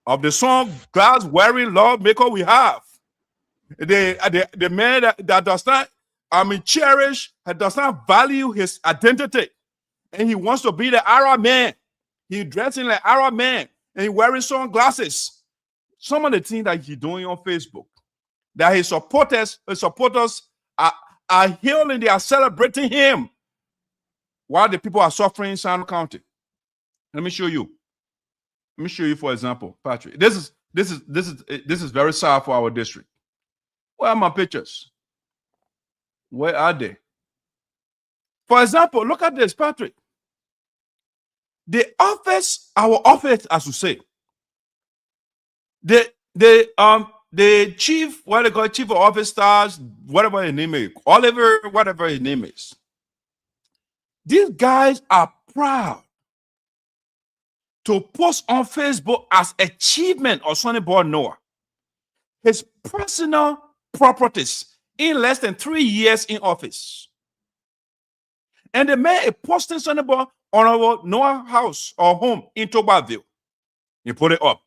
of the song God's Weary Lawmaker we have. The man that does not, cherish, that does not value his identity. And he wants to be the Arab man. He's dressing like Arab man. And he's wearing sunglasses. Some of the things that he's doing on Facebook, that his supporters are healing, they are celebrating him while the people are suffering in Sinoe County. Let me show you. Let me show you, for example, Patrick. This is very sad for our district. Where are my pictures? Where are they? For example, look at this, Patrick. The office, our office, as we say, the chief, what they call chief of office stars, whatever his name is, Oliver, whatever his name is. These guys are proud to post on Facebook as achievement of Sonny Boy Noah his personal properties in less than 3 years in office. And the man is posting Sonny Boy on our Noah house or home in Tobacco. He put it up.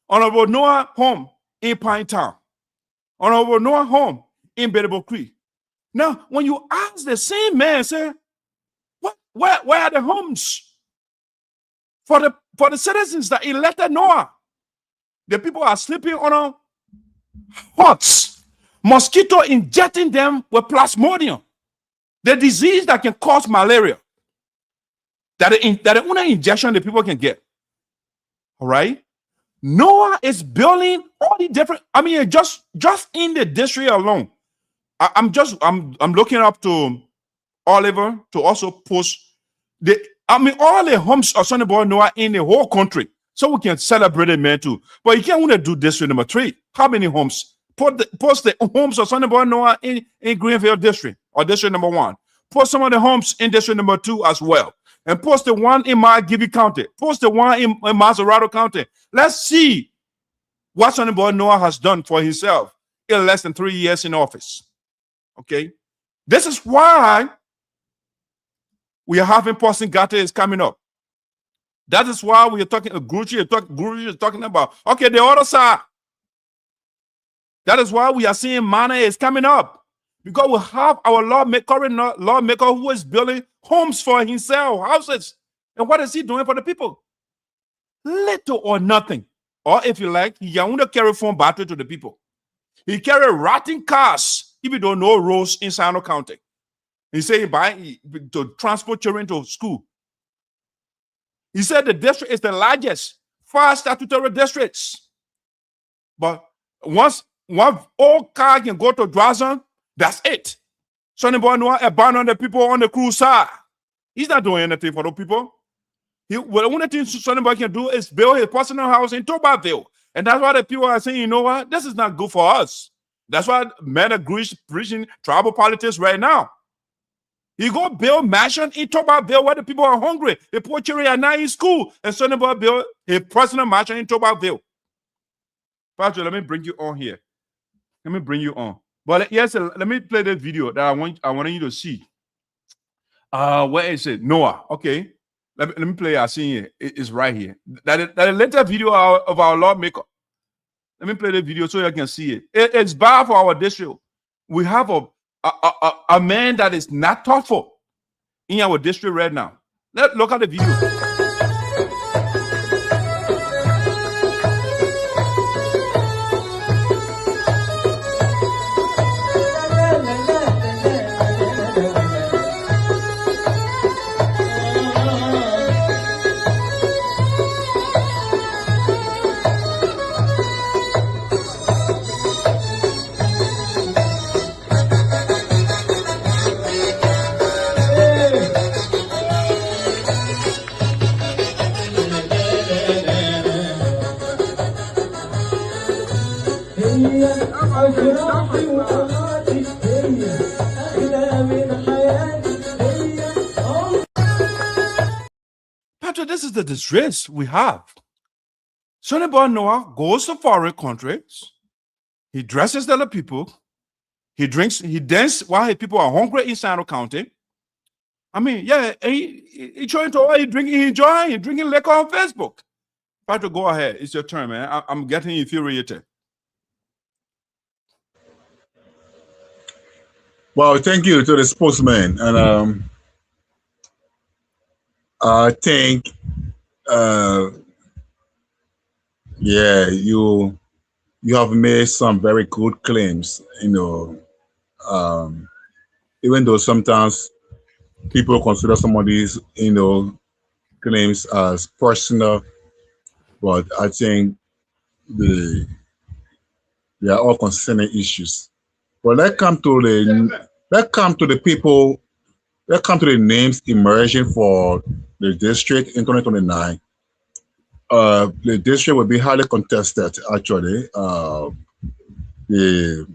On our Noah home in Pine Town. On our Noah home in Bedable Creek. Now, when you ask the same man, say, where are the homes for the citizens that elected Noah? The people are sleeping on huts, mosquito injecting them with plasmodium, the disease that can cause malaria. That the only injection the people can get. All right. Noah is building all the different. Just in the district alone. I'm looking up to Oliver to also post all the homes of Sonny Boy Noah in the whole country, so we can celebrate it, man, too. But you can't want to do district number 3. How many homes? Post the homes of Sonny Boy Noah in Greenville district or district number 1. Post some of the homes in district number 2 as well. And post the one in Margibi County. Post the one in Maserado County. Let's see what Sonny Boy Noah has done for himself in less than 3 years in office. Okay? This is why we are having Posting Gate is coming up. That is why we are talking, Guruji is talking about, okay, the other side. That is why we are seeing money is coming up, because we have our current lawmaker who is building homes for himself, houses. And what is he doing for the people? Little or nothing. Or if you like, he only carry phone battery to the people. He carry rotting cars if you don't know roads in Sinoe County. He said he buy to transport children to school. He said the district is the largest 5 statutory districts. But once one old car can go to Drazan, that's it. Sonny Boy no abandon the people on the cruise side. He's not doing anything for those people. The only thing Sonny Boy can do is build his personal house in Tobacco. And that's why the people are saying, you know what? This is not good for us. That's why men are preaching tribal politics right now. He go build mansion in Tobacco where the people are hungry. The poor children are not in school. And Sonny Boy build a personal mansion in Tobacco. Pastor, let me bring you on here. Let me bring you on. But yes, let me play this video that I want you to see. Where is it? Noah. Okay. Let me play. I see it. It's right here. That is the latest video of our lawmaker. Let me play the video so you can see it. It's bad for our district. We have a man that is not thoughtful in our district right now. Let's look at the video. Patrick, this is the disgrace we have. Sonny Boy Noah goes to foreign countries. He dresses the other people. He drinks, he dances while his people are hungry in Sinoe County. I mean, yeah, he trying to he drinking liquor on Facebook. Patrick, go ahead. It's your turn, man. I'm getting infuriated. Well, thank you to the spokesman, and I think, yeah, you have made some very good claims. You know, even though sometimes people consider some of these, you know, claims as personal, but I think they are all concerning issues. But let's come to the people. Let's come to the names emerging for the district in 2029. The district will be highly contested. Actually, the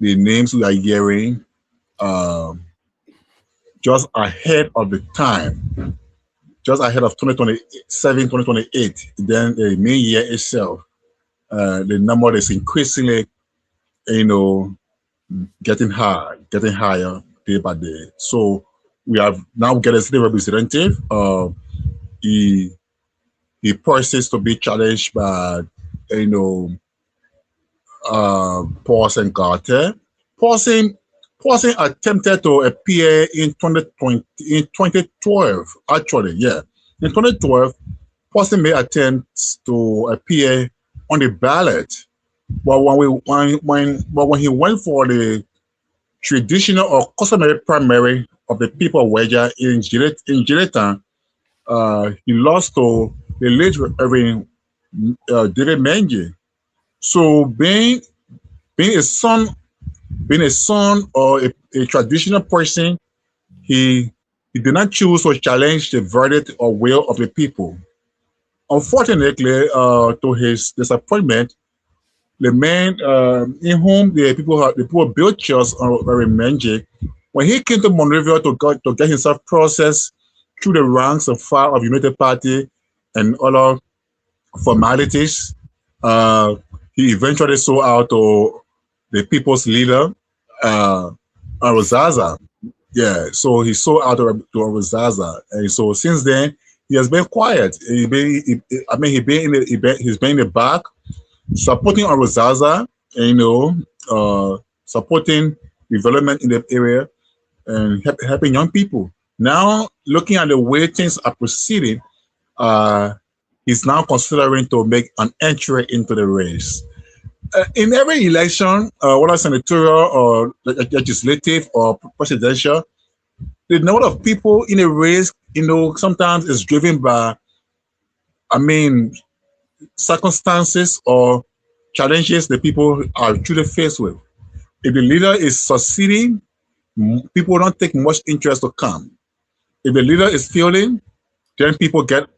names we are hearing just ahead of the time, just ahead of 2027, 2028. Then the main year itself, the number is increasingly, you know, getting higher day by day. So we have now get a state representative. He persists to be challenged by, you know, Paulson Carter. Paulson attempted to appear in 2012. Actually, yeah, in 2012, Paulson made attempts to appear on the ballot. But when he went for the traditional or customary primary of the people wager in Gillitan, he lost to the late Reverend David Menji. So being a son or a traditional person, he did not choose to challenge the verdict or will of the people. Unfortunately, to his disappointment, the man in whom the people built trust on Reverend Menji, when he came to Monrovia to get himself processed through the ranks and file of United Party and other formalities, he eventually sold out to the people's leader, Rozaza. Yeah, so he sold out to Rozaza, and so since then he has been quiet. He's been in the back. supporting our Zaza, supporting development in the area and helping young people. Now, looking at the way things are proceeding, he's now considering to make an entry into the race. In every election, whether senatorial or legislative or presidential, the number of people in a race, sometimes is driven by, circumstances or challenges that people are truly faced with. If the leader is succeeding, people don't take much interest to come. If the leader is failing, then people get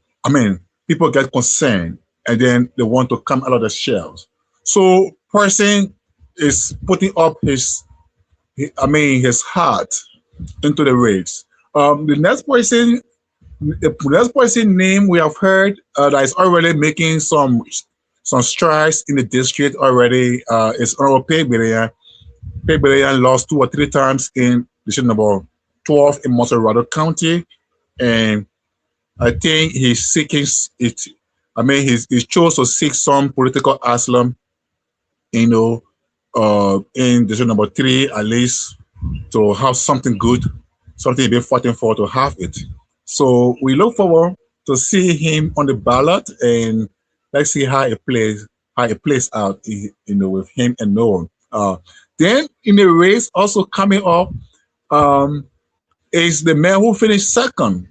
concerned, and then they want to come out of the shells. So person is putting up his heart into the race. The next person name we have heard that is already making some strides in the district already is Honorable Liberian. Liberian lost 2 or 3 times in district number 12 in Monterey County, and I think he's seeking it. He chose to seek some political asylum, in district number 3 at least, to have something good, something been fighting for, to have it. So we look forward to see him on the ballot, and let's see how it plays out, with him and Noah. Then in the race also coming up is the man who finished second.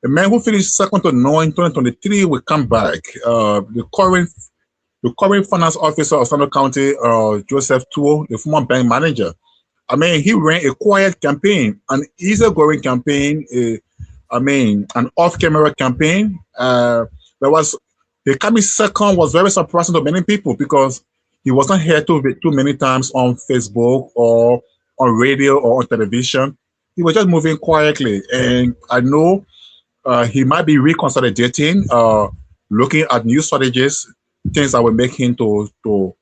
The man who finished second to Noah in 2023 will come back. The current finance officer of Sinoe County, Joseph Tuo, the former bank manager. He ran a quiet campaign, an easygoing campaign, an off-camera campaign. The coming second was very surprising to many people because he wasn't here too many times on Facebook or on radio or on television. He was just moving quietly, and I know he might be reconsolidating, looking at new strategies, things that will make him to pull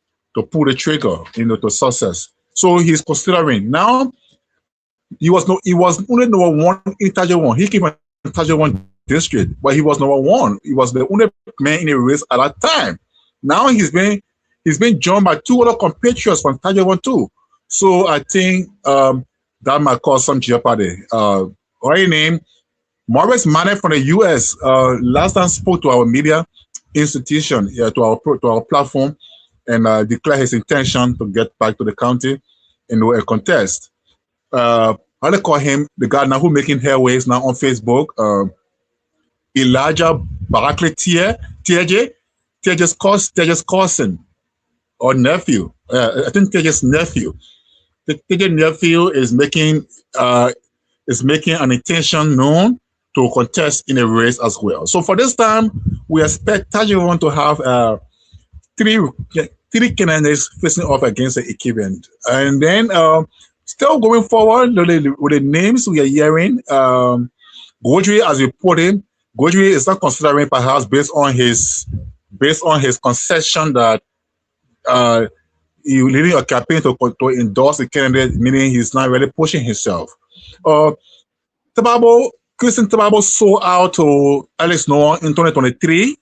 the trigger, to success. So he's considering. Now, he was only number 1 in Tajawon. He came from Tajawon district, but he was number 1. He was the only man in the race at that time. Now he's been joined by 2 other compatriots from Tajawon too. So I think that might cause some jeopardy. Already named Maurice Manning from the US. Last time spoke to our media institution, to our platform, and declared his intention to get back to the county and do a contest. I call him the guy now who making headways now on Facebook. Elijah Barackley Teja's cousin or nephew. I think Teja's nephew. Teja's nephew is making an intention known to contest in a race as well. So for this time, we expect Tajawon to have 3 candidates facing off against the incumbent. And then still going forward with the names we are hearing, Godri, as we put in, Godri is not considering, perhaps based on his concession that he leading a campaign to endorse the candidate, meaning he's not really pushing himself. Christian Tababo sold out to Alex Noah in 2023,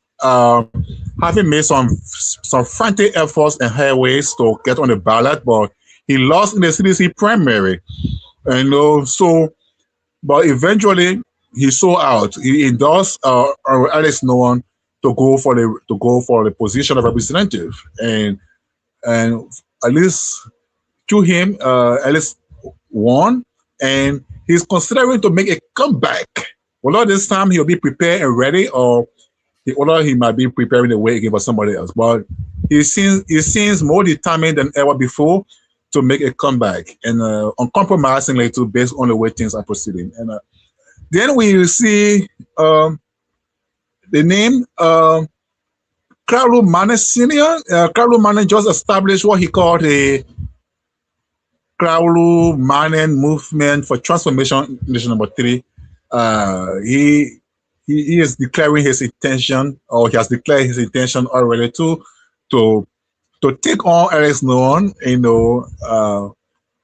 having made some frantic efforts and highways to get on the ballot, but he lost in the CDC primary. But eventually he sold out. He endorsed Alex Noah to go for the position of representative, and at least through him, Alex won, and he's considering to make a comeback. Although this time he'll be prepared and ready, or he might be preparing the way again for somebody else. But he seems more determined than ever before to make a comeback, and uncompromisingly too, based on the way things are proceeding. And then we see the name Carlo Mane Sr. Carlo Mane just established what he called a Carlo Mane Movement for Transformation, Nation number 3. He is declaring his intention, or he has declared his intention already to take on Alex Noah.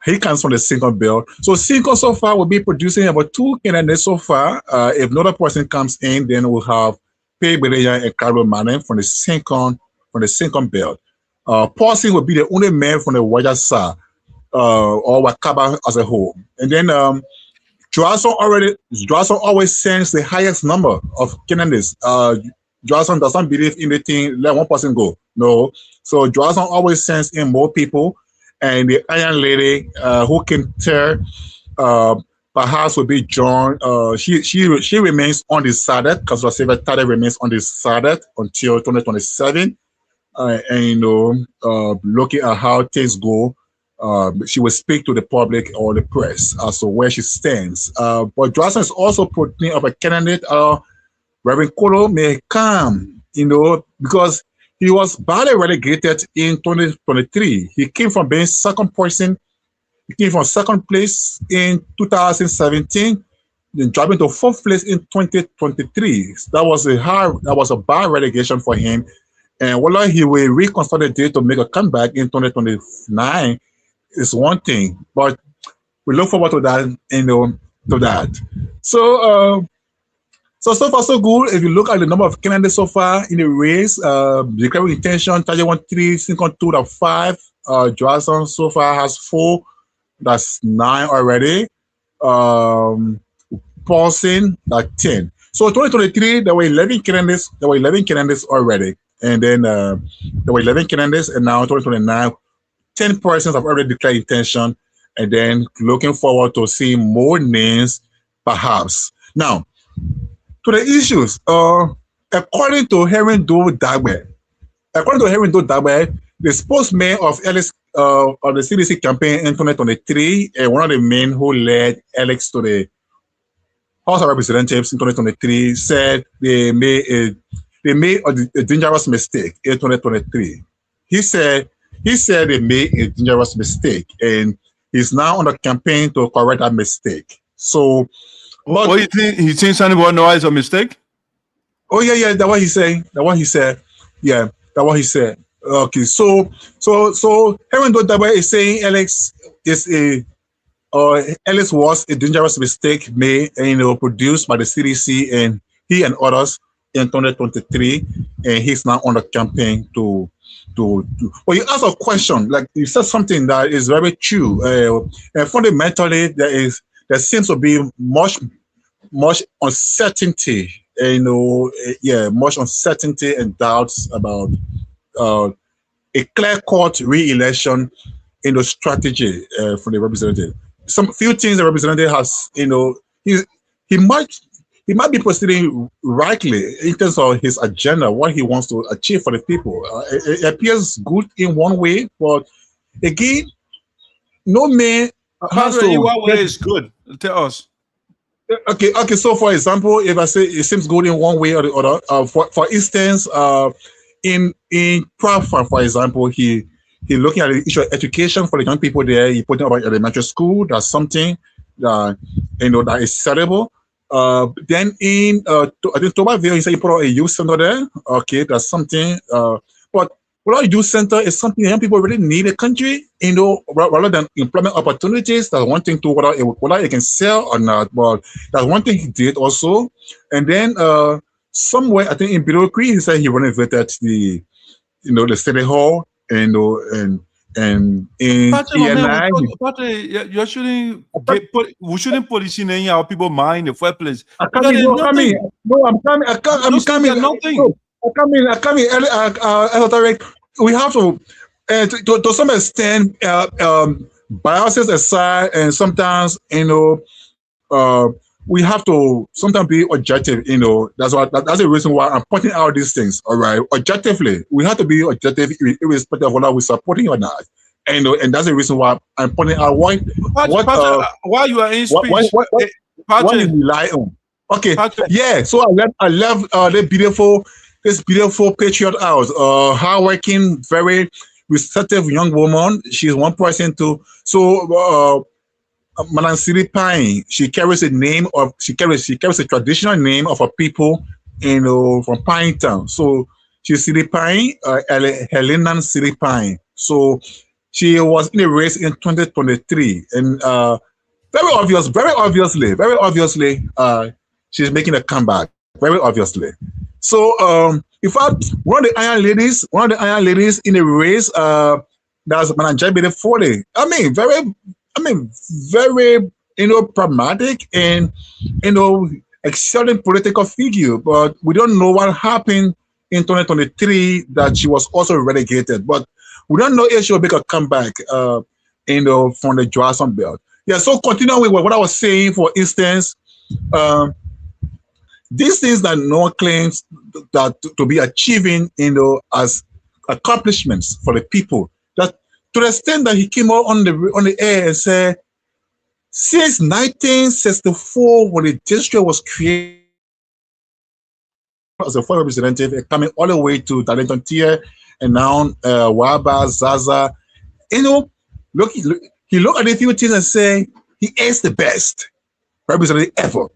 He comes from the Cinco belt. So Cinco so far will be producing about 2 candidates so far. If another person comes in, then we'll have Pei Bereya and Carlo Mane from the Cinco belt. Paulson would be the only man from the Waja side, or Wakaba as a whole. And then Johnson always sends the highest number of candidates. Johnson doesn't believe in the thing, let one person go. No. So Johnson always sends in more people. And the Iron Lady who can tell perhaps will be John. She remains undecided because the Secretary remains undecided until 2027. And looking at how things go, she will speak to the public or the press as to where she stands. But Johnson is also putting up a candidate. Reverend Kolo may come, because he was badly relegated in 2023. He came from being second person. He came from second place in 2017, then dropping to fourth place in 2023. That was a bad relegation for him. And whether he will reconsolidate to make a comeback in 2029 is one thing. But we look forward to that, to that. So far so good. If you look at the number of candidates so far in the race, declaring intention, 31-3, second 2-5. Johnson so far has 4. That's 9 already. Paulson, that's 10. So 2023, there were 11 candidates. There were 11 candidates already, and then there were 11 candidates, and now 2029, 10 persons have already declared intention, and then looking forward to seeing more names, perhaps. Now, to the issues. According to Heron Do Dagbe, the spokesman of Alex of the CDC campaign in 2023, and one of the men who led Alex to the House of Representatives in 2023, said they made a dangerous mistake in 2023. He said they made a dangerous mistake, and he's now on the campaign to correct that mistake. So, what do you think? He thinks somebody knows it's a mistake? Oh yeah, that's what he said. Yeah, that's what he said. Okay, so Heron Dodaba is saying Alex was a dangerous mistake made, produced by the CDC and he and others in 2023, and he's now on the campaign to. Well, you asked a question, like you said something that is very true. And fundamentally, there seems to be much uncertainty. Much uncertainty and doubts about a clear-cut re-election in the strategy for the representative. Some few things the representative has, he might be proceeding rightly in terms of his agenda, what he wants to achieve for the people. It appears good in one way, but again, no man has to. What way is good? Tell us. Okay. So, for example, if I say it seems good in one way or the other, for instance, in Prafa, for example, he looking at the issue of education for the young people there. He put about elementary school. That's something that that is sellable. Then in I think Toberville, he said he put out a youth center there. Okay, that's something. But what a youth center is something young people really need a country. Rather than employment opportunities. That's one thing to whether it can sell or not. But that's one thing he did also. And then somewhere I think in Bilokri, he said he renovated the city hall and in ENI. We shouldn't put this in our people's mind in the first place. I'm coming. We have to some extent, biases aside, and sometimes we have to sometimes be objective. That's the reason why I'm pointing out these things. All right, objectively, we have to be objective, irrespective of whether we're supporting or not. And that's the reason why I'm pointing out why you are in speech. What you rely on. Okay, yeah. So I left this beautiful patriot house, hardworking, very receptive young woman. She's one person too. So Madam Siri Pine, she carries a traditional name of a people from Pine Town. So she's Siri Pine, Helena Siri Pine. So she was in a race in 2023, and very obviously, she's making a comeback. Very obviously. So in fact, one of the iron ladies in the race, that's Manajabide 40. Very, pragmatic and, excelling political figure, but we don't know what happened in 2023 that she was also relegated. But we don't know if she will make a comeback, from the Johnson belt. Yeah, so continuing with what I was saying, for instance, these things that no one claims that to be achieving, as accomplishments for the people, that to the extent that he came out on the air and said, since 1964, when the district was created as a foreign representative, coming all the way to Darlington Tier and now Waba, Zaza, he looked at a few things and say he is the best representative ever.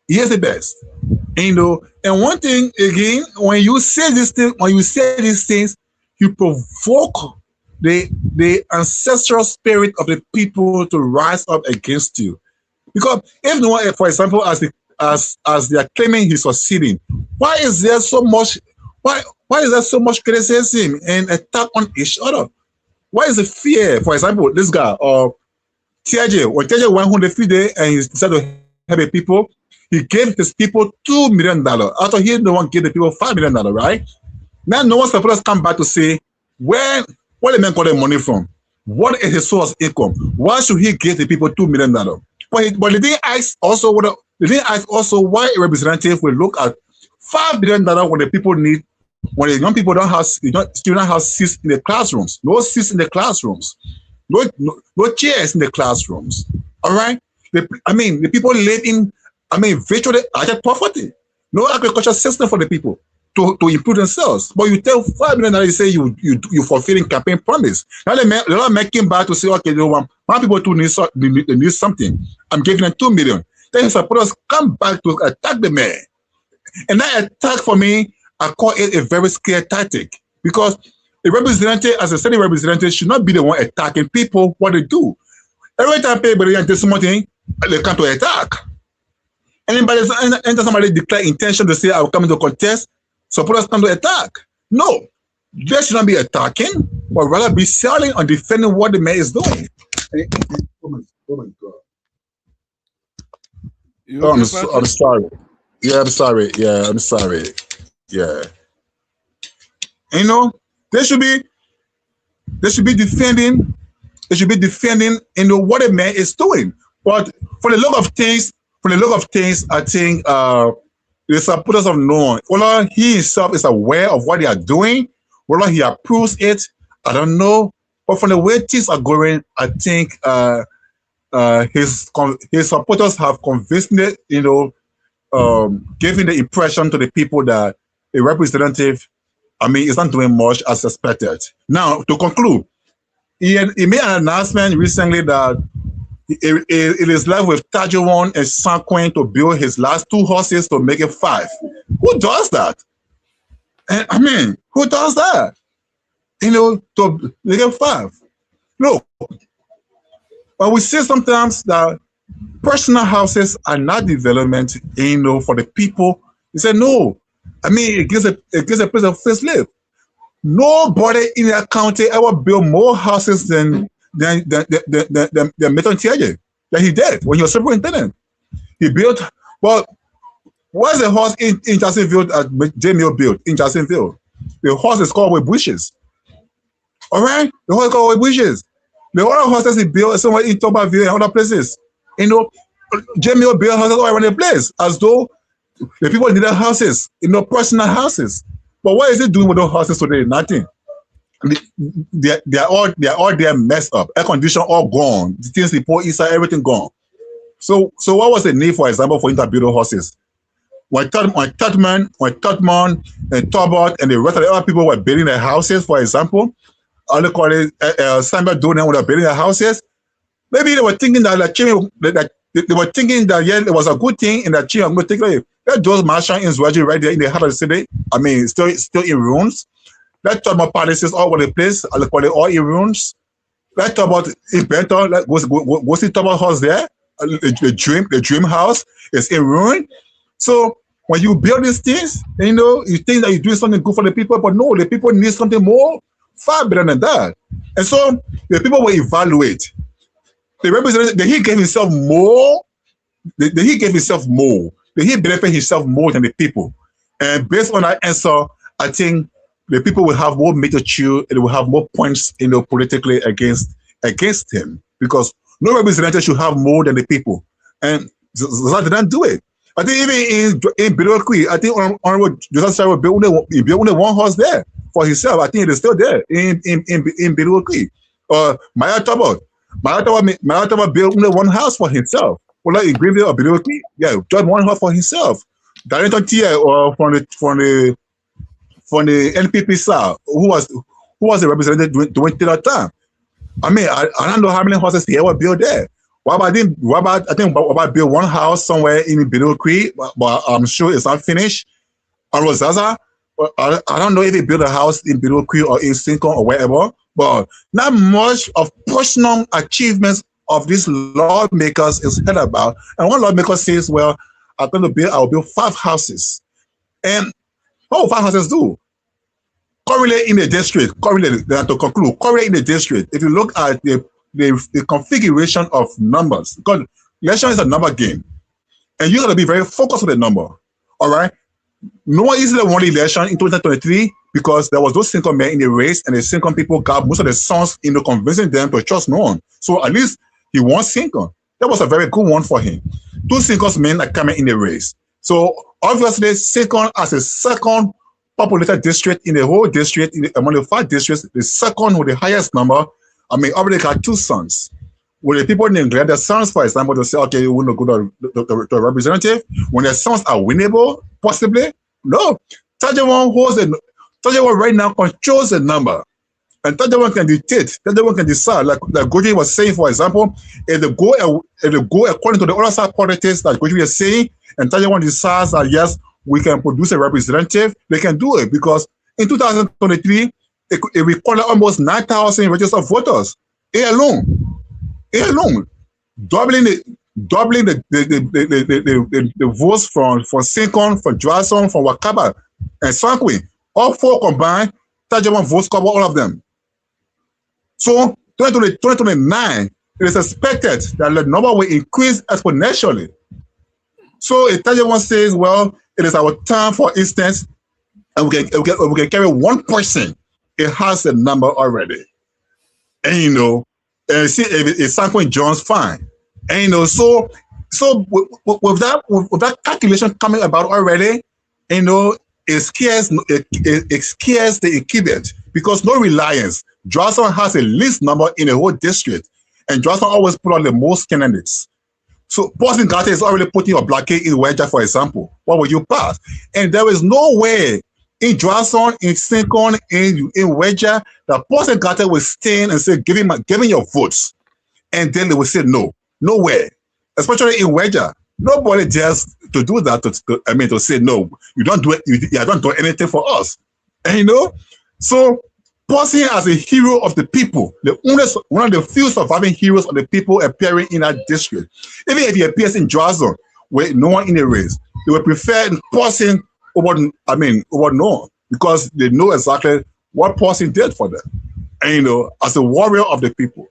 He is the best. And one thing again, when you say these things, you provoke the ancestral spirit of the people to rise up against you. Because if no one, for example, as they are claiming he's succeeding, why is there so much criticism and attack on each other? Why is the fear? For example, this guy or TJ, when TJ went home the few days and he decided to help the people, he gave his people $2 million. After he no one gave the people $5 million, right? Now no one's supposed to come back to say, where the man got the money from? What is his source of income? Why should he give the people $2 million? But they didn't ask also why a representative will look at $5 billion when the people need, when the young people don't have, students have seats in the classrooms, no seats in the classrooms, no chairs in the classrooms. All right, the people live in, virtually abject poverty, no agricultural system for the people to improve themselves. But you tell $5 million, you say you fulfilling campaign promise. Now they're not making back to say, okay, my people too need something. I'm giving them $2 million. Then you're supposed to come back to attack the man. And that attack, for me, I call it a very scary tactic, because a representative, as a Senate representative, should not be the one attacking people what they do. Every time people do something, they come to attack. Anybody, anytime somebody declare intention to say, I will come into contest, supporters come to attack. No, they should not be attacking, but rather be selling and defending what the man is doing. Oh my God. I'm sorry. Yeah, I'm sorry. Yeah, I'm sorry. Yeah. They should be defending. They should be defending, what a man is doing. But for the look of things, I think the supporters of no one, whether he himself is aware of what they are doing, whether he approves it, I don't know. But from the way things are going, I think his supporters have convincingly, giving the impression to the people that a representative, is not doing much as expected. Now, to conclude, he made an announcement recently that it is left with Tajuwon and Sanquin to build his last 2 horses to make it 5. Who does that? And who does that? To make it 5. Look, but we say sometimes that personal houses are not development, for the people. He said no. It gives a place of first live. Nobody in that county ever built more houses than Milton Tiaje that he did when he was superintendent. He built, where's the house in Jacksonville that Jamie built in Jacksonville? The house is called with bushes. All right? The house is called with bushes. The other houses he built somewhere in Toberville and other places. Jamie built houses all around the place as though the people needed houses, personal houses. But what is he doing with those houses today? Nothing. They are all there messed up. Air condition all gone. The things they pour inside, everything gone. So what was the need, for example, for him to build those houses? When Tubman and Tobot and the rest of the other people were building their houses, for example, other colleagues, Samuel Donan were building their houses. Maybe they were thinking that they were thinking that it was a good thing in that I'm going to take it. Let those Martian inns right there in the heart of the city. Still in ruins. Let's talk about palaces all over the place. I'll call it all in ruins. Let's talk about Benton. Go see Tobot house there. The dream house is in ruin. So when you build these things, you think that you're doing something good for the people, but no, the people need something more, far better than that. And so the people will evaluate. The representative, did he give himself more? Did he give himself more? Did he benefit himself more than the people? And based on that answer, I think the people will have more meat to chew and will have more points, politically against him, because no representative should have more than the people. And Zaza didn't do it. I think even in Bilokwi, I think Honorable Joseph Sarah built only one house there for himself. I think it is still there in Bilokwi. Maya Taba built only one house for himself. Well, in Greenville or Bilokwi, just one house for himself. Darrington Tia or from the NPP side, who was the representative during that time. I mean, I don't know how many houses he ever built there. I think build one house somewhere in Bilokwi, but I'm sure it's not finished. On Rosaza, I don't know if he built a house in Bilokwi or in Sincon or wherever, but not much of personal achievements of these lawmakers is heard about. And one lawmaker says, well, I will build 5 houses. And what will 5 houses do? Currently in the district, currently in the district, if you look at the configuration of numbers, because election is a number game, and you got to be very focused on the number. All right, no one easily won the election in 2023 because there was no single man in the race, and the single people got most of the songs convincing them to trust no one. So at least he won single. That was a very good one for him. 2 singles men are coming in the race. So obviously, single as a second populated district in the whole district, among the 5 districts, the second with the highest number. I mean, already got 2 sons. When the people neglect their sons, for example, to say, okay, you want to go to a representative, when their sons are winnable, possibly, no. Tajawan right now controls the number. And Tajawan can dictate, Tajawan can decide, like Goji was saying, for example, if they go according to the other side politics that Goji was saying, and Tajawan decides that yes, we can produce a representative, they can do it, because in 2023, it recorded almost 9,000 registered voters. It alone, doubling the votes from Sincon, from Johnson, from Wakaba, and Sankwi. All 4 combined, Tajawan votes cover all of them. So 2029, it is expected that the number will increase exponentially. So if Tajawan says, well, it is our time, for instance, and we can carry 1 person, it has a number already. And and see if Sankwi Jones fine. And so with that calculation coming about already, it scares the incumbent, because no reliance. Johnson has a least number in the whole district, and Johnson always put on the most candidates. So Boston Gata is already putting a blockade in Wedja, for example. What will you pass? And there is no way in Johnson, in Sincon, in Wedja, that Boston Gata will stand and say, give me your votes. And then they will say no. Nowhere. Especially in Wedja. Nobody dares to do that, to say no. You don't do it, you don't do anything for us. And so Posing as a hero of the people, one of the few surviving heroes of the people appearing in that district. Even if he appears in Johnson, where no one in the race, they would prefer Posing over no one, because they know exactly what Posing did for them. And as a warrior of the people.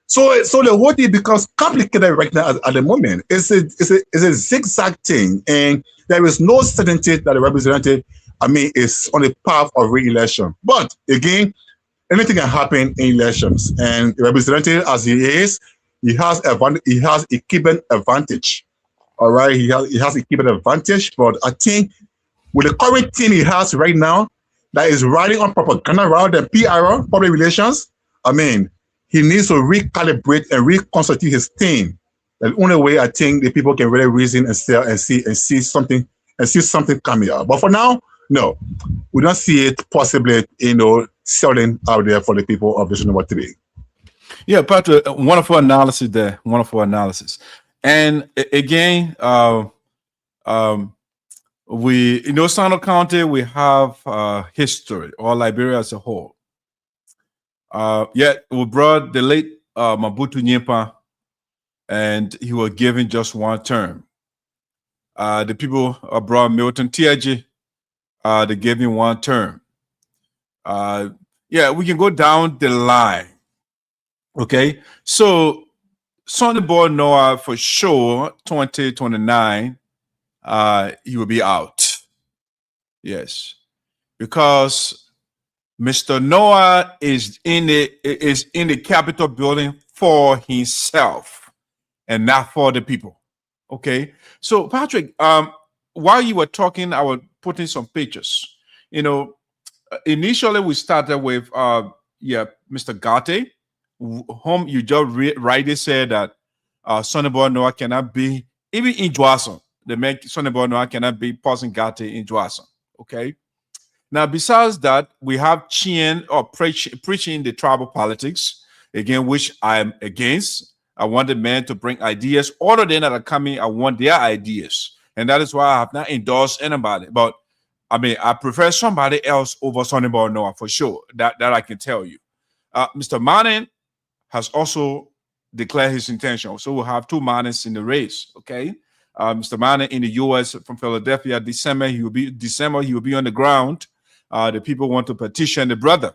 So the whole thing becomes complicated right now at the moment. It's a zigzag thing, and there is no certainty that the representative, is on the path of re-election. But again, anything can happen in elections, and the representative, as he is, he has a keeping advantage. All right, he has a keeping advantage. But I think with the current team he has right now, that is riding on propaganda rather than PR, public relations, he needs to recalibrate and reconstitute his team. The only way I think the people can really reason and see something coming out. But for now, no, we don't see it possibly, selling out there for the people of District Number 3. Yeah, Patrick, wonderful analysis there. Wonderful analysis. And again, we Sinoe County, we have history, or Liberia as a whole. Yet we brought the late Mabutu Nyimpa, and he was given just 1 term. The people brought Milton Tiaji. They gave him 1 term. Yeah, we can go down the line. Okay, so Sonny Boy Noah for sure 2029. He will be out. Yes, because Mr. Noah is in the Capitol building for himself and not for the people. Okay, so Patrick, while you were talking, I was putting some pictures. You know, initially we started with Mr. Gate, whom you just rightly said that Sonny Boy Noah cannot be even in Johnson. The man Sonny Boy Noah cannot be passing Gate in Johnson. Okay. Now, besides that, we have Chien or preaching the tribal politics, again, which I'm against. I want the men to bring ideas. All of them that are coming, I want their ideas. And that is why I have not endorsed anybody. But, I mean, I prefer somebody else over Sonny Boy Noah for sure. That I can tell you. Mr. Manning has also declared his intention. So we'll have 2 Mannings in the race, okay? Mr. Manning in the U.S. from Philadelphia, December, he will be on the ground. The people want to petition the brother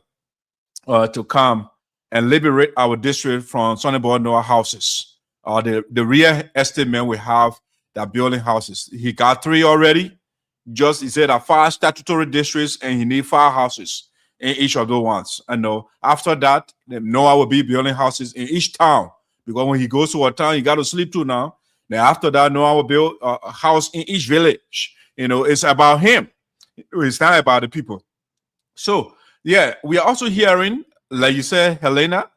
to come and liberate our district from Sonny Boy Noah houses. The real estate men we have that building houses. He got 3 already. He said 5 statutory districts and he need 5 houses in each of those ones. I know after that, Noah will be building houses in each town because when he goes to a town, he got to sleep too now. Then after that, Noah will build a house in each village. You know, it's about him. It's not about the people. So, yeah, we are also hearing, like you said, Helena,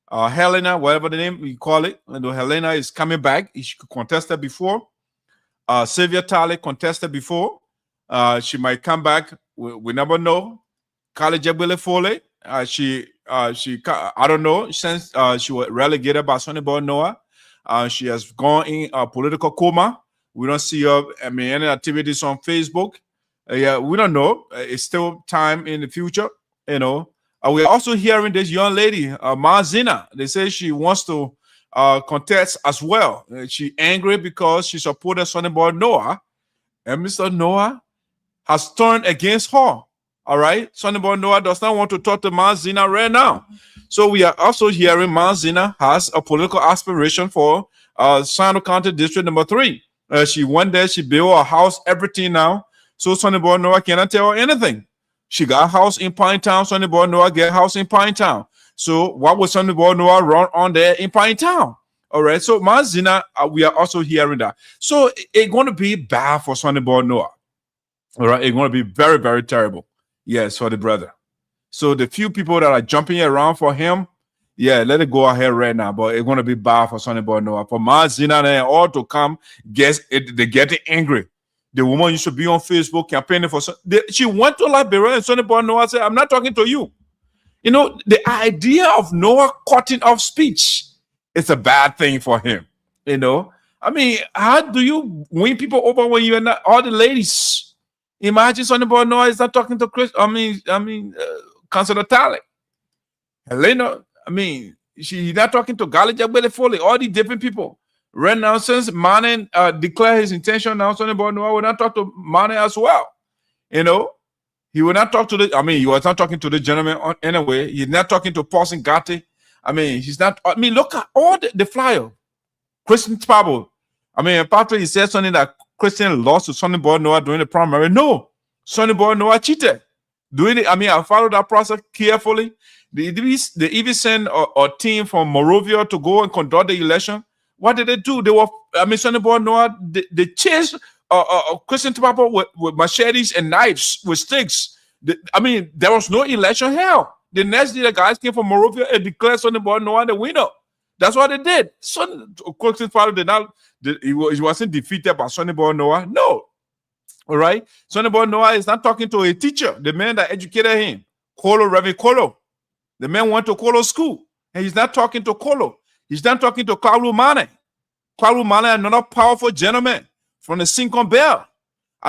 whatever the name we call it. You know, Helena is coming back. She contested before. Sylvia Talley contested before. She might come back. We never know. Kali Jebele Foley, she I don't know, since she was relegated by Sonny Boy Noah. She has gone in a political coma. We don't see her, any activities on Facebook. Yeah, we don't know. It's still time in the future, you know. We're also hearing this young lady, Mazina. They say she wants to contest as well. She angry because she supported Sonny Boy Noah, and Mr. Noah has turned against her. All right, Sonny Boy Noah does not want to talk to Mazina right now. So we are also hearing Mazina has a political aspiration for Sinoe County District number 3. She went there, she built a house, everything now. So Sonny Boy Noah cannot tell her anything. She got a house in Pinetown. Sonny Boy Noah get a house in Pinetown. So what would Sonny Boy Noah run on there in Pinetown? All right. So Mazina, we are also hearing that. So it's going to be bad for Sonny Boy Noah. All right. It's going to be very, very terrible. Yes, for the brother. So the few people that are jumping around for him, yeah, let it go ahead right now. But it's going to be bad for Sonny Boy Noah. For Mazina and all to come, they're getting angry. The woman used to be on Facebook campaigning for. She went to Liberia and Sonny Boy Noah said, "I'm not talking to you." You know, the idea of Noah cutting off speech is a bad thing for him. You know, I mean, how do you win people over when you're not all the ladies? Imagine Sonny Boy Noah is not talking to Chris. Councilor Talley. Helena, she's not talking to Gali Jabele Foley, all these different people. Right now, since Manning declared his intention, now Sonny Boy Noah will not talk to Manning as well. You know, he will not talk to he was not talking to the gentleman anyway. He's not talking to Paulson Gatti. He's not. Look at all the flyer. Christian Pablo. Patrick, he said something that Christian lost to Sonny Boy Noah during the primary. No, Sonny Boy Noah cheated. I followed that process carefully. They even sent a team from Morovia to go and conduct the election. What did they do? They were, Sonny Boy Noah, they chased Christian Papa with machetes and knives, with sticks. There was no election hell. The next day, the guys came from Morovia and declared Sonny Boy Noah the winner. That's what they did. Christian Papa did not. He wasn't defeated by Sonny Boy Noah. No. All right. Sonny Boy Noah is not talking to a teacher, the man that educated him, Reverend Kolo. The man went to Kolo school, and he's not talking to Kolo. He's not talking to Klalu Mane. Klalu Mane, another powerful gentleman from the Sincon Bell.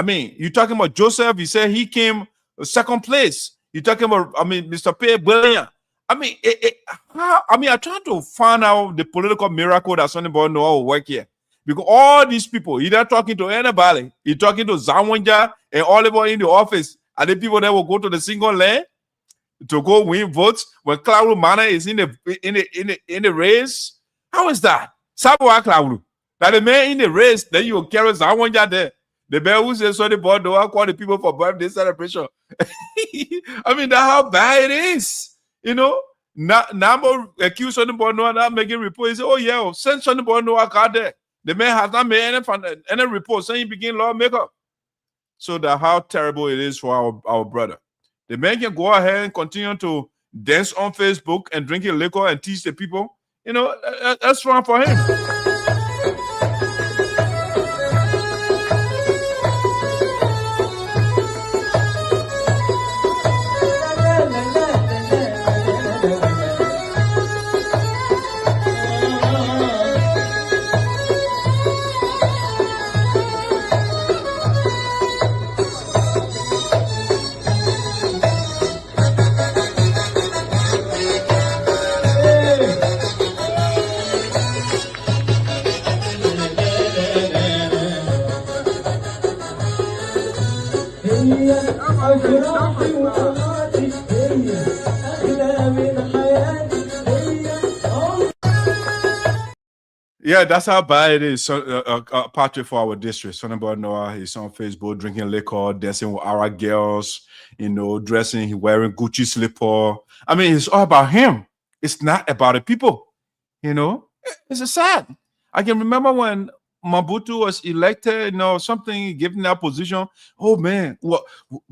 You're talking about Joseph. He said he came second place. You're talking about, Mr. P. William. I'm trying to find out the political miracle that Sonny Boy Noah will work here. Because all these people, you're not talking to anybody. You're talking to Zawanja and Oliver in the office. Are the people that will go to the single land to go win votes when Claudio Mana is in the race? How is that? Sabuwa Claudio. That the man in the race, then you will carry Zawanja there. The man who says so the board don't call the people for birthday celebration. I mean, that's how bad it is. You know, number accused on the board not making report. He say, oh yeah, send on the board no car there. The man has not made any report saying he begin lawmaker. So that how terrible it is for our brother. The man can go ahead and continue to dance on Facebook and drink liquor and teach the people. You know, that's wrong for him. Yeah, that's how bad it is. So, Patrick for our district. Son about Noah, he's on Facebook drinking liquor, dancing with our girls, you know, dressing, wearing Gucci slipper. I mean, it's all about him. It's not about the people. You know, it's sad. I can remember when Mobutu was elected, you know, something given that position. Oh man, what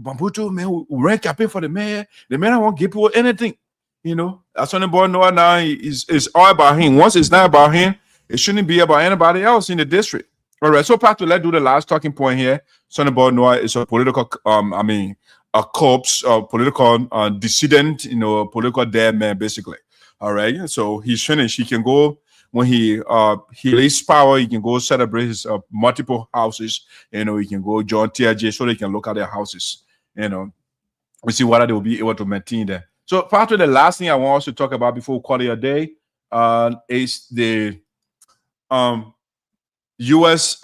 Mobutu, man, we ran campaign for the mayor. The mayor won't give people anything. You know, that's when the boy Noah now is all about him. Once it's not about him, it shouldn't be about anybody else in the district. All right, so Patrick, let's do the last talking point here. Son about Noah is a political, a corpse, political dissident, you know, political dead man, basically. All right, so he's finished. He can go when he leaves power. He can go celebrate his multiple houses. You know, he can go join TRJ so they can look at their houses. You know, we see whether they will be able to maintain that. So, Patrick, the last thing I want us to talk about before we call it a day is the US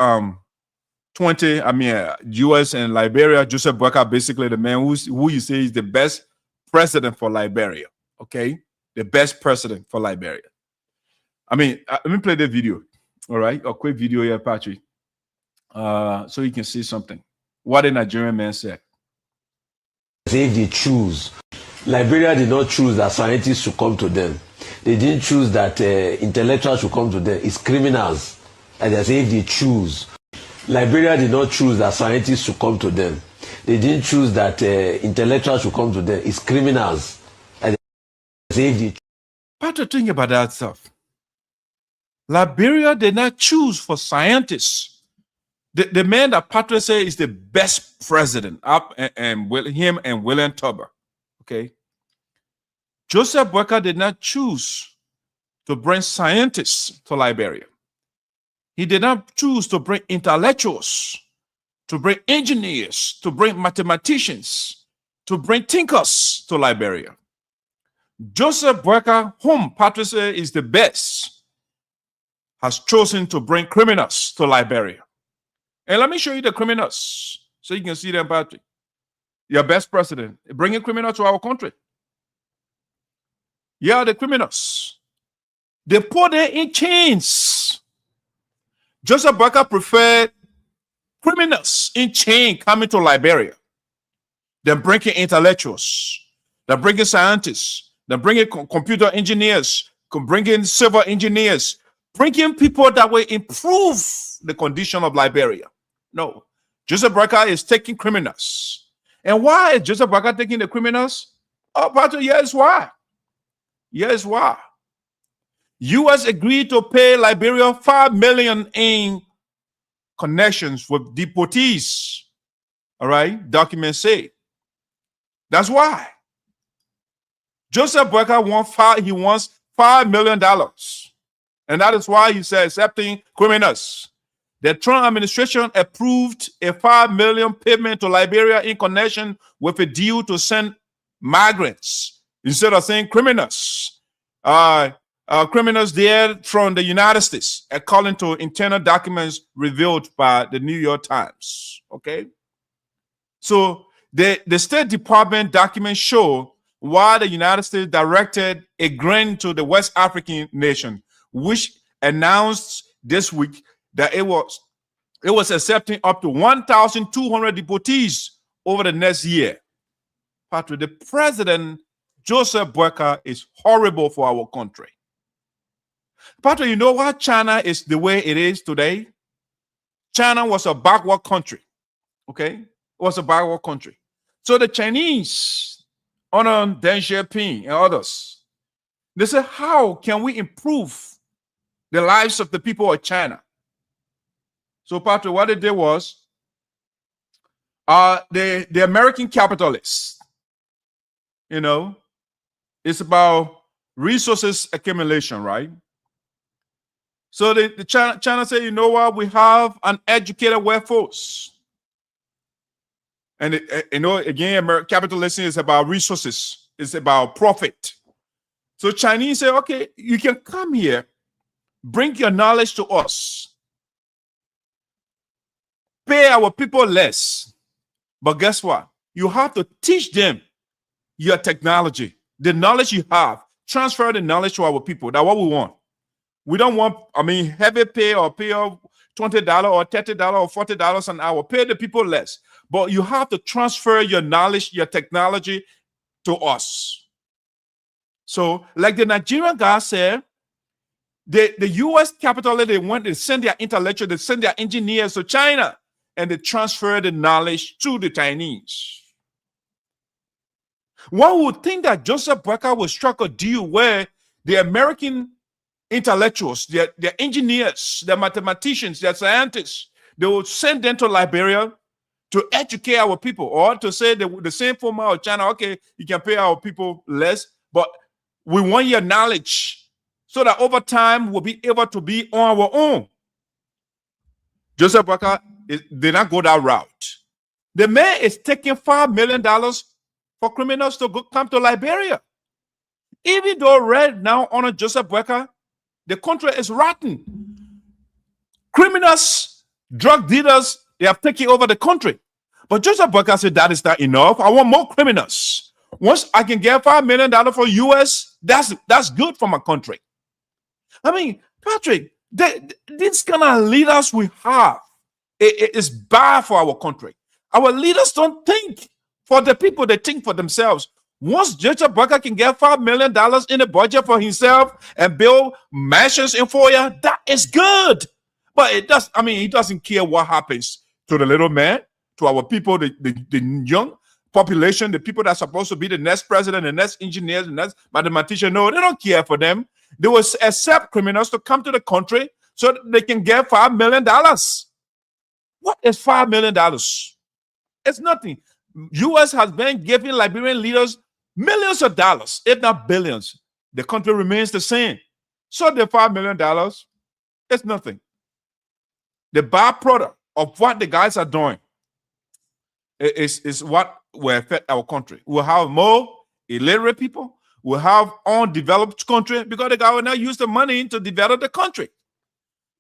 US and Liberia. Joseph Boakai, basically the man who you say is the best president for Liberia. Okay, the best president for Liberia. I mean, let me play the video. All right, a quick video here, Patrick, so you can see something. What a Nigerian man said. If they choose, Liberia did not choose that scientists should come to them. They didn't choose that intellectuals should come to them. It's criminals. And they say if they choose. Liberia did not choose that scientists should come to them. They didn't choose that intellectuals should come to them. It's criminals. And they say if they Patrick, think about that stuff. Liberia did not choose for scientists. The man that Patrick said is the best president, and him and William Tubber. Okay. Joseph Boakai did not choose to bring scientists to Liberia. He did not choose to bring intellectuals, to bring engineers, to bring mathematicians, to bring thinkers to Liberia. Joseph Boakai, whom Patrick said is the best, has chosen to bring criminals to Liberia. And let me show you the criminals so you can see them, Patrick. Your best president, bringing criminals to our country. Yeah, the criminals. They put them in chains. Joseph Boakai preferred criminals in chain coming to Liberia. They're bringing intellectuals. They're bringing scientists. They're bringing computer engineers. Bringing civil engineers. Bringing people that will improve the condition of Liberia. No. Joseph Boakai is taking criminals. And why is Joseph Boakai taking the criminals? Oh, Patrick, here's why. Here's why. U.S. agreed to pay Liberia $5 million in connections with deportees. All right, documents say. That's why. Joseph Boakai wants $5 million. And that is why he said accepting criminals. The Trump administration approved a $5 million payment to Liberia in connection with a deal to send migrants instead of saying criminals. criminals there from the United States, according to internal documents revealed by the New York Times. Okay, so the State Department documents show why the United States directed a grant to the West African nation, which announced this week that it was accepting up to 1,200 deportees over the next year. Patrick, the president, Joseph Boakai, is horrible for our country. Patrick, you know why China is the way it is today? China was a backward country, okay? It was a backward country. So the Chinese, under Deng Xiaoping and others, they said, how can we improve the lives of the people of China? So, Patrick, what they did was, the American capitalists, you know, it's about resources accumulation, right? So the China said, you know what, we have an educated workforce. And, you know, again, capitalism is about resources. It's about profit. So Chinese say, okay, you can come here, bring your knowledge to us, pay our people less. But guess what? You have to teach them your technology, the knowledge you have, transfer the knowledge to our people. That's what we want. We don't want, heavy pay or pay of $20 or $30 or $40 an hour. Pay the people less. But you have to transfer your knowledge, your technology to us. So, like the Nigerian guy said, the U.S. capitalists, they want to send their intellectuals, they send their engineers to China, and they transfer the knowledge to the Chinese. One would think that Joseph Boakai would strike a deal where the American intellectuals, their engineers, their mathematicians, their scientists, they would send them to Liberia to educate our people, or to say the same format of China, okay, you can pay our people less, but we want your knowledge so that over time we'll be able to be on our own. Joseph Boakai did not go that route. The man is taking $5 million for criminals to come to Liberia. Even though right now under Joseph Boakai, the country is rotten. Criminals, drug dealers, they have taken over the country. But Joseph Boakai said that is not enough. I want more criminals. Once I can get $5 million for US, that's good for my country. Patrick, this kind of leaders we have, it is bad for our country. Our leaders don't think for the people, they think for themselves. Once Joseph Boakai can get $5 million in the budget for himself and build mansions in Foya, that is good. But he doesn't care what happens to the little man, to our people, the young population, the people that are supposed to be the next president, the next engineers, the next mathematician. No, they don't care for them. They will accept criminals to come to the country so that they can get $5 million. What is $5 million? It's nothing. U.S. has been giving Liberian leaders millions of dollars, if not billions. The country remains the same. So the $5 million is nothing. The byproduct of what the guys are doing is what will affect our country. We'll have more illiterate people. We'll have undeveloped country because the guy will not use the money to develop the country.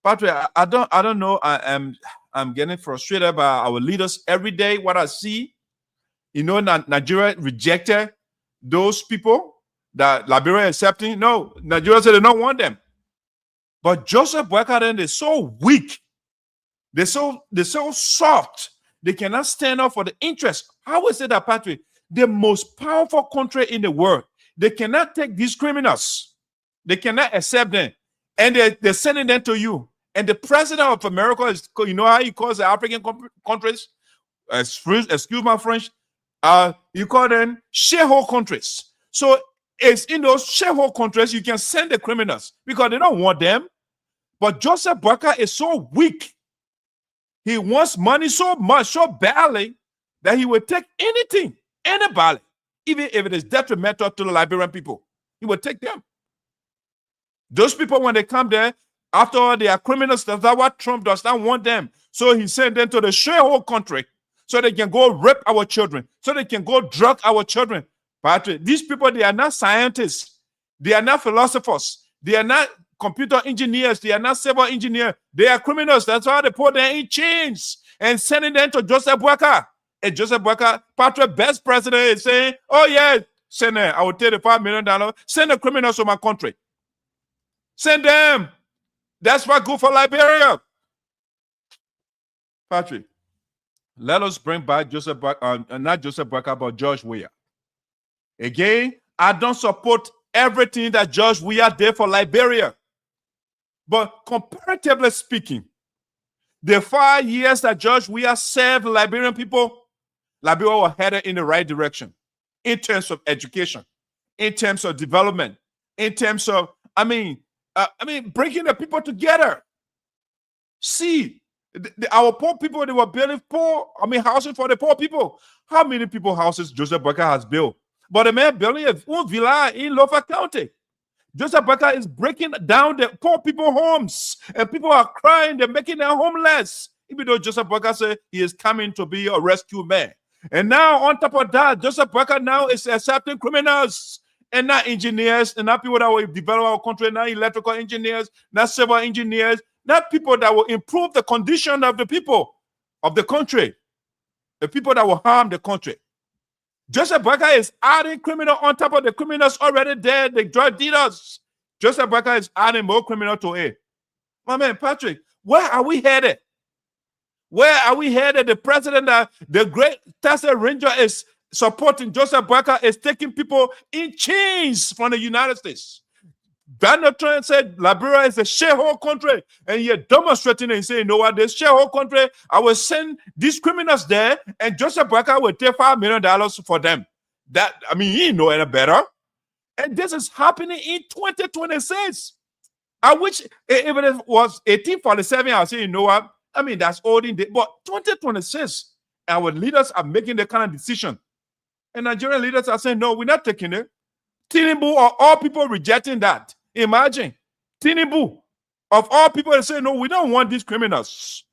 Patrick, I don't know. I'm getting frustrated by our leaders every day. What I see, Nigeria rejected those people that Liberia accepting. No, Nigeria said they don't want them. But Joseph Boakai, they're so weak. They're so soft. They cannot stand up for the interest. How is it that, Patrick, the most powerful country in the world, they cannot take these criminals. They cannot accept them. And they're sending them to you. And the president of America is, you know how he calls the African countries? Excuse my French. You call them shithole countries. So it's in those shithole countries you can send the criminals because they don't want them. But Joseph Boakai is so weak. He wants money so much, so badly, that he will take anything, anybody, even if it is detrimental to the Liberian people. He will take them. Those people, when they come there, after all, they are criminals. That's what Trump does not want them. So he sent them to the shithole country so they can go rape our children, so they can go drug our children. Patrick, these people, they are not scientists. They are not philosophers. They are not computer engineers. They are not civil engineers. They are criminals. That's why they put them in chains and sending them to Joseph Boakai. And Joseph Boakai, Patrick, best president, is saying, oh, yeah, Sneh, I will take the $5 million. Send the criminals to my country. Send them. That's what good for Liberia. Patrick, let us bring back Joseph Boakai, not Joseph Boakai, but George Weah. Again, I don't support everything that George Weah did for Liberia. But comparatively speaking, the 5 years that George Weah served Liberian people, Liberia was headed in the right direction in terms of education, in terms of development, in terms of, bringing the people together. See, our poor people, they were building housing for the poor people. How many people houses Joseph Boakai has built? But the man building a villa in Lofa County. Joseph Boakai is breaking down the poor people homes, and people are crying. They're making them homeless. Even though Joseph Boakai said he is coming to be a rescue man. And now, on top of that, Joseph Boakai now is accepting criminals and not engineers, and not people that will develop our country, not electrical engineers, not civil engineers, not people that will improve the condition of the people of the country, the people that will harm the country. Joseph Boakai is adding criminal on top of the criminals already there, the drug dealers. Joseph Boakai is adding more criminal to it. My man, Patrick, where are we headed? Where are we headed? The president, the great Texas Ranger is supporting Joseph Boakai, is taking people in chains from the United States. Donald Trump said Liberia is a shithole country, and you're demonstrating and saying, you know what, this shithole country, I will send these criminals there, and Joseph Boakai will take $5 million for them. He ain't know any better. And this is happening in 2026. I wish if it was 1847, I'll say, you know what, that's old in day, but 2026, our leaders are making the kind of decision. And Nigerian leaders are saying, no, we're not taking it. Tinubu or all people rejecting that. Imagine Tinubu of all people say, no, we don't want these criminals.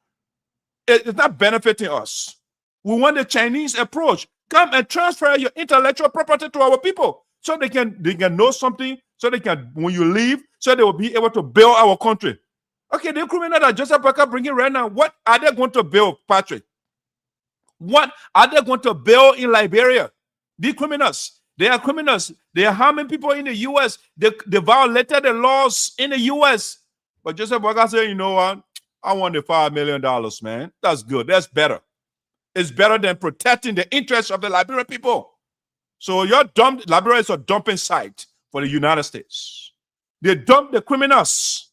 It's not benefiting us. We want the Chinese approach. Come and transfer your intellectual property to our people so they can know something, so they can, when you leave, so they will be able to build our country. Okay, the criminal that Joseph Boakai bringing right now, what are they going to build, Patrick? What are they going to build in Liberia? The criminals. They are criminals. They are harming people in the U.S. They violated the laws in the U.S. But Joseph Boakai said, you know what? I want the $5 million, man. That's good. That's better. It's better than protecting the interests of the Liberian people. So Liberia is a dumping site for the United States. They dump the criminals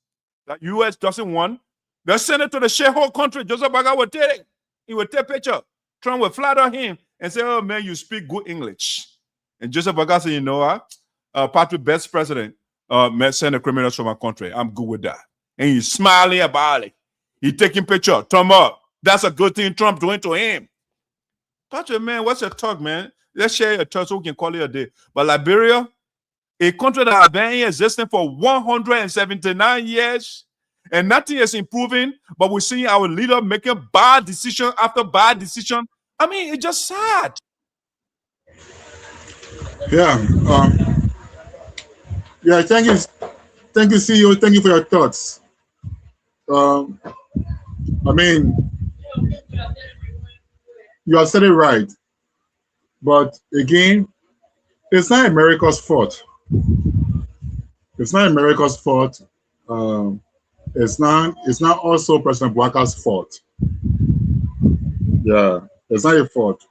that U.S. doesn't want. They send it to the shithole country. Joseph Boakai will take it. He will take a picture. Trump will flatter him and say, oh, man, you speak good English. And Joseph Boakai said, you know what? Patrick, best president, send the criminals from my country. I'm good with that. And he's smiling about it. He's taking picture. Thumb up. That's a good thing Trump doing to him. Patrick, man, what's your talk, man? Let's share your talk so we can call it a day. But Liberia, a country that has been in existence for 179 years, and nothing is improving, but we're seeing our leader making bad decision after bad decision. It's just sad. Yeah. Thank you, CEO. Thank you for your thoughts. You have said it right. But again, it's not America's fault. It's not America's fault. It's not also President Boakai's fault. Yeah, it's not your fault.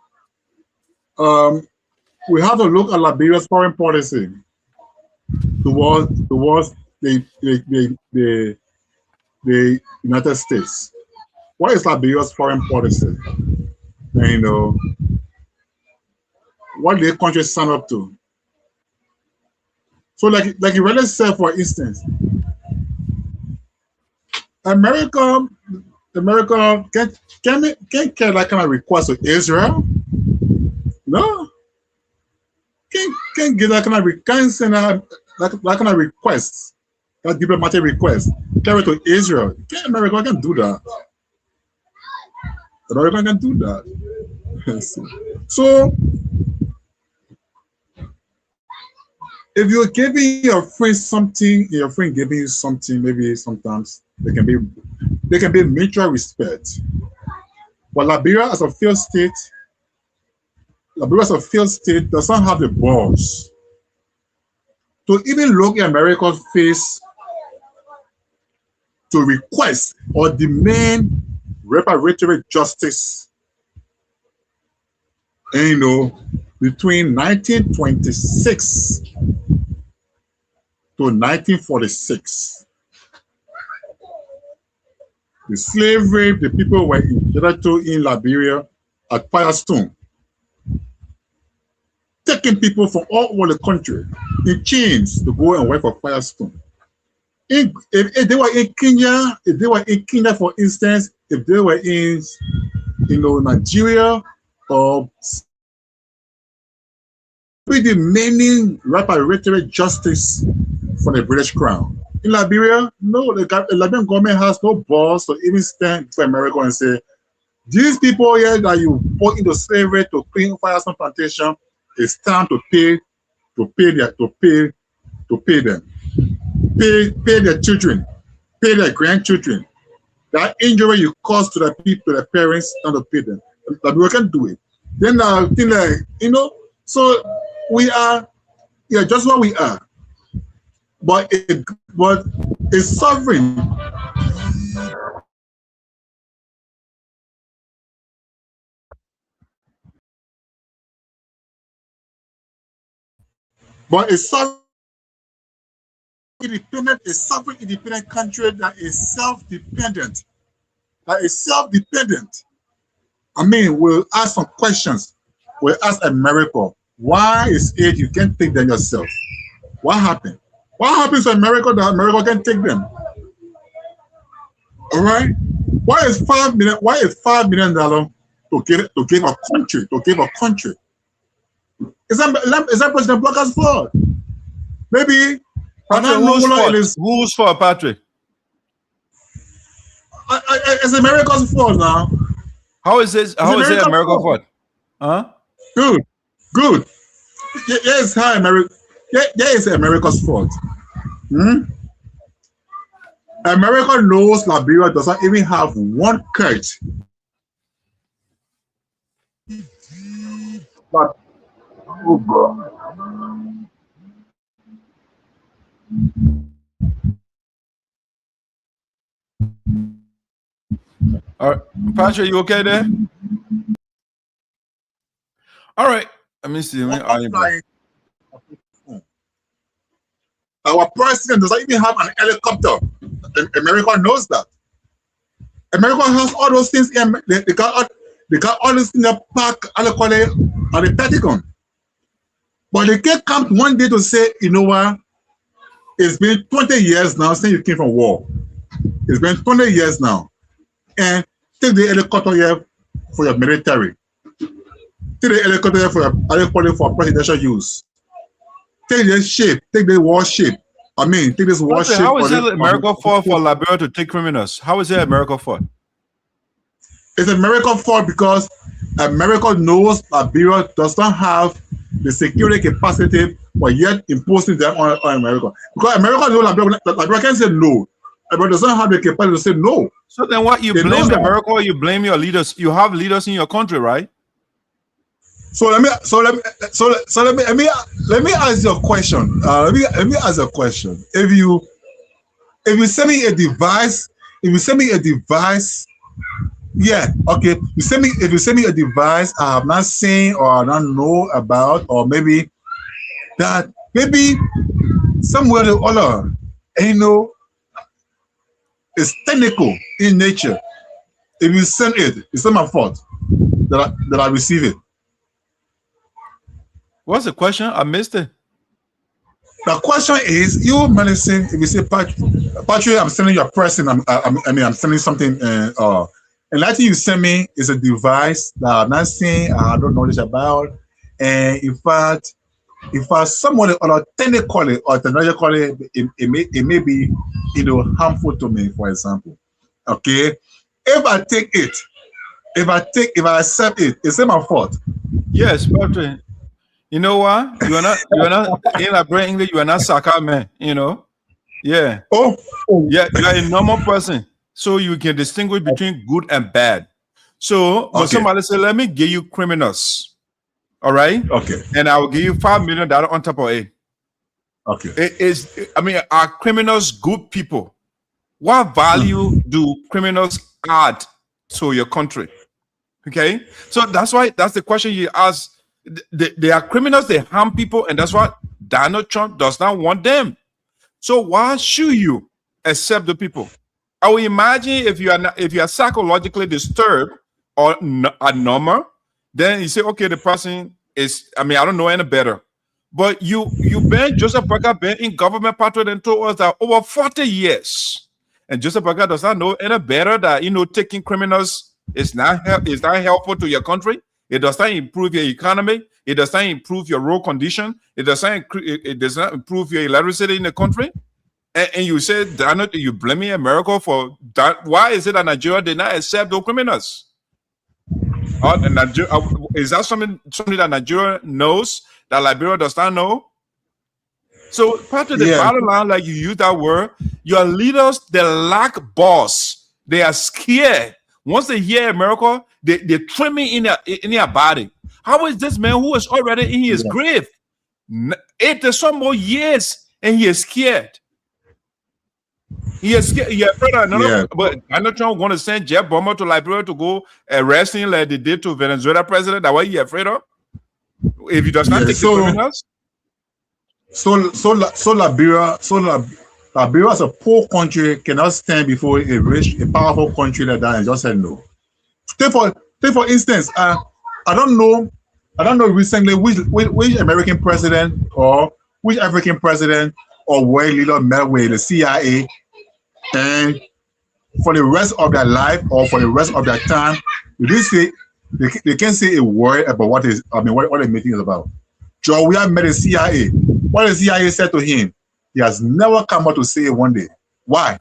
We have to look at Liberia's foreign policy towards the United States. What is Liberia's foreign policy? And what the country stand up to? So, like you really said, for instance, America can carry that kind of request to Israel. No. Can't give that kind of request, that diplomatic request, carry to Israel. America can do that. America can do that. So if you're giving your friend something, your friend giving you something, maybe sometimes there can be mutual respect. But Liberia as a failed state, does not have the balls to even look at America's face to request or demand reparatory justice, between 1926 to 1946. The slavery the people were indebted to in Liberia at Firestone, taking people from all over the country in chains to go and work for Firestone. If they were in Kenya, for instance, if they were in Nigeria or demanding reparatory justice for the British Crown. In Liberia, no, the Liberian government has no balls to even stand for America and say, these people here that you put into slavery to clean Firestone plantation, it's time to pay them. Pay their children, pay their grandchildren. That injury you caused to the people, the parents, and to pay them. But we can do it. Then so we are, just what we are. But it's sovereign. But it's sovereign. A sovereign independent country that is self-dependent. I mean, we'll ask some questions. We'll ask America, why is it you can't take them yourself? What happened? What happens to America that America can take them? All right? Why is $5 million to give a country? Is that President Blocker's fault? Maybe. Who's for Patrick? It's America's fault now. How is it America's fault? Huh? Good. Yes, hi, America. Yeah, it's America's fault. America knows Liberia does not even have one church. But, oh God. All right, Patrick, you okay there? All right, let me see. Our president does not even have an helicopter. America knows that. America has all those things. They got all those things in the park, at the Pentagon. But they can't come one day to say, you know what? It's been 20 years now since you came from war. It's been 20 years now. And take the helicopter here for your military. Take the helicopter here for presidential use. Take the ship, take the warship. Take this warship. How is it America fault for Liberia to take criminals? How is it America fault? It's America fault because America knows Liberia does not have the security capacity, but yet imposing them on America. Because America knows Liberia can say no. America does not have the capacity to say no. So then what, you blame America or you blame your leaders? You have leaders in your country, right? So let me ask you a question. Let me ask a question. If you send me a device, yeah, okay. If you send me a device I have not seen or I don't know about, or maybe somewhere or other, it's technical in nature. If you send it, it's not my fault that I receive it. What's the question? I missed it. The question is, you medicine. If you say, Patrick, I'm sending you a person. I'm sending something. And that thing you send me is a device that I'm not seeing. I don't know knowledge about. And in fact, somebody other technically or technologically, it may be harmful to me. For example, okay, if I take it, if I accept it, is it my fault? Yes, Patrick. You know what? You are not in Liberian English, you are not Saka man, you know? Yeah. Oh. Yeah, you are a normal person. So you can distinguish between good and bad. So when somebody say, let me give you criminals. All right? Okay. And I will give you $5 million on top of it. Okay. Are criminals good people? What value do criminals add to your country? Okay, so that's the question you ask. They are criminals, they harm people, and that's why Donald Trump does not want them. So why should you accept the people? I will imagine if you are psychologically disturbed or abnormal, then you say, okay, the person is, I don't know any better. But Joseph Parker been in government patrol and told us that over 40 years. And Joseph Parker does not know any better that, taking criminals is not helpful to your country. It does not improve your economy. It does not improve your road condition. It does not improve your electricity in the country. And you say, Donald, you blaming America for that? Why is it that Nigeria did not accept those criminals? Is that something that Nigeria knows that Liberia does not know? So part of the bottom line, like you use that word, your leaders, they lack boss. They are scared. Once they hear America, they trim it in their body. How is this man who is already in his grave? 80 some more years, and he is scared. He is scared. He is afraid of another. But Donald Trump going to send jet bomber to Liberia to go arrest him like they did to Venezuela president. That's what he afraid of. If he does not take the criminals. So Liberia as a poor country cannot stand before a powerful country like that and just say no. Take for instance, I don't know recently which American president or which African president or world leader met with the CIA, and for the rest of their life or for the rest of their time, they can't say a word about what the meeting is about. Joe, we have met the CIA. What the CIA said to him, he has never come out to say it one day. Why?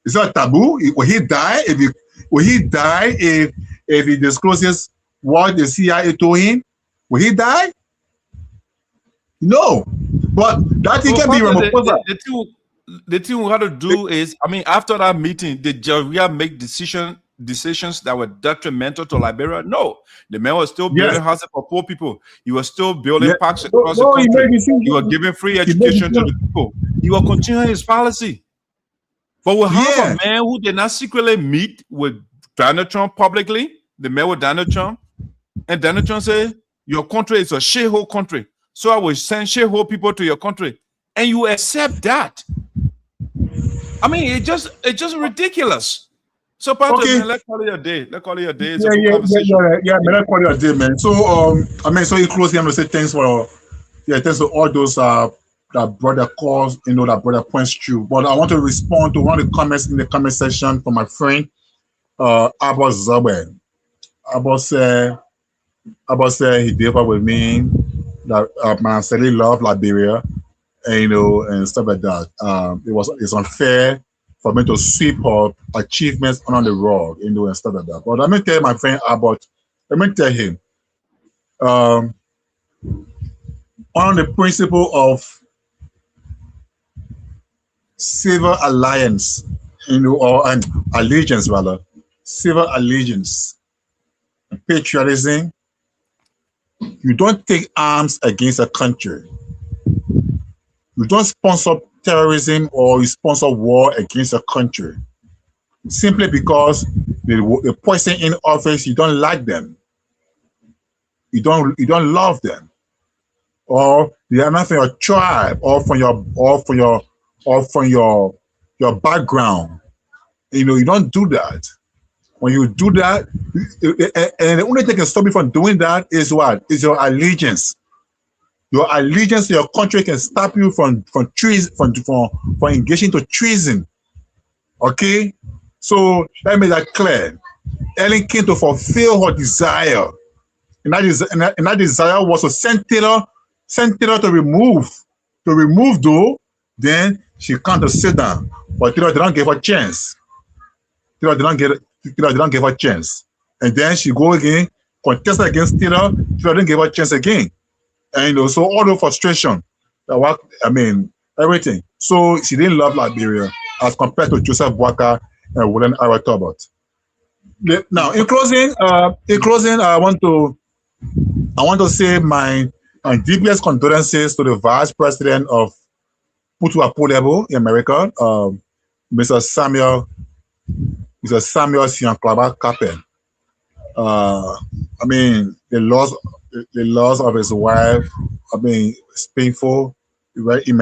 Is that taboo? Will he die if he discloses what the CIA told him? Will he die? No. But that he can be removed. The thing we have to do is, after that meeting, did Nigeria make decisions that were detrimental to Liberia? No. The man was still building houses for poor people. He was still building parks across the country. He was giving free education to the people. He was continuing his policy. But we have a man who did not secretly meet with Donald Trump publicly. They met with Donald Trump. And Donald Trump said, your country is a shithole country. So I will send shithole people to your country. And you accept that. It's just ridiculous. So, man, let's call it a day. Let's call it a day. Let's call it a day, man. So, so in closing, I'm gonna say thanks to all those that brother calls, that brother points through. But I want to respond to one of the comments in the comment section from my friend Abbas Zabe. Abbas said he gave up with me that man said he loved Liberia, and stuff like that. It's unfair for me to sweep her achievements under the rug, and stuff like that. But let me tell my friend Abbott, let me tell him, on the principle of civil alliance, and allegiance rather, civil allegiance, and patriotism, you don't take arms against a country. You don't sponsor terrorism or you sponsor war against a country simply because the person in office, you don't like them, you don't love them, or they are not from your tribe or from your background. You don't do that. When you do that, and the only thing that can stop you from doing that is what? Is your allegiance. Your allegiance to your country can stop you from engaging to treason. Okay? So let me make that clear. Ellen came to fulfill her desire. And that desire was to send Taylor to remove though, then she can't sit down. But Taylor didn't give her a chance. Taylor didn't give her a chance. And then she go again, contest against Taylor didn't give her a chance again. And so all the frustration, everything. So she didn't love Liberia as compared to Joseph Boakai and William Ira Talbot. Now, in closing, I want to say my deepest condolences to the Vice President of Putu in America, Mr. Samuel Sianklaba Kapen. The loss of his wife, it's painful. Right in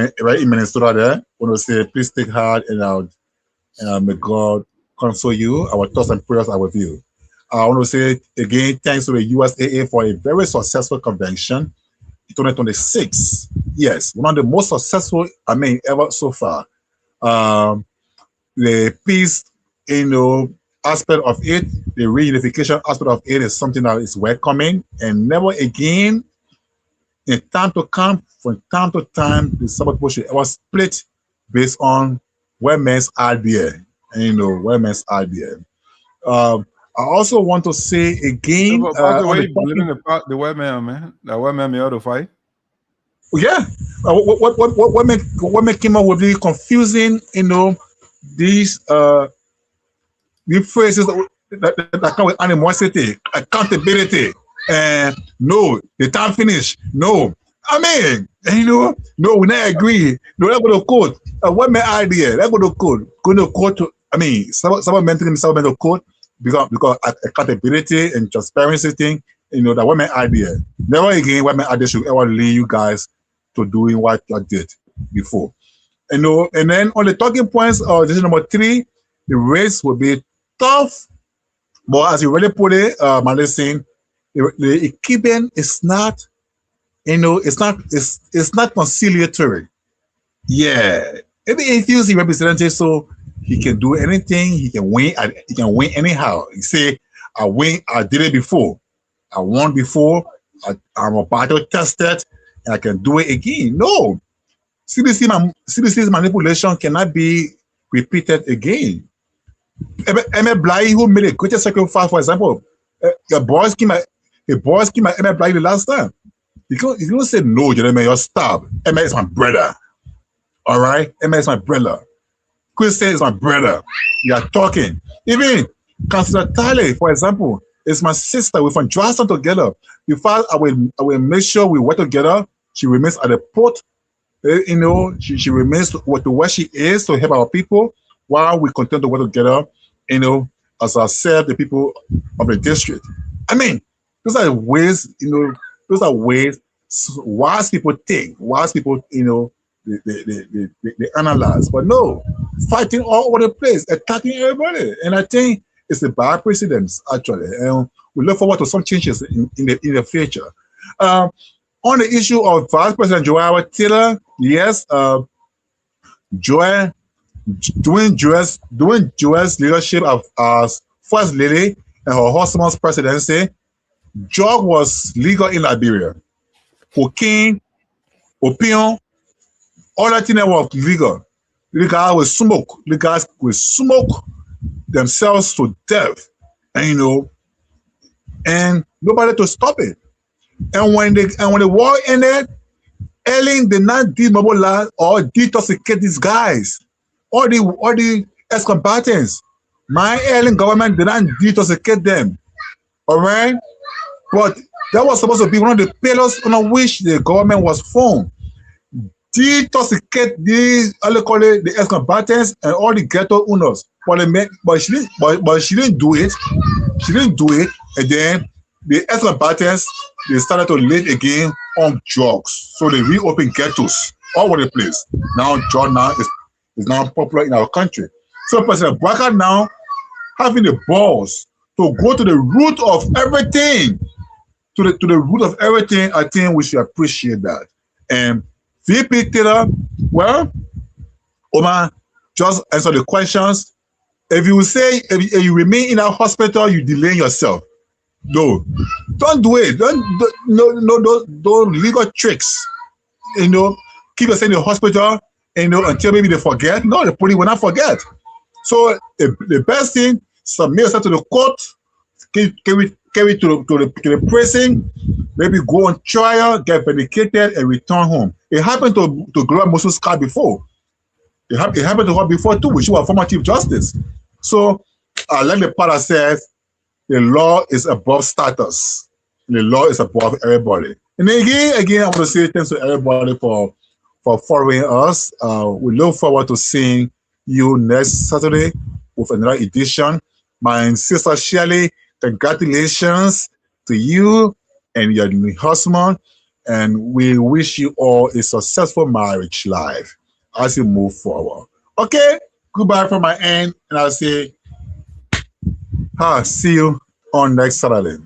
Minnesota there. I want to say, please take heart and may God console you. Our thoughts and prayers are with you. I want to say again, thanks to the USAA for a very successful convention in 2026. Yes, one of the most successful, ever so far. The peace, aspect of it, the reunification aspect of it is something that is welcoming, and never again, in time to come, from time to time, the Sabbath people should ever split based on women's idea. Women's idea. I also want to say again, the white man, man. The white man may ought to fight. Yeah. What came up with the confusing, these phrases that come with animosity, accountability, and no, the time finish. No. No, we not agree. No, let's go to court. What my idea? Let's go to court. Go to court. Someone mentioned the court because accountability and transparency thing. That what my idea. Never again, what my idea should ever lead you guys to doing what you did before. And then on the talking points of decision number 3, the race will be tough, but as you really put it, Malison, the keeping is not. It's not conciliatory. Yeah, if he's the representative, so he can do anything. He can win. He can win anyhow. He say, "I win. I did it before. I won before. I'm a battle tested, and I can do it again." No, CBC's manipulation cannot be repeated again. Emmett Bly, who made a greatest sacrifice, for example, the boys came at Emmett Bly the last time. You don't say no, Jeremy, you're stop. Emma is my brother. All right? Emma is my brother. Christian is my brother. You are talking. Even Councillor Tyler, for example, is my sister. We're from Charleston together. In fact, I will make sure we work together. She remains at the port. She remains to where she is to help our people while we continue to work together, as I said, the people of the district. Those are ways, those are ways wise people think, wise people, they analyze. But no, fighting all over the place, attacking everybody. And I think it's a bad precedent, actually. And we look forward to some changes in the future. On the issue of Vice President Joel Taylor, yes, during Joel's leadership as First Lady and her husband's presidency, drug was legal in Liberia. Cocaine, opium, all that thing was legal. The guys will smoke. The guys will smoke themselves to death, and nobody to stop it. And when the war ended, Ellen did not demobilize or detoxicate these guys, all the ex-combatants. My Ellen government did not detoxicate them. All right. But that was supposed to be one of the pillars on which the government was formed. Detoxicate the ex-combatants and all the ghetto owners. But she didn't do it. She didn't do it. And then the ex-combatants, they started to live again on drugs. So they reopened ghettos all over the place. Now drug is now popular in our country. So President Boakai now having the balls to go to the root of everything. To the root of everything, I think we should appreciate that. And VP Taylor, well, Omar, just answer the questions. If you remain in a hospital, you delay yourself. No, don't do it. Don't legal tricks. Keep yourself in the hospital, until maybe they forget. No, the police will not forget. So the best thing, submit yourself to the court, carry to the prison, maybe go on trial, get vindicated, and return home. It happened to Gloria Musu before. It happened to her before too, she was former Chief Justice. So, like the father says, the law is above status. The law is above everybody. And again, I want to say thanks to everybody for following us. We look forward to seeing you next Saturday with another edition. My sister Shirley, congratulations to you and your new husband. And we wish you all a successful marriage life as you move forward. Okay, goodbye from my end. And I'll say, see you on next Saturday.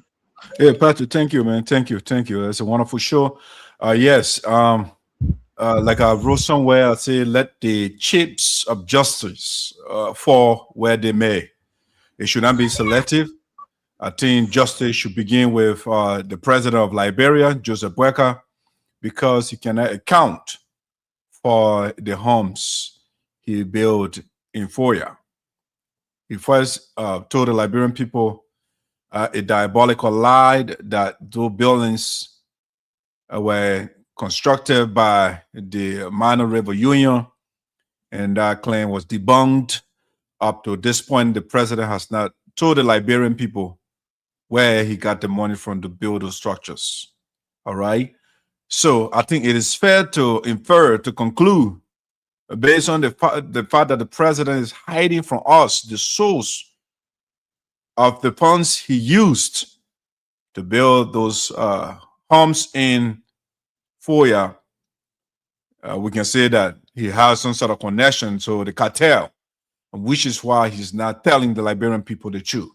Hey, Patrick, thank you, man. Thank you. It's a wonderful show. Yes. Like I wrote somewhere, I say, let the chips of justice fall where they may. It should not be selective. I think justice should begin with the president of Liberia, Joseph Boakai, because he cannot account for the homes he built in Foya. He first told the Liberian people a diabolical lie that those buildings were constructed by the Minor River Union, and that claim was debunked. Up to this point, the president has not told the Liberian people where he got the money from to build those structures. All right. So I think it is fair to infer, to conclude, based on the fact that the president is hiding from us the source of the funds he used to build those homes in Foya, we can say that he has some sort of connection to the cartel, which is why he's not telling the Liberian people the truth.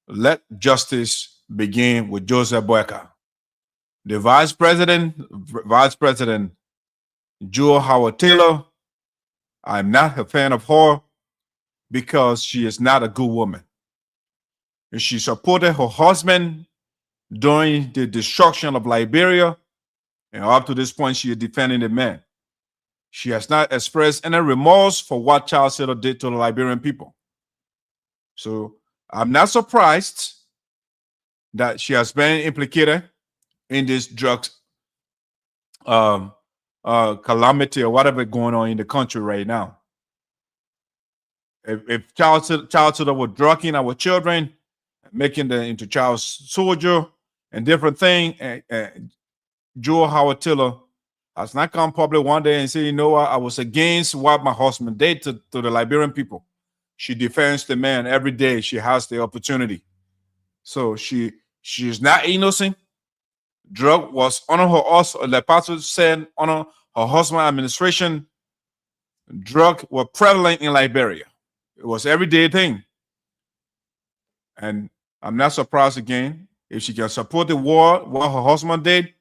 Let justice begin with Joseph Boakai. The Vice President Joe Howard Taylor, I'm not a fan of her because she is not a good woman. And she supported her husband during the destruction of Liberia, and up to this point, she is defending the man. She has not expressed any remorse for what Charles Taylor did to the Liberian people. So I'm not surprised that she has been implicated in this drugs calamity or whatever going on in the country right now. If Charles Taylor were drugging our children, making them into child soldier and different things, Joe Howard Taylor has not come public one day and say, you know what, I was against what my husband did to the Liberian people. She defends the man every day. She has the opportunity. So she is not innocent. Drug was under her, also, the pastor said, under her husband's administration, drug were prevalent in Liberia. It was everyday thing. And I'm not surprised again, if she can support the war, what her husband did,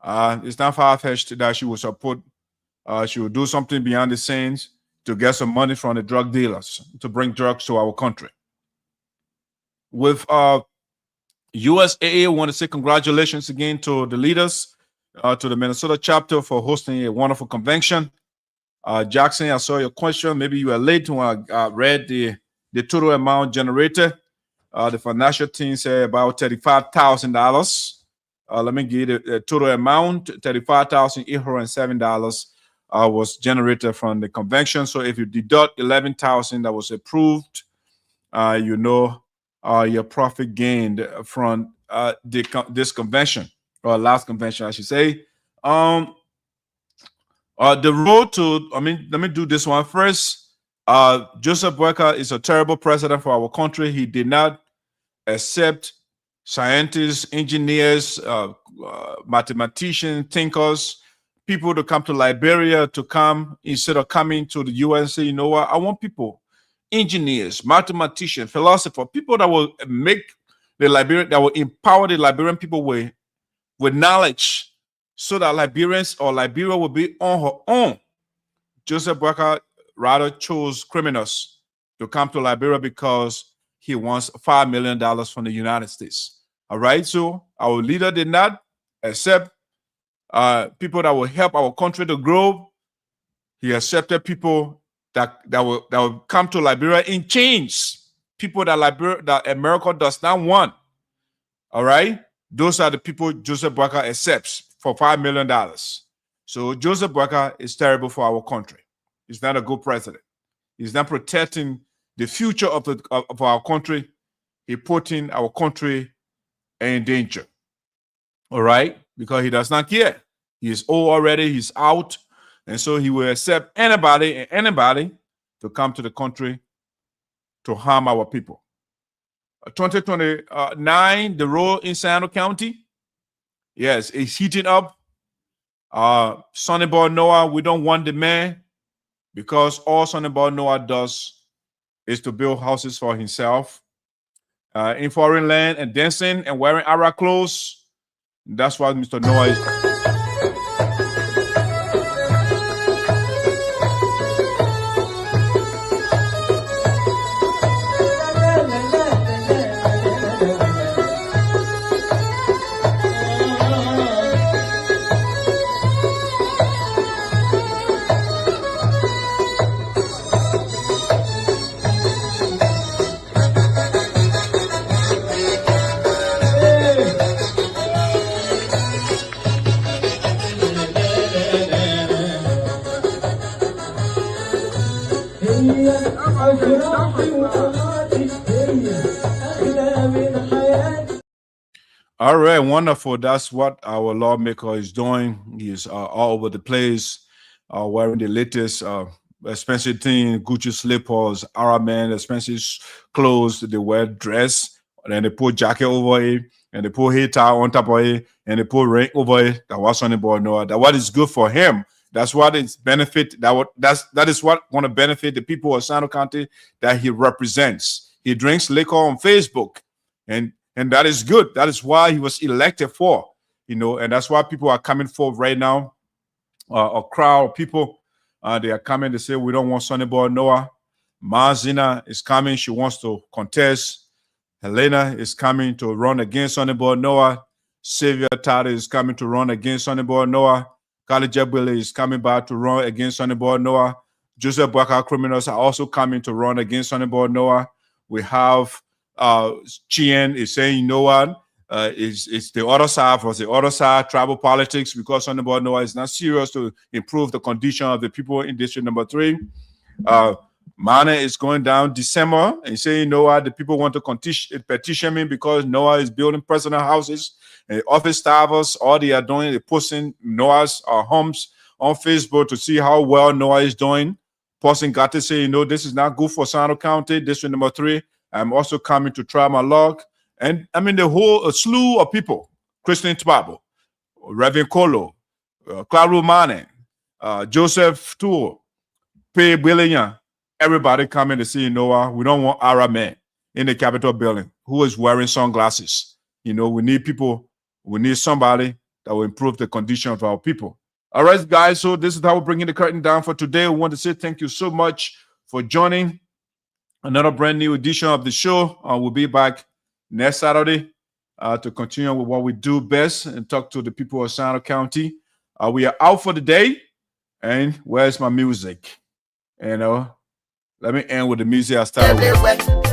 it's not far-fetched that she will support, she will do something behind the scenes to get some money from the drug dealers to bring drugs to our country. With USAA, I want to say congratulations again to the leaders, to the Minnesota chapter for hosting a wonderful convention. Jackson, I saw your question. Maybe you were late when I read the total amount generated. The financial team said about $35,000. Let me give you the total amount. $35,807 was generated from the convention. So if you deduct $11,000 that was approved, you know your profit gained from this convention, or last convention, I should say. The road to, let me do this one first. Joseph Boakai is a terrible president for our country. He did not accept scientists, engineers, mathematicians, thinkers, people to come to Liberia to come instead of coming to the US and say, you know what, I want people, engineers, mathematicians, philosophers, people that will make the Liberian, that will empower the Liberian people with knowledge so that Liberians or Liberia will be on her own. Joseph Boakai rather chose criminals to come to Liberia because he wants $5 million from the United States. All right, so our leader did not accept people that will help our country to grow. He accepted people that will come to Liberia in chains, people that America does not want. All right, Those are the people Joseph Boakai accepts for $5 million. So Joseph Boakai is terrible for our country. He's not a good president. He's not protecting the future of our country. He's putting our country in danger. All right? Because he does not care. He is old already. He's out. And so he will accept anybody to come to the country to harm our people. 2029, the road in Sinoe County, yes, it's heating up. Sonny Boy Noah, we don't want the man, because all Sonny Boy Noah does is to build houses for himself in foreign land and dancing and wearing Arab clothes. That's what Mr. Noah is. All right, wonderful. That's what our lawmaker is doing. He is all over the place, wearing the latest expensive thing, Gucci slippers, Arab man, expensive clothes. They wear dress, and then they put jacket over it, and they put hair tie on top of it, and they put ring over it. That was Sonny Boy Noah. That what is good for him. That's what it's benefit. That is what want to benefit the people of Sinoe County that he represents. He drinks liquor on Facebook, and that is good. That is why he was elected for, and that's why people are coming forward right now. A crowd of people, they are coming to say, we don't want Sonny Boy Noah. Mazina is coming. She wants to contest. Helena is coming to run against Sonny Boy Noah. Xavier Tade is coming to run against Sonny Boy Noah. Kali Jebele is coming back to run against Sonny Boy Noah. Joseph Boakai criminals are also coming to run against Sonny Boy Noah. We have Chien is saying, you know what? It's the other side for the other side, tribal politics, because Sonny Boy Noah is not serious to improve the condition of the people in District Number 3. Mana is going down December and saying, you know what? The people want to petition me because Noah is building personal houses and office staffers. All they are doing is posting Noah's homes on Facebook to see how well Noah is doing. Person got to say, this is not good for Sinoe County, District Number 3. I'm also coming to try my luck. And I mean, the whole slew of people, Christian Tbabo, Reverend Kolo, Claro Mane, Joseph Tour, P. William, everybody coming to see Noah. We don't want Arab man in the Capitol building who is wearing sunglasses. We need people, we need somebody that will improve the condition of our people. All right, guys, so this is how we're bringing the curtain down for today. We want to say thank you so much for joining another brand new edition of the show. We'll be back next Saturday to continue with what we do best and talk to the people of Sinoe County. We are out for the day. And where's my music? Let me end with the music I started with.